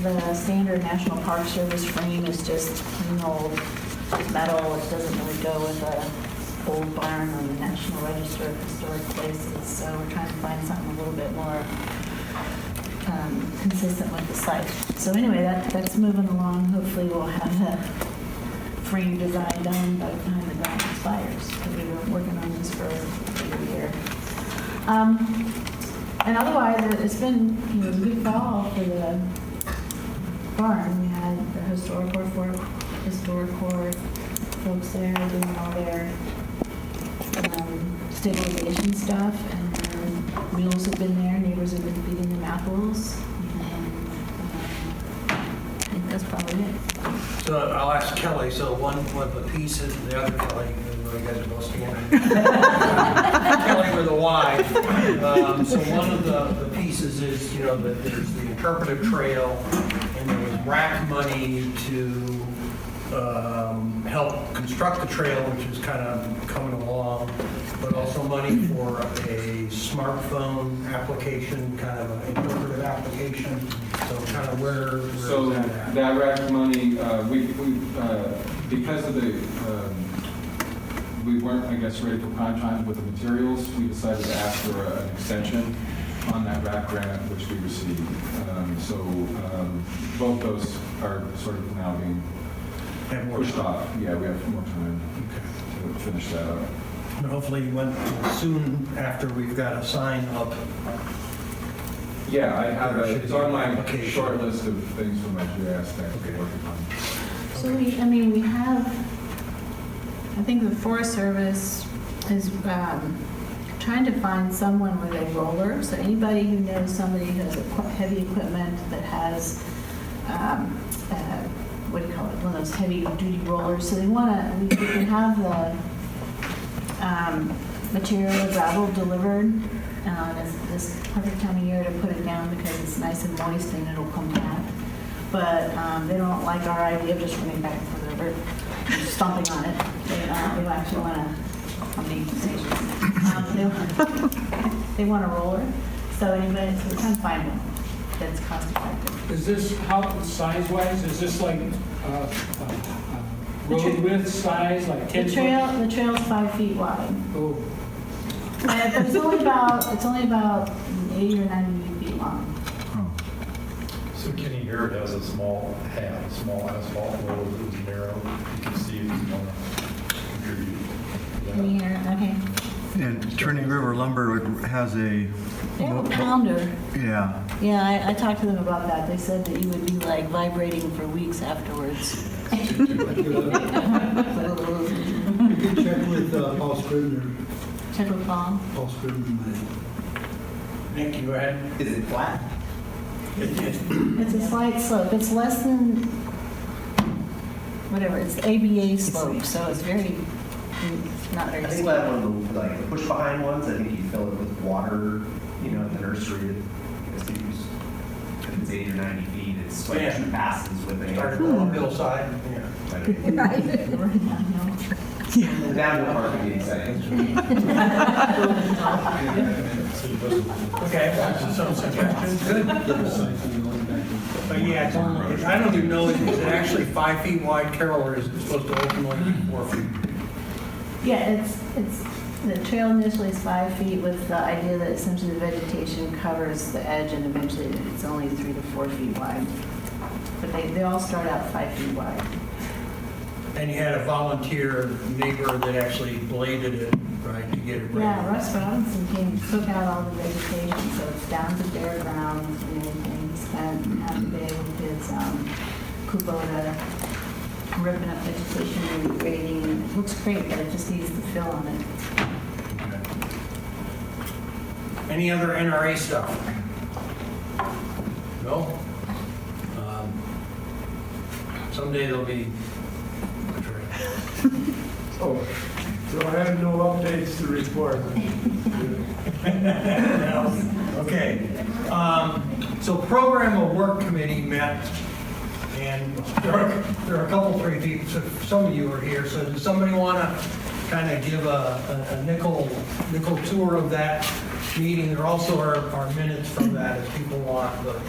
The standard National Park Service frame is just plain old metal. It doesn't really go with a old barn on the National Register of Historic Places, so we're trying to find something a little bit more consistent with the site. So anyway, that's moving along. Hopefully we'll have the frame design done by the time the grant expires, because we were working on this for a year. And otherwise, it's been a good fall for the barn. We had the historic Corps folks there doing all their stabilization stuff, and mules have been there, neighbors have been feeding them apples, and I think that's probably it. So I'll ask Kelly, so one of the pieces, the other Kelly, you guys are both standing. Kelly with a Y. So one of the pieces is, that there's the interpretive trail, and there was RAC money to help construct the trail, which is kind of coming along, but also money for a smartphone application, kind of an interpretive application. So kind of where So is that at? that RAC money, we because of the, we weren't, I guess, ready for prime time with the materials, we decided to ask for an extension on that RAC grant, which we received. Both those are sort of now being pushed off. Yeah, we have more time to finish that up. And hopefully soon after we've got a sign up. Yeah, I have it's on my short list of things for my GIS staff to be working on. So we have, I think the Forest Service is trying to find someone with a roller. So anybody who knows somebody who has heavy equipment that has, what do you call it, one of those heavy duty rollers. So we can have the material, the gravel delivered. This perfect time of year to put it down because it's nice and moist and it'll come back. But they don't like our idea of just running back and forth over, stomping on it. They actually want to, they want a roller. So anyway, so we're trying to find one that's cost effective. Is this, how size-wise, is this like road width size, like 10 The trail's 5 feet wide. Oh. But it's only about 80 or 90 feet long. So So Kenny Garrett has a small asphalt road that was narrow. You can see if you want to contribute. Yeah, okay. And Trinity River Lumber has a, They have a pounder. yeah, Yeah, I talked to them about that. They said that you would be like vibrating for weeks afterwards. You can check with Paul Scribner. Check with Paul. Paul Scribner. Nick, you go ahead. Is it flat? It's a slight slope. It's less than, whatever, it's ABA slope, so it's not very I think steep. we'll have one of the like push behind ones. I think you fill it with water, you know, at the nursery. I guess if it's 80 or 90 feet, it's like Yeah. 2 passes with a Start at the hillside. Yeah. The downhill part would be exciting. Okay, some suggestions, good. But yeah, I don't even know, is it actually 5 feet wide, Carol, or is it supposed to ultimately be 4 feet? Yeah, the trail initially is 5 feet with the idea that essentially the vegetation covers the edge and eventually it's only 3 to 4 feet wide. But they all start out 5 feet wide. And you had a volunteer neighbor that actually bladed it, right, to get it ready? Yeah, Russ Robinson came, took out all the vegetation, so it's down to bare ground and everything. He spent half a day with his Kubota ripping up vegetation and grading, and it looks great, but it just needs the fill on it. Any other NRA stuff? No? Someday there'll be. Oh, so I have no updates to report. Okay. So Program of Work Committee met, and there are a couple, 3 people, so some of you are here, so does somebody want to kind of give a nickel tour of that meeting? There also are minutes from that if people want, but,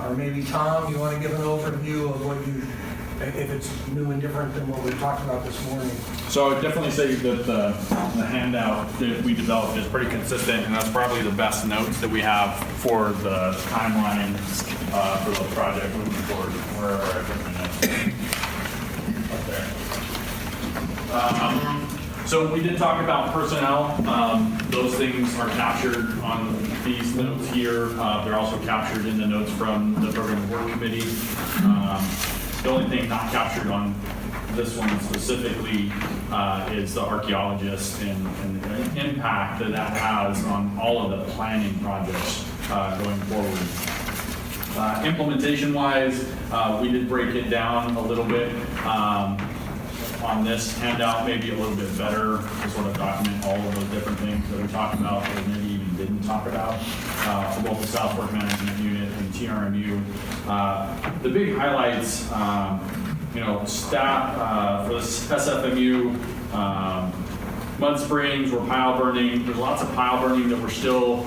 or maybe Tom, you want to give an overview of what you, if it's new and different than what we talked about this morning? So I would definitely say that the handout that we developed is pretty consistent, and that's probably the best notes that we have for the timeline for the project moving forward. Wherever I put my notes. Up there. So we did talk about personnel. Those things are captured on these notes here. They're also captured in the notes from the Program of Work Committee. The only thing not captured on this one specifically is the archaeologist and the impact that that has on all of the planning projects going forward. Implementation-wise, we did break it down a little bit on this handout, maybe a little bit better to sort of document all of those different things that we talked about that we maybe even didn't talk about for both the South Fork Management Unit and TRMU. The big highlights, staff for this SFMU, Mud Springs, we're pile burning. There's lots of pile burning that we're still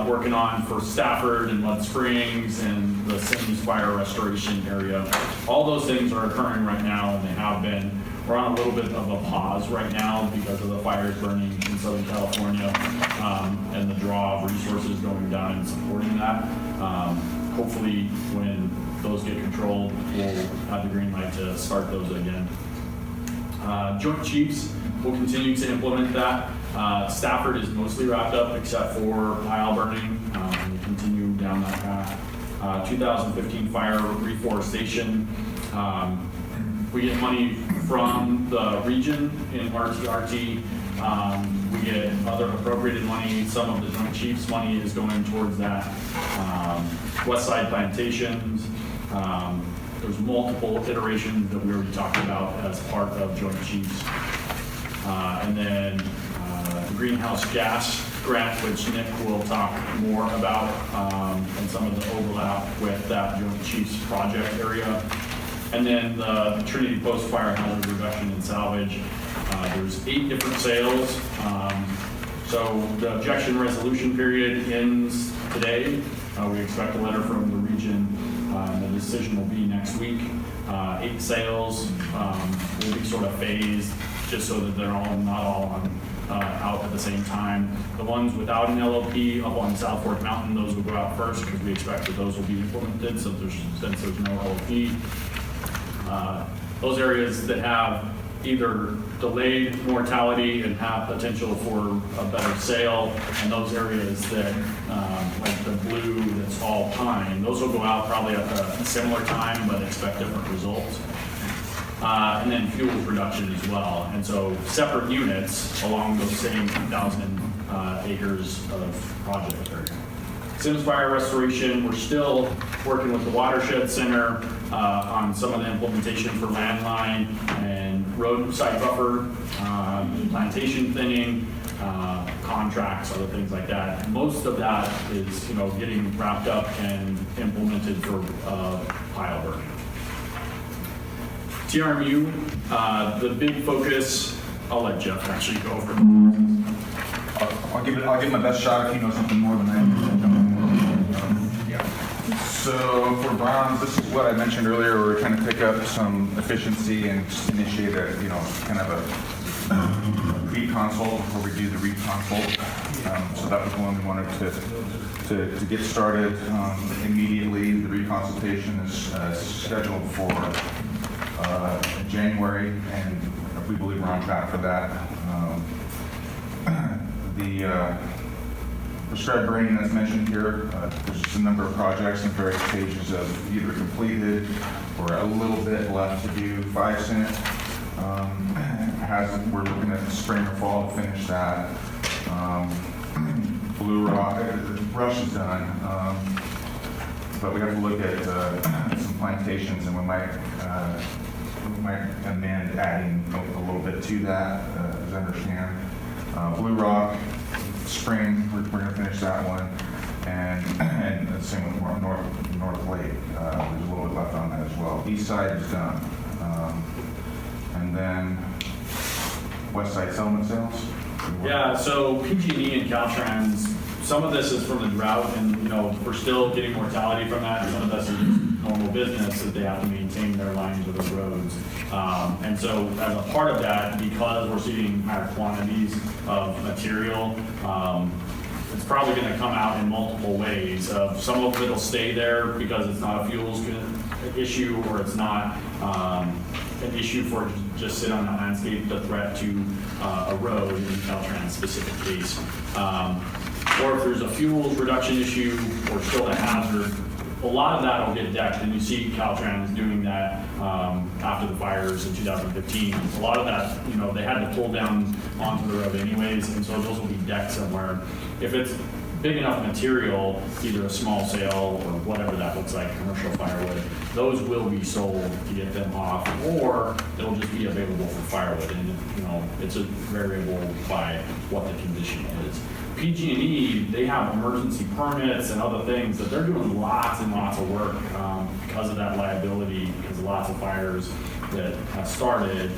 working on for Stafford and Mud Springs and the Sims Fire Restoration area. All those things are occurring right now, and they have been. We're on a little bit of a pause right now because of the fires burning in Southern California and the draw of resources going down and supporting that. Hopefully, when those get controlled, we'll have the green light to start those again. Joint Chiefs, we'll continue to implement that. Stafford is mostly wrapped up except for pile burning. We'll continue down that path. 2015 fire reforestation. We get money from the region in RTRT. We get other appropriated money. Some of the Joint Chiefs money is going towards that. West Side Plantations. There's multiple iterations that we already talked about as part of Joint Chiefs. And then the greenhouse gas grant, which Nick will talk more about, and some of the overlap with that Joint Chiefs project area. And then the Trinity Post-Fire Hazard Reduction and Salvage. There's 8 different sales. So the objection resolution period ends today. We expect a letter from the region. The decision will be next week. 8 sales will be sort of phased, just so that they're all not all on out at the same time. The ones without an LOP up on South Fork Mountain, those will go out first because we expect that those will be implemented since there's no LOP. Those areas that have either delayed mortality and have potential for a better sale, and those areas that, like the blue that's all pine, those will go out probably at a similar time, but expect different results. And then fuel production as well. And so separate units along those same 2,000 acres of project area. Sims Fire Restoration, we're still working with the Watershed Center on some of the implementation for landline and roadside buffer, plantation thinning, contracts, other things like that. Most of that is, getting wrapped up and implemented for pile burning. TRMU, the big focus, I'll let Jeff actually go over. I'll give my best shot if you know something more than I do. So for bronze, this is what I mentioned earlier. We're trying to pick up some efficiency and just initiate a, kind of a re-consult before we do the re-consult. So that was one we wanted to get started immediately. The re-consultation is scheduled for January, and we believe we're on track for that. The prescribed grading that's mentioned here, there's just a number of projects in various stages of either completed or a little bit left to do. 5 cent we're looking at the spring or fall to finish that. Blue Rock, brush is done, but we have to look at some plantations, and we might amend adding a little bit to that, as I understand. Blue Rock, spring, we're going to finish that one, and the same with North Lake. There's a little bit left on that as well. East side is done, and then west side settlement sales. Yeah, so PG&E and Caltrans, some of this is from the drought, and we're still getting mortality from that. Some of this is normal business that they have to maintain their lines of the roads. And so as a part of that, because we're seeing higher quantities of material, it's probably going to come out in multiple ways. Some of it will stay there because it's not a fuels issue, or it's not an issue for just sit on the landscape, the threat to a road in Caltrans specific case. Or if there's a fuels reduction issue or still a hazard, a lot of that will get decked, and you see Caltrans doing that after the fires in 2015. A lot of that, they had to pull down onto the road anyways, and so those will be decked somewhere. If it's big enough material, either a small sale or whatever that looks like, commercial firewood, those will be sold to get them off, or it'll just be available for firewood, and it's a variable by what the condition is. PG&E, they have emergency permits and other things that they're doing lots and lots of work because of that liability, because of lots of fires that have started,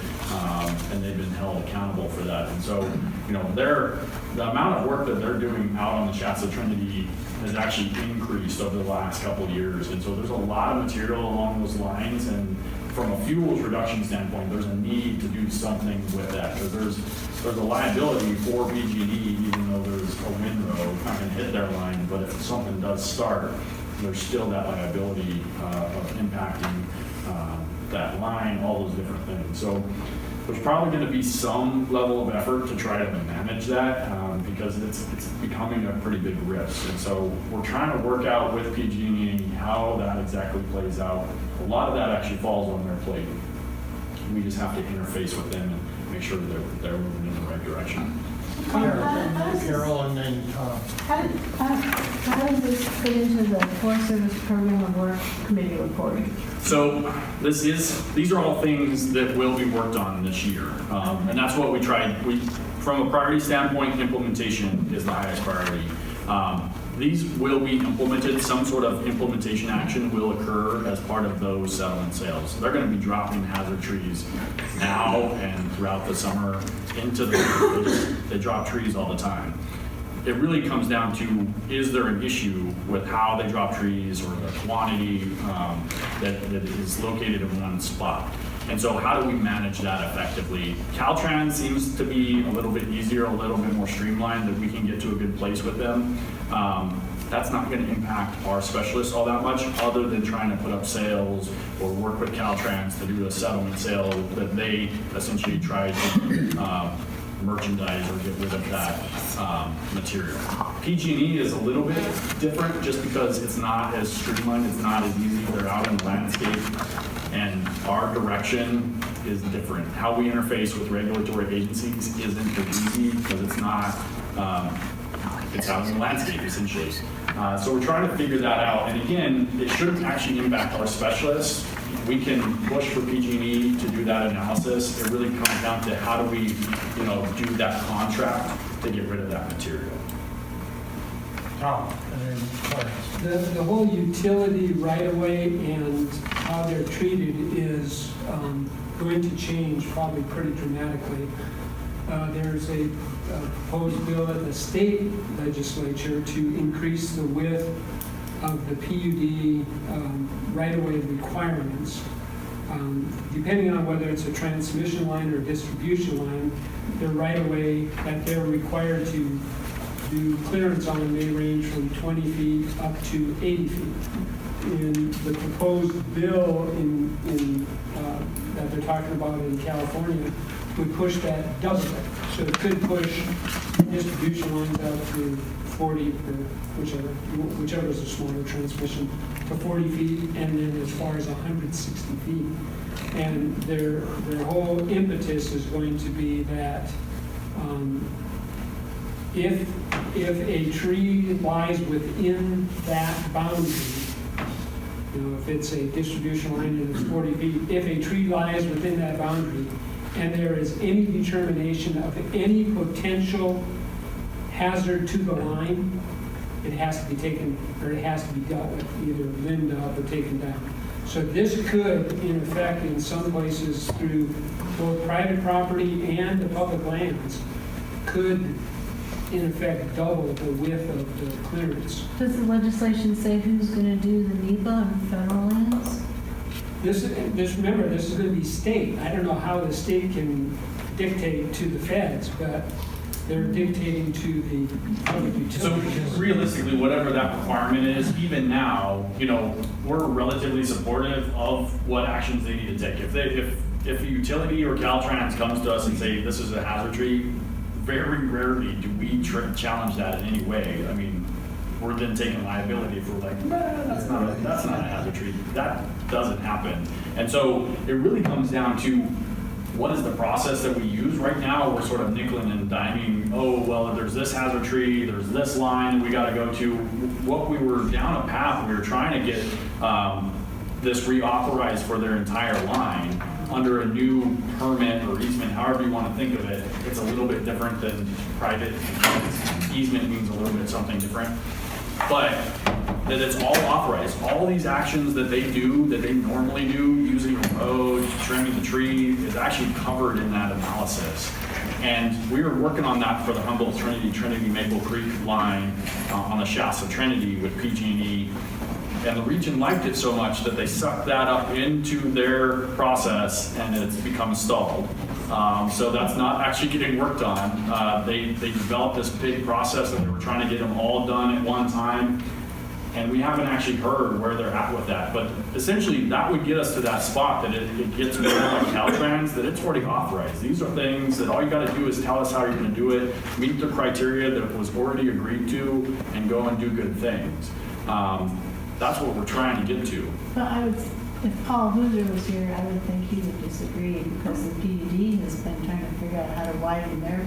and they've been held accountable for that. And so, the amount of work that they're doing out on the Shasta Trinity has actually increased over the last couple of years. And so there's a lot of material along those lines, and from a fuels reduction standpoint, there's a need to do something with that, because there's a liability for PG&E, even though there's a windrow, it's not going to hit their line, but if something does start, there's still that liability of impacting that line, all those different things. So there's probably going to be some level of effort to try to manage that because it's becoming a pretty big risk. And so we're trying to work out with PG&E how that exactly plays out. A lot of that actually falls on their plate. We just have to interface with them and make sure that they're moving in the right direction. Carol, and then Tom. How does this fit into the Forest Service Program of Work Committee report? So these are all things that will be worked on this year. And that's what we tried. From a priority standpoint, implementation is the highest priority. These will be implemented. Some sort of implementation action will occur as part of those settlement sales. They're going to be dropping hazard trees now and throughout the summer into the, they drop trees all the time. it really comes down to, is there an issue with how they drop trees or the quantity that is located in one spot? And so how do we manage that effectively? Caltrans seems to be a little bit easier, a little bit more streamlined, that we can get to a good place with them. That's not going to impact our specialists all that much, other than trying to put up sales or work with Caltrans to do a settlement sale that they essentially try to merchandise or get rid of that material. PG&E is a little bit different just because it's not as streamlined, it's not as easy. They're out in the landscape, and our direction is different. How we interface with regulatory agencies isn't as easy because it's not, it's out in the landscape essentially. So we're trying to figure that out. And again, it shouldn't actually impact our specialists. We can push for PG&E to do that analysis. It really comes down to how do we, do that contract to get rid of that material. The whole utility right-of-way and how they're treated is going to change probably pretty dramatically. There's a proposed bill at the state legislature to increase the width of the PUD right-of-way requirements. Depending on whether it's a transmission line or distribution line, the right-of-way that they're required to do clearance on may range from 20 feet up to 80 feet. In the proposed bill that they're talking about in California would push that double it. So it could push distribution lines out to 40, or whichever is the smaller transmission, to 40 feet, and then as far as 160 feet. And their whole impetus is going to be that if a tree lies within that boundary, if it's a distribution line and it's 40 feet, if a tree lies within that boundary and there is any determination of any potential hazard to the line, it has to be taken, or it has to be dealt with, either limbed up or taken down. So this could, in effect, in some places through both private property and the public lands, could in effect double the width of the clearance. Does the legislation say who's going to do the NEPA on federal lands? Remember, this is going to be state. I don't know how the state can dictate to the feds, but they're dictating to the public utilities. So realistically, whatever that requirement is, even now, we're relatively supportive of what actions they need to take. If a utility or Caltrans comes to us and say this is a hazard tree, very rarely do we challenge that in any way. I mean, we're then taking liability if we're like, that's not a hazard tree. That doesn't happen. And so it really comes down to what is the process that we use. Right now, we're sort of nickeling and diming, there's this hazard tree, there's this line we got to go to. What we were down a path, we were trying to get this reauthorized for their entire line under a new permit or easement, however you want to think of it. It's a little bit different than private. Easement means a little bit something different. But that it's all authorized. All these actions that they do, that they normally do, using the road, trimming the tree, is actually covered in that analysis. And we were working on that for the Humboldt Trinity Maple Creek line on the Shasta Trinity with PG&E. And the region liked it so much that they sucked that up into their process, and it's become stalled. So that's not actually getting worked on. They developed this big process that they were trying to get them all done at one time, and we haven't actually heard where they're at with that. But essentially, that would get us to that spot that it gets more like Caltrans, that it's already authorized. These are things that all you got to do is tell us how you're going to do it, meet the criteria that was already agreed to, and go and do good things. That's what we're trying to get to. But if Paul Hooser was here, I would think he would disagree, because the PUD has been trying to figure out how to widen their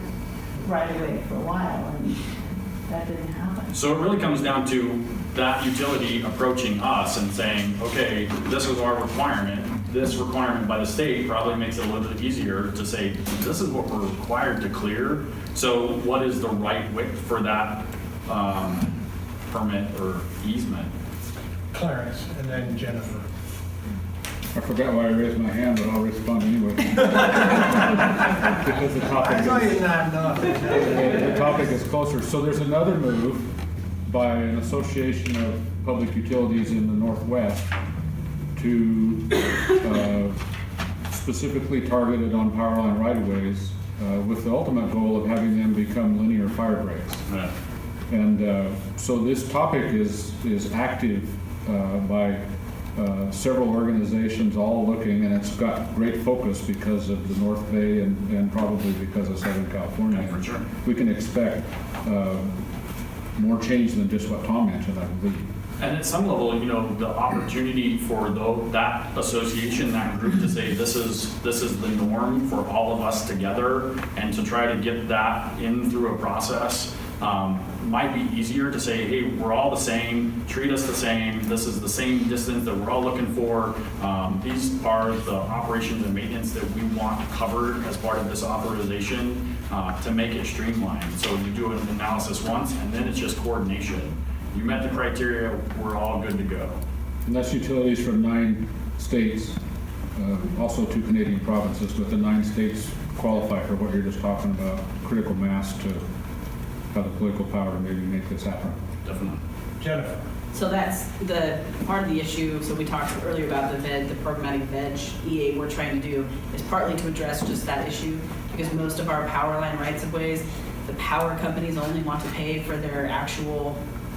right-of-way for a while, and that didn't happen. So it really comes down to that utility approaching us and saying, okay, this is our requirement. This requirement by the state probably makes it a little bit easier to say, this is what we're required to clear. So what is the right width for that permit or easement? Clarence, and then Jennifer. I forgot why I raised my hand, but I'll respond anyway. Because the topic I saw you is, nodding off. the topic is closer. So there's another move by an association of public utilities in the Northwest to specifically targeted on power line right-of-ways with the ultimate goal of having them become linear fire breaks. Yeah. And so this topic is active by several organizations all looking, and it's got great focus because of the North Bay and probably because of Southern California. Yeah, for sure. We can expect more change than just what Tom mentioned, I believe. And at some level, you know, the opportunity for that association, that group to say, this is the norm for all of us together, and to try to get that in through a process, might be easier to say, hey, we're all the same, treat us the same, this is the same distance that we're all looking for, these are the operations and maintenance that we want covered as part of this authorization, to make it streamlined. So you do an analysis once, and then it's just coordination. You met the criteria, we're all good to go. And that's utilities from 9 states, also 2 Canadian provinces, but the 9 states qualify for what you're just talking about, critical mass to have the political power to maybe make this happen. Definitely. Jennifer. So that's the part of the issue. So we talked earlier about the programmatic veg EA we're trying to do is partly to address just that issue, because most of our power line rights of ways, the power companies only want to pay for their actual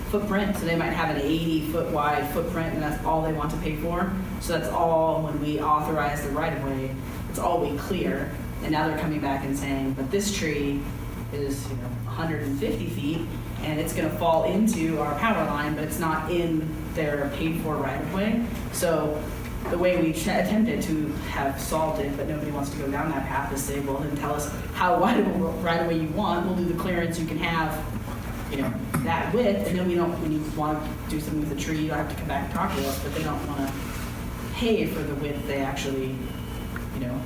footprint. So they might have an 80-foot wide footprint, and that's all they want to pay for. So that's all, when we authorize the right of way, it's all we clear. And now they're coming back and saying, but this tree is 150 feet, and it's going to fall into our power line, but it's not in their paid for right of way. So the way we attempted to have solved it, but nobody wants to go down that path, is say, well, then tell us how wide of a right of way you want. We'll do the clearance. You can have, that width, and then when you want to do something with the tree, you don't have to come back and talk to us. But they don't want to pay for the width. They actually,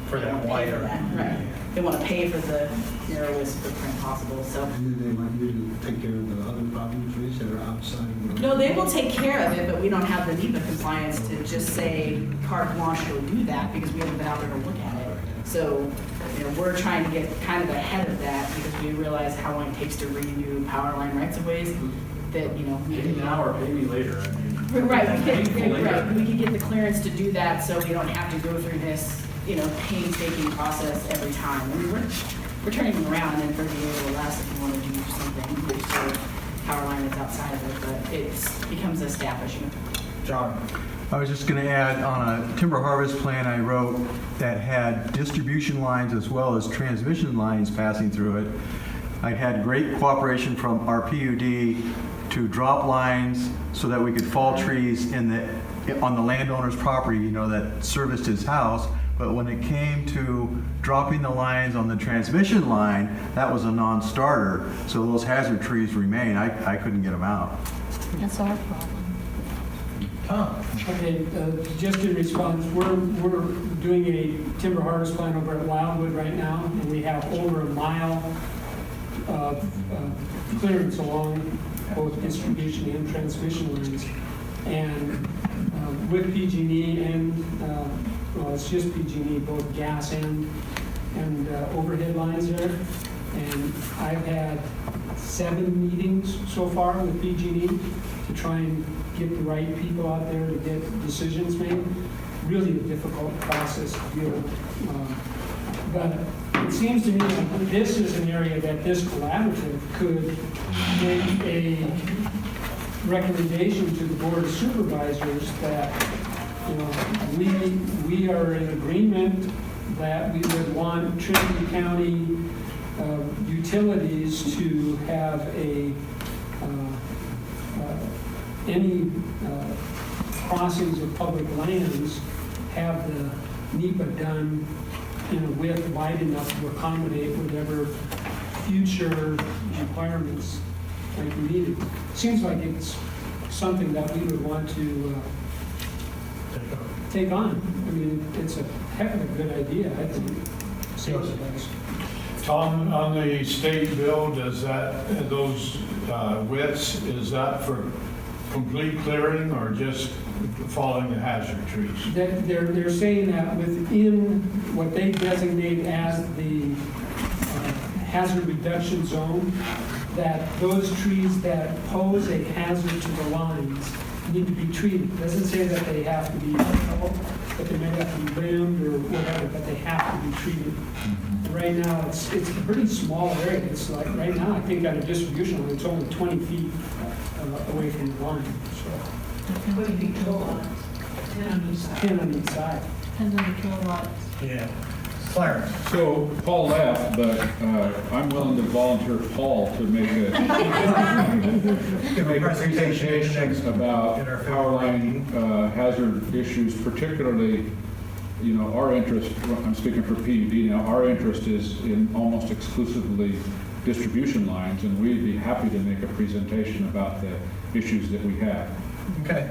For that pay wider. for that. Right. They want to pay for the narrowest footprint possible. So. And then they want you to take care of the other problem trees that are outside. No, they will take care of it, but we don't have the NEPA compliance to just say carte blanche, go do that, because we haven't been out there to look at it. So, we're trying to get kind of ahead of that, because we realize how long it takes to renew power line rights of ways. That we Pay me now or pay me later. I mean, right, we later. can get the clearance to do that, so we don't have to go through this, painstaking process every time. I mean, we're turning them around in 30 days or less if you want to do something for power line that's outside of it, but it becomes a staff issue. John. I was just going to add, on a timber harvest plan I wrote that had distribution lines as well as transmission lines passing through it, I had great cooperation from our PUD to drop lines so that we could fall trees on the landowner's property, that serviced his house. But when it came to dropping the lines on the transmission line, that was a non-starter. So those hazard trees remain. I couldn't get them out. That's our problem. Okay, just in response, we're doing a timber harvest plan over at Wildwood right now, and we have over a mile of clearance along both distribution and transmission lines. And with PG&E and, it's just PG&E, both gas and overhead lines there. And I've had 7 meetings so far with PG&E to try and get the right people out there to get decisions made. Really a difficult process to deal with. But it seems to me that this is an area that this collaborative could make a recommendation to the Board of Supervisors that, we are in agreement that we would want Trinity County utilities to have any crossings of public lands have the NEPA done in a width wide enough to accommodate whatever future requirements might be needed. Seems like it's something that we would want to take on. I mean, it's a heck of a good idea, I think. Tom, on the state bill, does those widths, is that for complete clearing or just following the hazard trees. They're saying that within what they designate as the hazard reduction zone, that those trees that pose a hazard to the lines need to be treated. It doesn't say that they have to be, but they may have to be limbed or whatever, but they have to be treated. Right now, it's a pretty small area. It's like, right now, I think at a distribution line, it's only 20 feet away from the line. So, What do you think total? 10 on each side. 10 on each side. Depends on the kilowatt. Yeah. Clarence? So Paul left, but I'm willing to volunteer Paul to make a presentation about power line hazard issues, particularly, you know, our interest, I'm speaking for PUD now, our interest is in almost exclusively distribution lines, and we'd be happy to make a presentation about the issues that we have. Okay.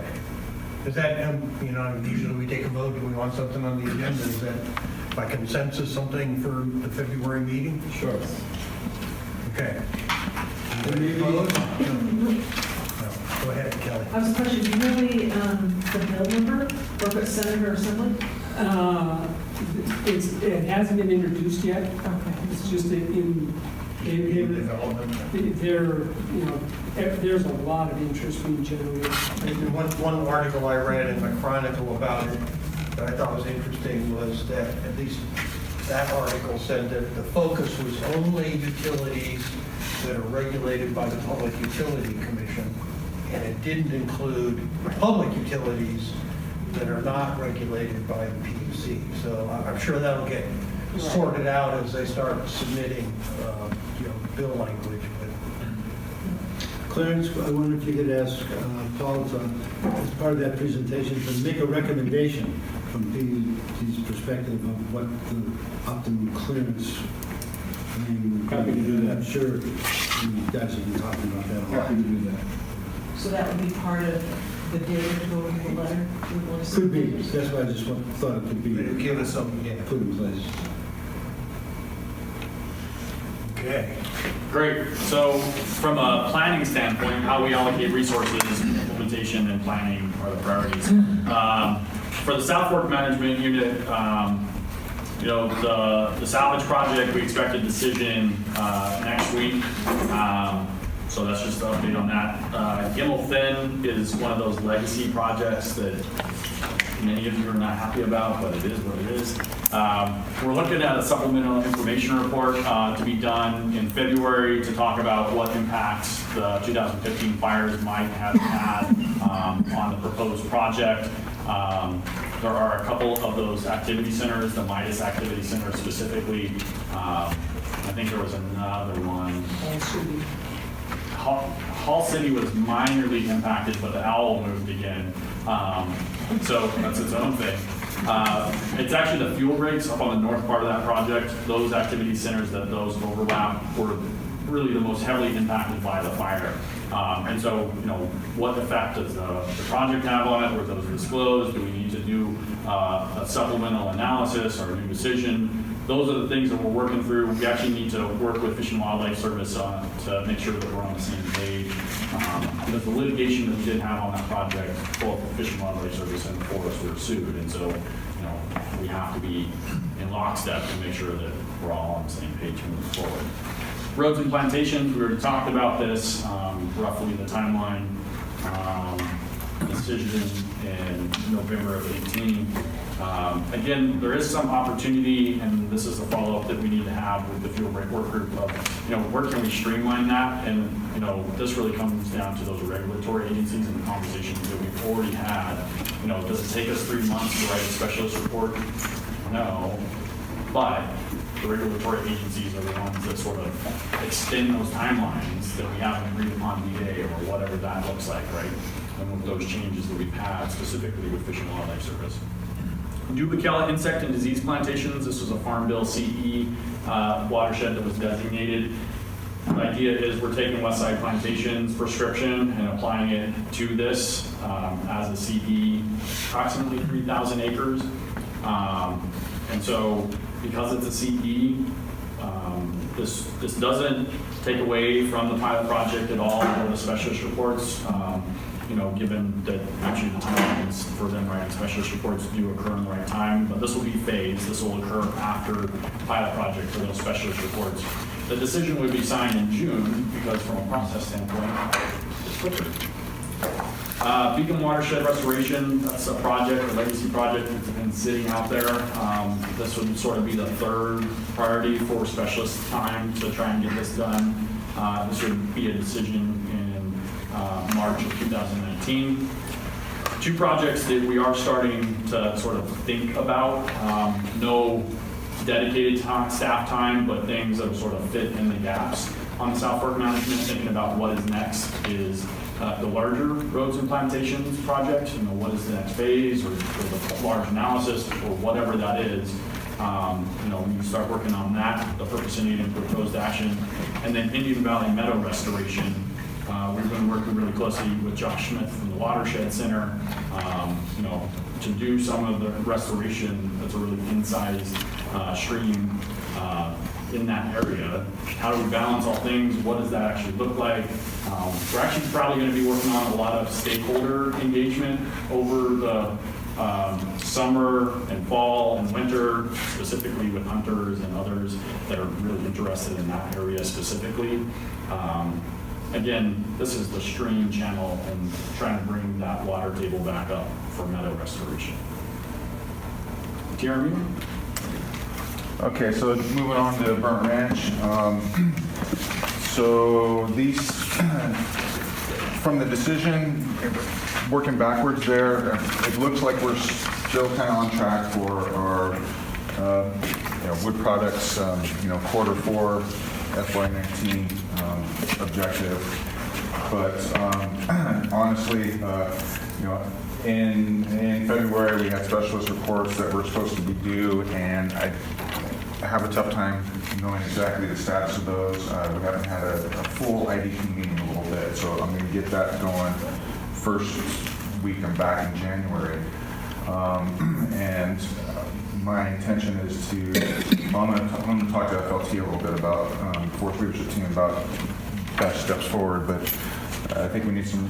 Is that, you know, usually we take a vote, do we want something on the agenda? Is that by consensus something for the February meeting? Sure. Okay. Opposed? No. Go ahead, Kelly. I was questioning, do you know the bill number, or if it's Senate or Assembly? It hasn't been introduced yet. Okay. It's just in Development. there's a lot of interest being generated. One article I read in the Chronicle about it that I thought was interesting was that at least that article said that the focus was only utilities that are regulated by the Public Utility Commission, and it didn't include public utilities that are not regulated by the PUC. So I'm sure that'll get sorted out as they start submitting, bill language. Clarence, I wonder if you could ask Paul to, as part of that presentation, to make a recommendation from PUD's perspective of what the optimum clearance. Happy to do that. I'm sure you guys have been talking about that a lot. Happy to do that. So that would be part of the data to go in the letter? Could be. That's why I just thought it could be. It'll give us something, put in place. Okay. Great. So from a planning standpoint, how we allocate resources, implementation and planning are the priorities. For the South Fork Management Unit, the salvage project, we expect a decision next week. So that's just an update on that. Gimel Thin is one of those legacy projects that many of you are not happy about, but it is what it is. We're looking at a supplemental information report to be done in February to talk about what impacts the 2015 fires might have had on the proposed project. There are a couple of those activity centers, the Midas Activity Center specifically. I think there was another one. Hall City was minorly impacted, but the owl moved again. So that's its own thing. It's actually the fuel breaks up on the north part of that project. Those activity centers that those overlap were really the most heavily impacted by the fire. And so, what effect does the project have on it? Were those disclosed? Do we need to do a supplemental analysis or a new decision? Those are the things that we're working through. We actually need to work with Fish and Wildlife Service to make sure that we're on the same page. Because the litigation that we did have on that project, both the Fish and Wildlife Service and the forest were sued. And so, we have to be in lockstep to make sure that we're all on the same page moving forward. Roads and plantations, we already talked about this, roughly the timeline. Decision in November of 18. Again, there is some opportunity, and this is the follow-up that we need to have with the fuel break work group of, where can we streamline that? And, this really comes down to those regulatory agencies and the conversations that we've already had. Does it take us 3 months to write a specialist report? No, but the regulatory agencies are the ones that sort of extend those timelines that we haven't agreed upon today or whatever that looks like, right? And with those changes that we've had specifically with Fish and Wildlife Service. Dubicella insect and disease plantations. This was a Farm Bill CE watershed that was designated. The idea is we're taking Westside Plantations prescription and applying it to this as a CE, approximately 3,000 acres. And so because it's a CE, this doesn't take away from the pilot project at all or the specialist reports. given that actually the timelines for them writing specialist reports do occur in the right time, but this will be phased. This will occur after the pilot project for those specialist reports. The decision would be signed in June because from a process standpoint, it's quicker. Beacon Watershed Restoration, that's a project, a legacy project that's been sitting out there. This would sort of be the third priority for specialist time to try and get this done. This would be a decision in March of 2019. Two projects that we are starting to sort of think about. No dedicated staff time, but things that sort of fit in the gaps on the South Fork management. Thinking about what is next is the larger roads and plantations project. What is the next phase, or the large analysis, or whatever that is. We can start working on that, the purpose and need and proposed action. And then Indian Valley Meadow Restoration. We've been working really closely with Josh Smith from the Watershed Center, to do some of the restoration that's a really incised stream in that area. How do we balance all things? What does that actually look like? We're actually probably going to be working on a lot of stakeholder engagement over the summer and fall and winter, specifically with hunters and others that are really interested in that area specifically. Again, this is the stream channel and trying to bring that water table back up for meadow restoration. Jeremy? Okay, so moving on to Burnt Ranch. So these, from the decision, working backwards there, it looks like we're still kind of on track for our wood products, Q4 FY19 objective. But honestly, in February we had specialist reports that were supposed to be due, and I have a tough time knowing exactly the status of those. We haven't had a full IDP meeting in a little bit, so I'm going to get that going first week I'm back in January. And my intention is I'm going to talk to FLT a little bit about, Fourth Leadership Team, about best steps forward, but I think we need some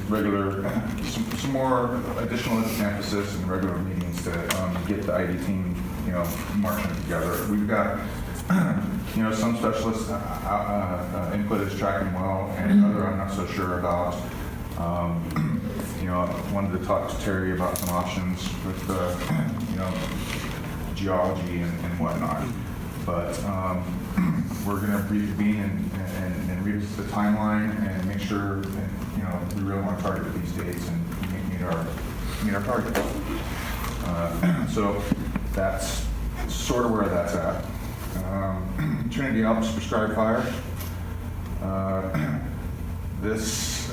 more additional emphasis and regular meetings to get the ID team, marching together. We've got, some specialists input is tracking well, and other I'm not so sure about. I wanted to talk to Terry about some options with geology and whatnot. But we're going to reconvene and revisit the timeline and make sure that, we really want to target these dates and meet our targets. So that's sort of where that's at. Trinity Alps prescribed fire. There's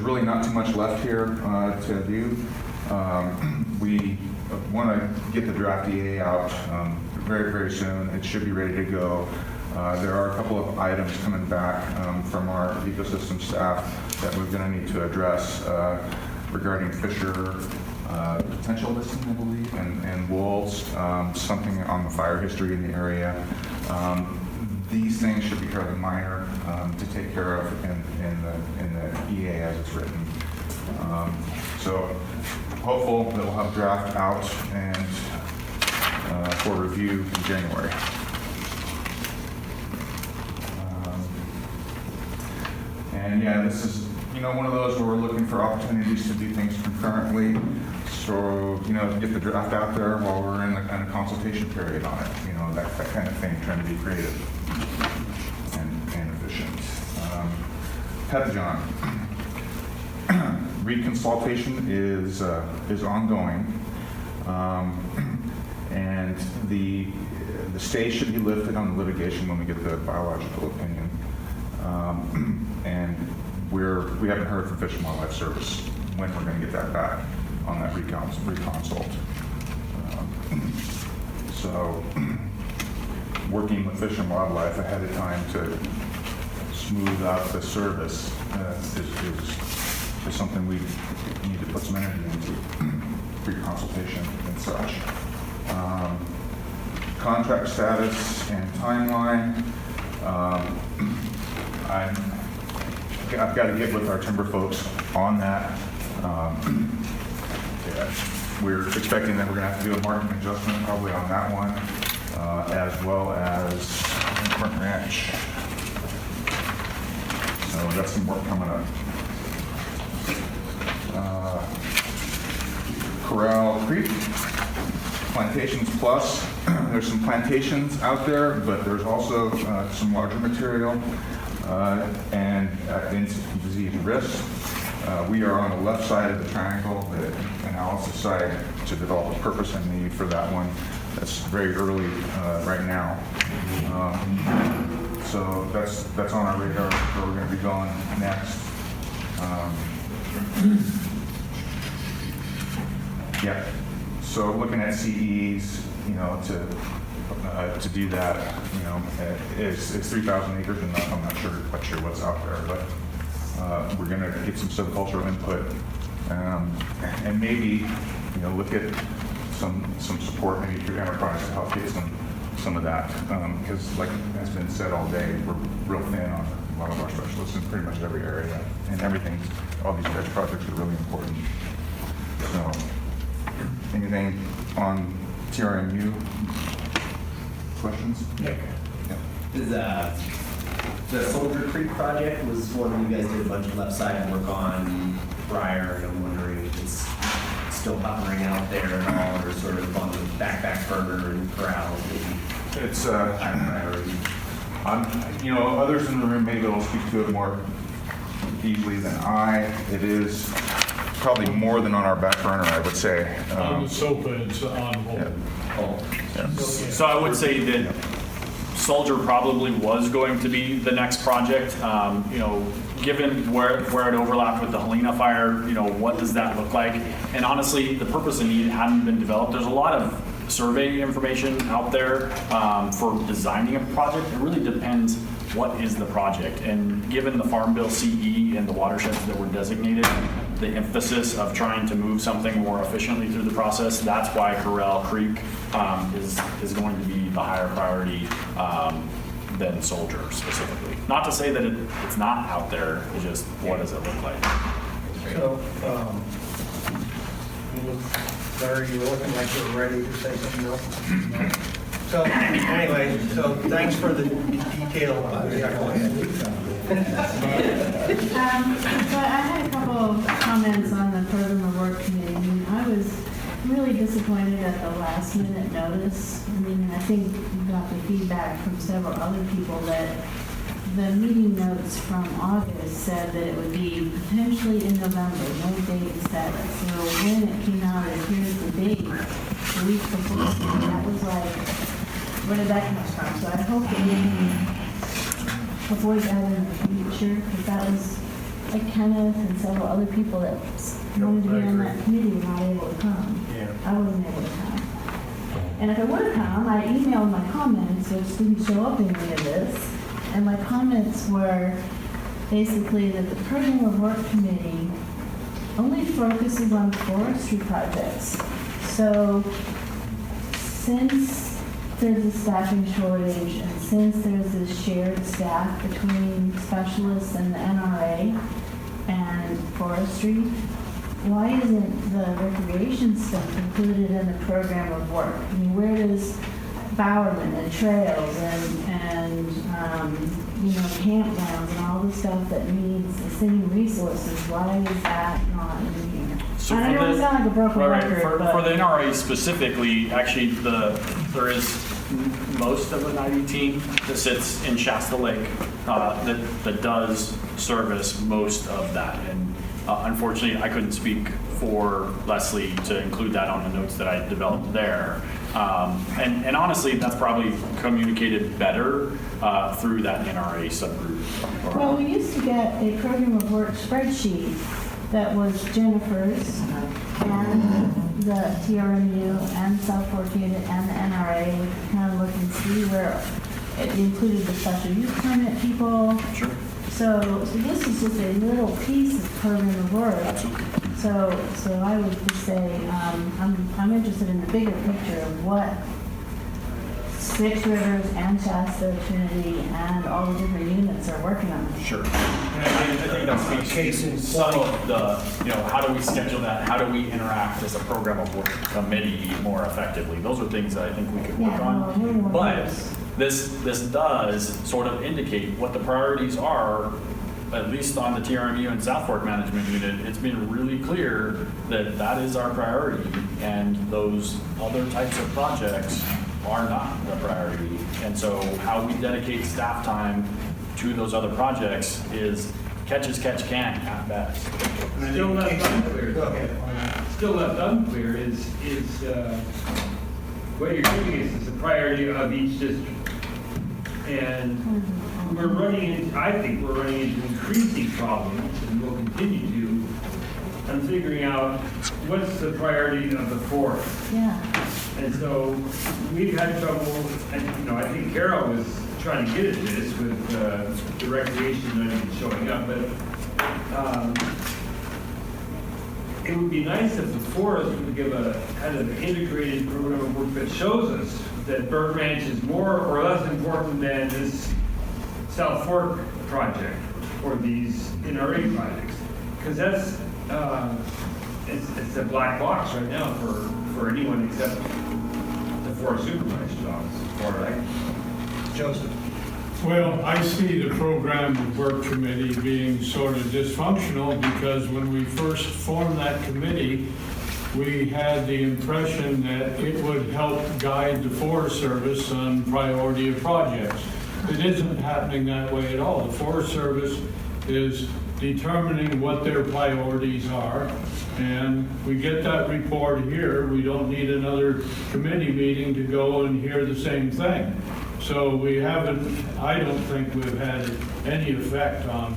really not too much left here to do. We want to get the draft EA out very, very soon. It should be ready to go. There are a couple of items coming back from our ecosystem staff that we're going to need to address regarding Fisher potential listing, I believe, and wolves, something on the fire history in the area. These things should be fairly minor to take care of in the EA as it's written. So hopeful that we'll have draft out and for review in January. And yeah, this is one of those where we're looking for opportunities to do things concurrently. So get the draft out there while we're in a consultation period on it. That kind of thing, trying to be creative and efficient. Petajon. Reconsultation is ongoing, and the stay should be lifted on the litigation when we get the biological opinion. And we haven't heard from Fish and Wildlife Service when we're going to get that back on that reconsult. So working with Fish and Wildlife ahead of time to smooth out the service is something we need to put some energy into, pre-consultation and such. Contract status and timeline. I've got to get with our timber folks on that. Yeah, we're expecting that we're going to have to do a market adjustment probably on that one, as well as Front Ranch. So we've got some work coming up. Corral Creek, Plantations Plus. There's some plantations out there, but there's also some larger material and disease risk. We are on the left side of the triangle, the analysis side, to develop a purpose and need for that one. That's very early right now. So that's on our radar where we're going to be going next. Yeah. So looking at CEs, to do that, is 3,000 acres, and I'm not quite sure what's out there, but we're going to get some subcultural input, and maybe look at some support maybe through enterprise to help get some of that, because like has been said all day, we're real thin on a lot of our specialists in pretty much every area, and everything. All these edge projects are really important. So, anything on TRMU? Questions? Yeah. Is the Soldier Creek project was one you guys did a bunch of left side work on prior, and I'm wondering if it's still hovering out there at all, or sort of on the back burner and corrals maybe? It's others in the room maybe will speak to it more easily than I. It is probably more than on our back burner, I would say. On the SOPA, it's on hold. Yeah. So I would say that Soldier probably was going to be the next project. Given where it overlapped with the Helena fire, what does that look like? And honestly, the purpose and need hadn't been developed. There's a lot of survey information out there for designing a project. It really depends what is the project. And given the Farm Bill CE and the watersheds that were designated, the emphasis of trying to move something more efficiently through the process, that's why Corral Creek is going to be the higher priority than Soldier specifically. Not to say that it's not out there, it's just what does it look like? So, Larry, you were looking like you were ready to say something else? No? So, anyway, so thanks for the detail. Yeah, go ahead. So I had a couple of comments on the program of work committee. I was really disappointed at the last minute notice. I think we got the feedback from several other people that the meeting notes from August said that it would be potentially in November, no date set. So when it came out as here's the date, the week before, that was like, where did that come from? So I hope that we can avoid that in the future, because that was like Kenneth and several other people that wanted to be on that committee were not able to come. Yeah. I wasn't able to come. And if I would have come, I emailed my comments, which didn't show up in any of this. And my comments were basically that the program of work committee only focuses on forestry projects. So since there's a staffing shortage, and since there's this shared staff between specialists and the NRA and forestry, why isn't the recreation stuff included in the program of work? Where does Bowerman and trails and campgrounds and all the stuff that needs the same resources, why is that not in here? So I know it sounds like a broken record, but for the NRA specifically, actually, there is most of an ID team that sits in Shasta Lake that does service most of that. And unfortunately, I couldn't speak for Leslie to include that on the notes that I developed there. And honestly, that's probably communicated better through that NRA subgroup. Well, we used to get a program of work spreadsheet that was Jennifer's and the TRMU and South Fork Unit and the NRA. We could kind of look and see where it included the special use permit people. Sure. So this is just a little piece of program of work. Absolutely. So I would just say I'm interested in the bigger picture of what Six Rivers and Shasta, Trinity, and all the different units are working on it. Sure. And I think that speaks to some of the, how do we schedule that? How do we interact as a program of work committee more effectively? Those are things that I think we could work on. But this does sort of indicate what the priorities are, at least on the TRMU and South Fork Management Unit. It's been really clear that that is our priority, and those other types of projects are not the priority. And so how we dedicate staff time to those other projects is catch as catch can at best. Still left unclear. Still left unclear is what you're doing is the priority of each district. And we're running into, I think we're running into increasing problems, and we'll continue to, on figuring out what's the priority of the forest. Yeah. And so we've had trouble, and I think Carol was trying to get at this with the recreation not even showing up, but it would be nice if the forest would give a kind of integrated program of work that shows us that Bird Ranch is more or less important than this South Fork project or these NRA projects, because that's it's a black box right now for anyone except the Forest Supervisor's office. All right, Joseph. Well, I see the program of work committee being sort of dysfunctional because when we first formed that committee, we had the impression that it would help guide the Forest Service on priority of projects. It isn't happening that way at all. The Forest Service is determining what their priorities are, and we get that report here. We don't need another committee meeting to go and hear the same thing. So we haven't, I don't think we've had any effect on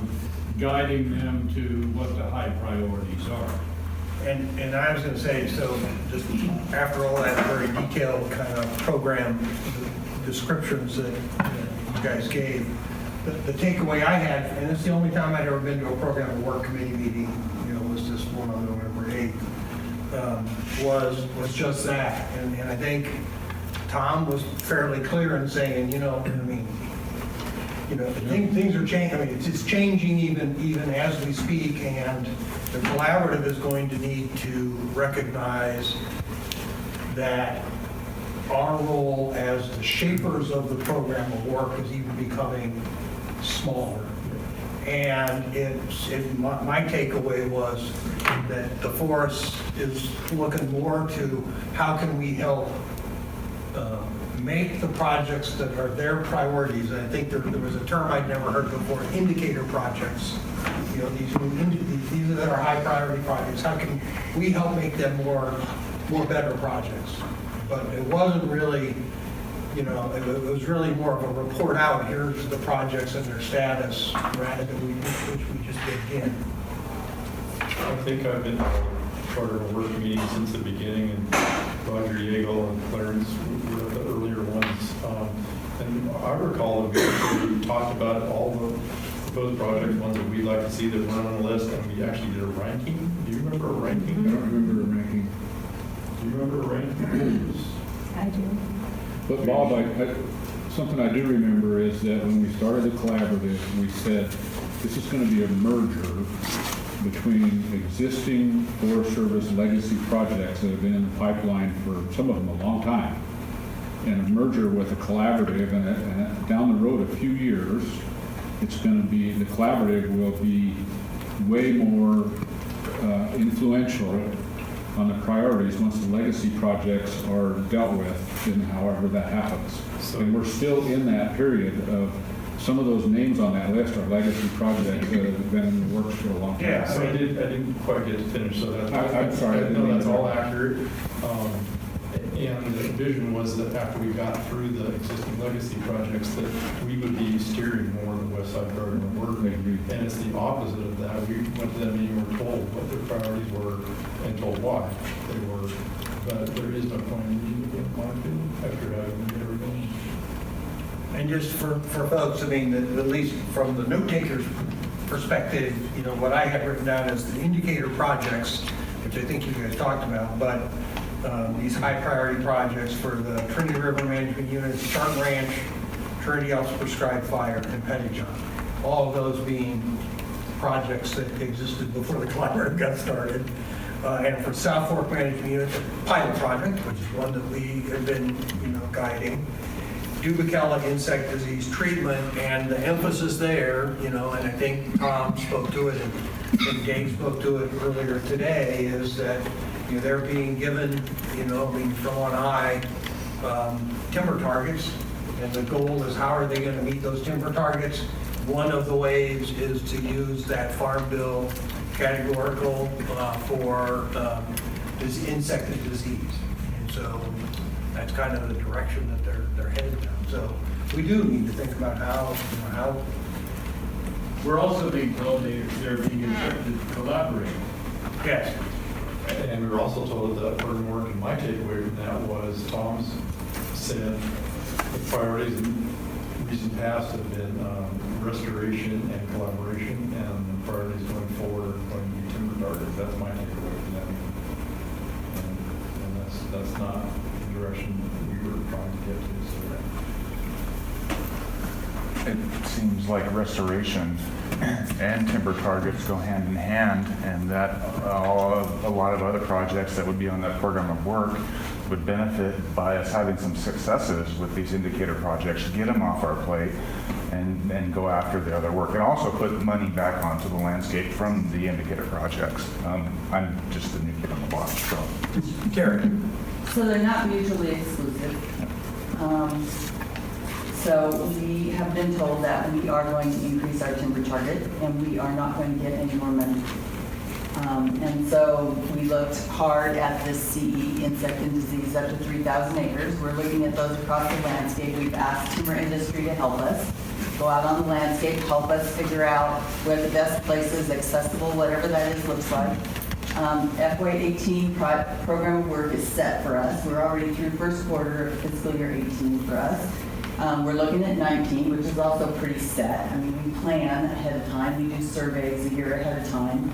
guiding them to what the high priorities are. And I was going to say, so just after all that very detailed kind of program descriptions that you guys gave, the takeaway I had, and it's the only time I'd ever been to a program of work committee meeting, was this one on November 8th, was just that. And I think Tom was fairly clear in saying, things are changing. I mean, it's changing even as we speak, and the collaborative is going to need to recognize that our role as the shapers of the program of work is even becoming smaller. And my takeaway was that the forest is looking more to how can we help make the projects that are their priorities. And I think there was a term I'd never heard before, indicator projects. These that are high priority projects. How can we help make them more better projects? But it wasn't really, it was really more of a report out. Here's the projects and their status, rather than which we just did in. I think I've been part of a work meeting since the beginning, and Roger Yeagle and Clarence were the earlier ones. And I recall that we talked about all the proposed projects, ones that we'd like to see that weren't on the list, and we actually did a ranking. Do you remember a ranking? I don't remember a ranking. Do you remember a ranking? I do. But Bob, something I do remember is that when we started the collaborative, we said this is going to be a merger between existing Forest Service legacy projects that have been in the pipeline for some of them a long time, and a merger with a collaborative, and down the road a few years, it's going to be, the collaborative will be way more influential on the priorities once the legacy projects are dealt with, and however that happens. And we're still in that period of some of those names on that list are legacy projects that have been in the works for a long time. Yeah, so I didn't quite get to finish, so that's, I'm sorry. No, that's all accurate. And the vision was that after we got through the existing legacy projects, that we would be steering more the West Side program of work. And it's the opposite of that. We went to them and were told what their priorities were and told why they were. But there is no point in being marketed after having everything. And just for folks, at least from the note taker's perspective, what I had written down as the indicator projects, which I think you guys talked about, but these high priority projects for the Trinity River Management Unit, Sharp Ranch, Trinity Office Prescribed Fire, and Pettijohn. All of those being projects that existed before the collaborative got started. And for South Fork Management Unit, the pilot project, which is one that we have been, guiding. Dubicella insect disease treatment, and the emphasis there, and I think Tom spoke to it and Dave spoke to it earlier today, is that they're being given, from on high, timber targets, and the goal is how are they going to meet those timber targets? One of the ways is to use that Farm Bill categorical for this insected disease, and so that's kind of the direction that they're headed down. So we do need to think about how. We're also being told they're being instructed to collaborate. Yes. And we were also told that we're going to work, and my takeaway from that was Tom's said the priorities in recent past have been restoration and collaboration, and the priorities going forward are going to be timber targets. That's my takeaway from that. And that's not the direction we were trying to get to. It seems like restoration and timber targets go hand in hand, and that a lot of other projects that would be on that program of work would benefit by us having some successes with these indicator projects, get them off our plate, and go after the other work, and also put money back onto the landscape from the indicator projects. I'm just a new kid on the block, so. Terry. So they're not mutually exclusive. So we have been told that we are going to increase our timber target, and we are not going to get any more money. And so we looked hard at this CE, insect and disease, up to 3,000 acres. We're looking at those across the landscape. We've asked timber industry to help us, go out on the landscape, help us figure out where the best places, accessible, whatever that is, looks like. FY18 program of work is set for us. We're already through first quarter of fiscal year 18 for us. We're looking at 19, which is also pretty set. I mean, we plan ahead of time. We do surveys a year ahead of time.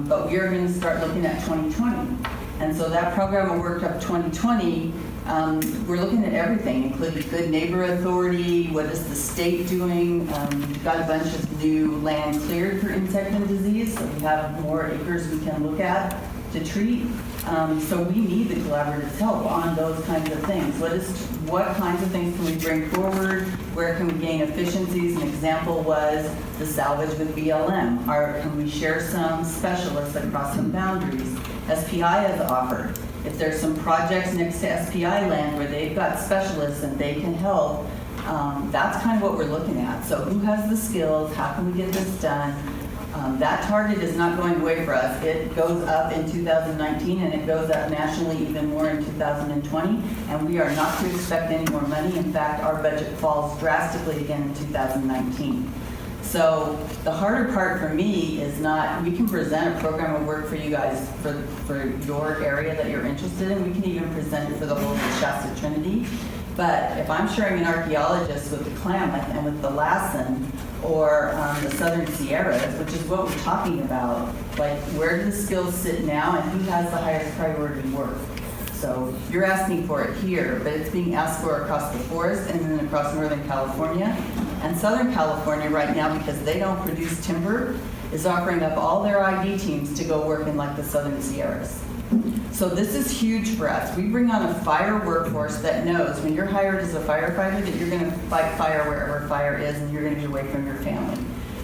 But we are going to start looking at 2020. And so that program of work up 2020, we're looking at everything, including Good Neighbor Authority, what is the state doing. We've got a bunch of new land cleared for insect and disease, so we have more acres we can look at to treat. So we need the collaborative's help on those kinds of things. What kinds of things can we bring forward? Where can we gain efficiencies? An example was the salvage with BLM. Can we share some specialists across some boundaries? SPI has offered. If there's some projects next to SPI land where they've got specialists and they can help, that's kind of what we're looking at. So who has the skills? How can we get this done? That target is not going away for us. It goes up in 2019, and it goes up nationally even more in 2020, and we are not to expect any more money. In fact, our budget falls drastically again in 2019. So the harder part for me is not, we can present a program of work for you guys for your area that you're interested in. We can even present it for the whole of Shasta Trinity. But if I'm sharing an archaeologist with the Klamath and with the Lassen or the Southern Sierras, which is what we're talking about, like where do the skills sit now and who has the highest priority work? So you're asking for it here, but it's being asked for across the forest and then across Northern California. And Southern California right now, because they don't produce timber, is offering up all their ID teams to go work in like the Southern Sierras. So this is huge for us. We bring on a fire workforce that knows when you're hired as a firefighter that you're going to fight fire wherever fire is and you're going to be away from your family.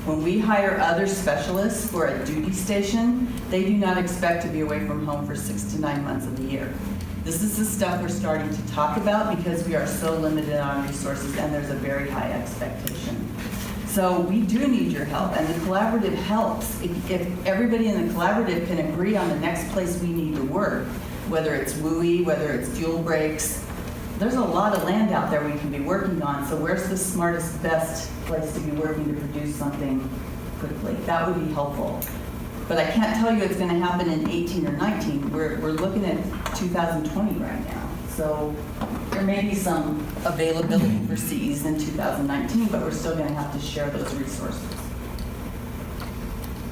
When we hire other specialists for a duty station, they do not expect to be away from home for 6 to 9 months of the year. This is the stuff we're starting to talk about because we are so limited on resources and there's a very high expectation. So we do need your help, and the collaborative helps. If everybody in the collaborative can agree on the next place we need to work, whether it's WUI, whether it's fuel breaks, there's a lot of land out there we can be working on. So where's the smartest, best place to be working to produce something quickly? That would be helpful. But I can't tell you it's going to happen in 18 or 19. We're looking at 2020 right now. So there may be some availability for CEs in 2019, but we're still going to have to share those resources.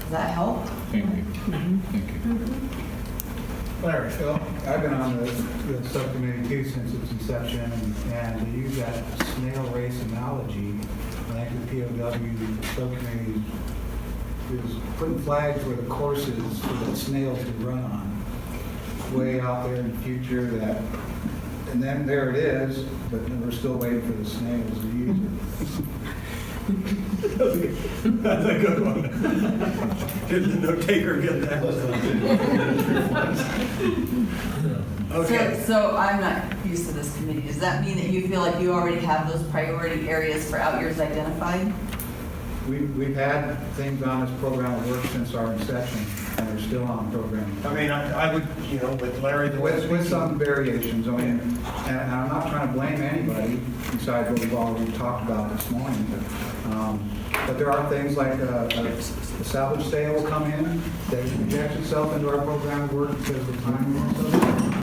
Does that help? Thank you. Thank you. Larry, Phil? I've been on the subcommittee too since its inception, and to use that snail race analogy, I think the POW subcommittee is putting flags where the course is for the snails to run on, way out there in the future that, and then there it is, but we're still waiting for the snails to use it. That's a good one. Did the note taker get that? Okay. So I'm not used to this committee. Does that mean that you feel like you already have those priority areas for out years identified? We've had things on this program of work since our inception, and they're still on program. I mean, I would, with Larry, With some variations, I mean, and I'm not trying to blame anybody besides what we've already talked about this morning, but there are things like a salvage sale will come in that projects itself into our program of work because of the timing and stuff.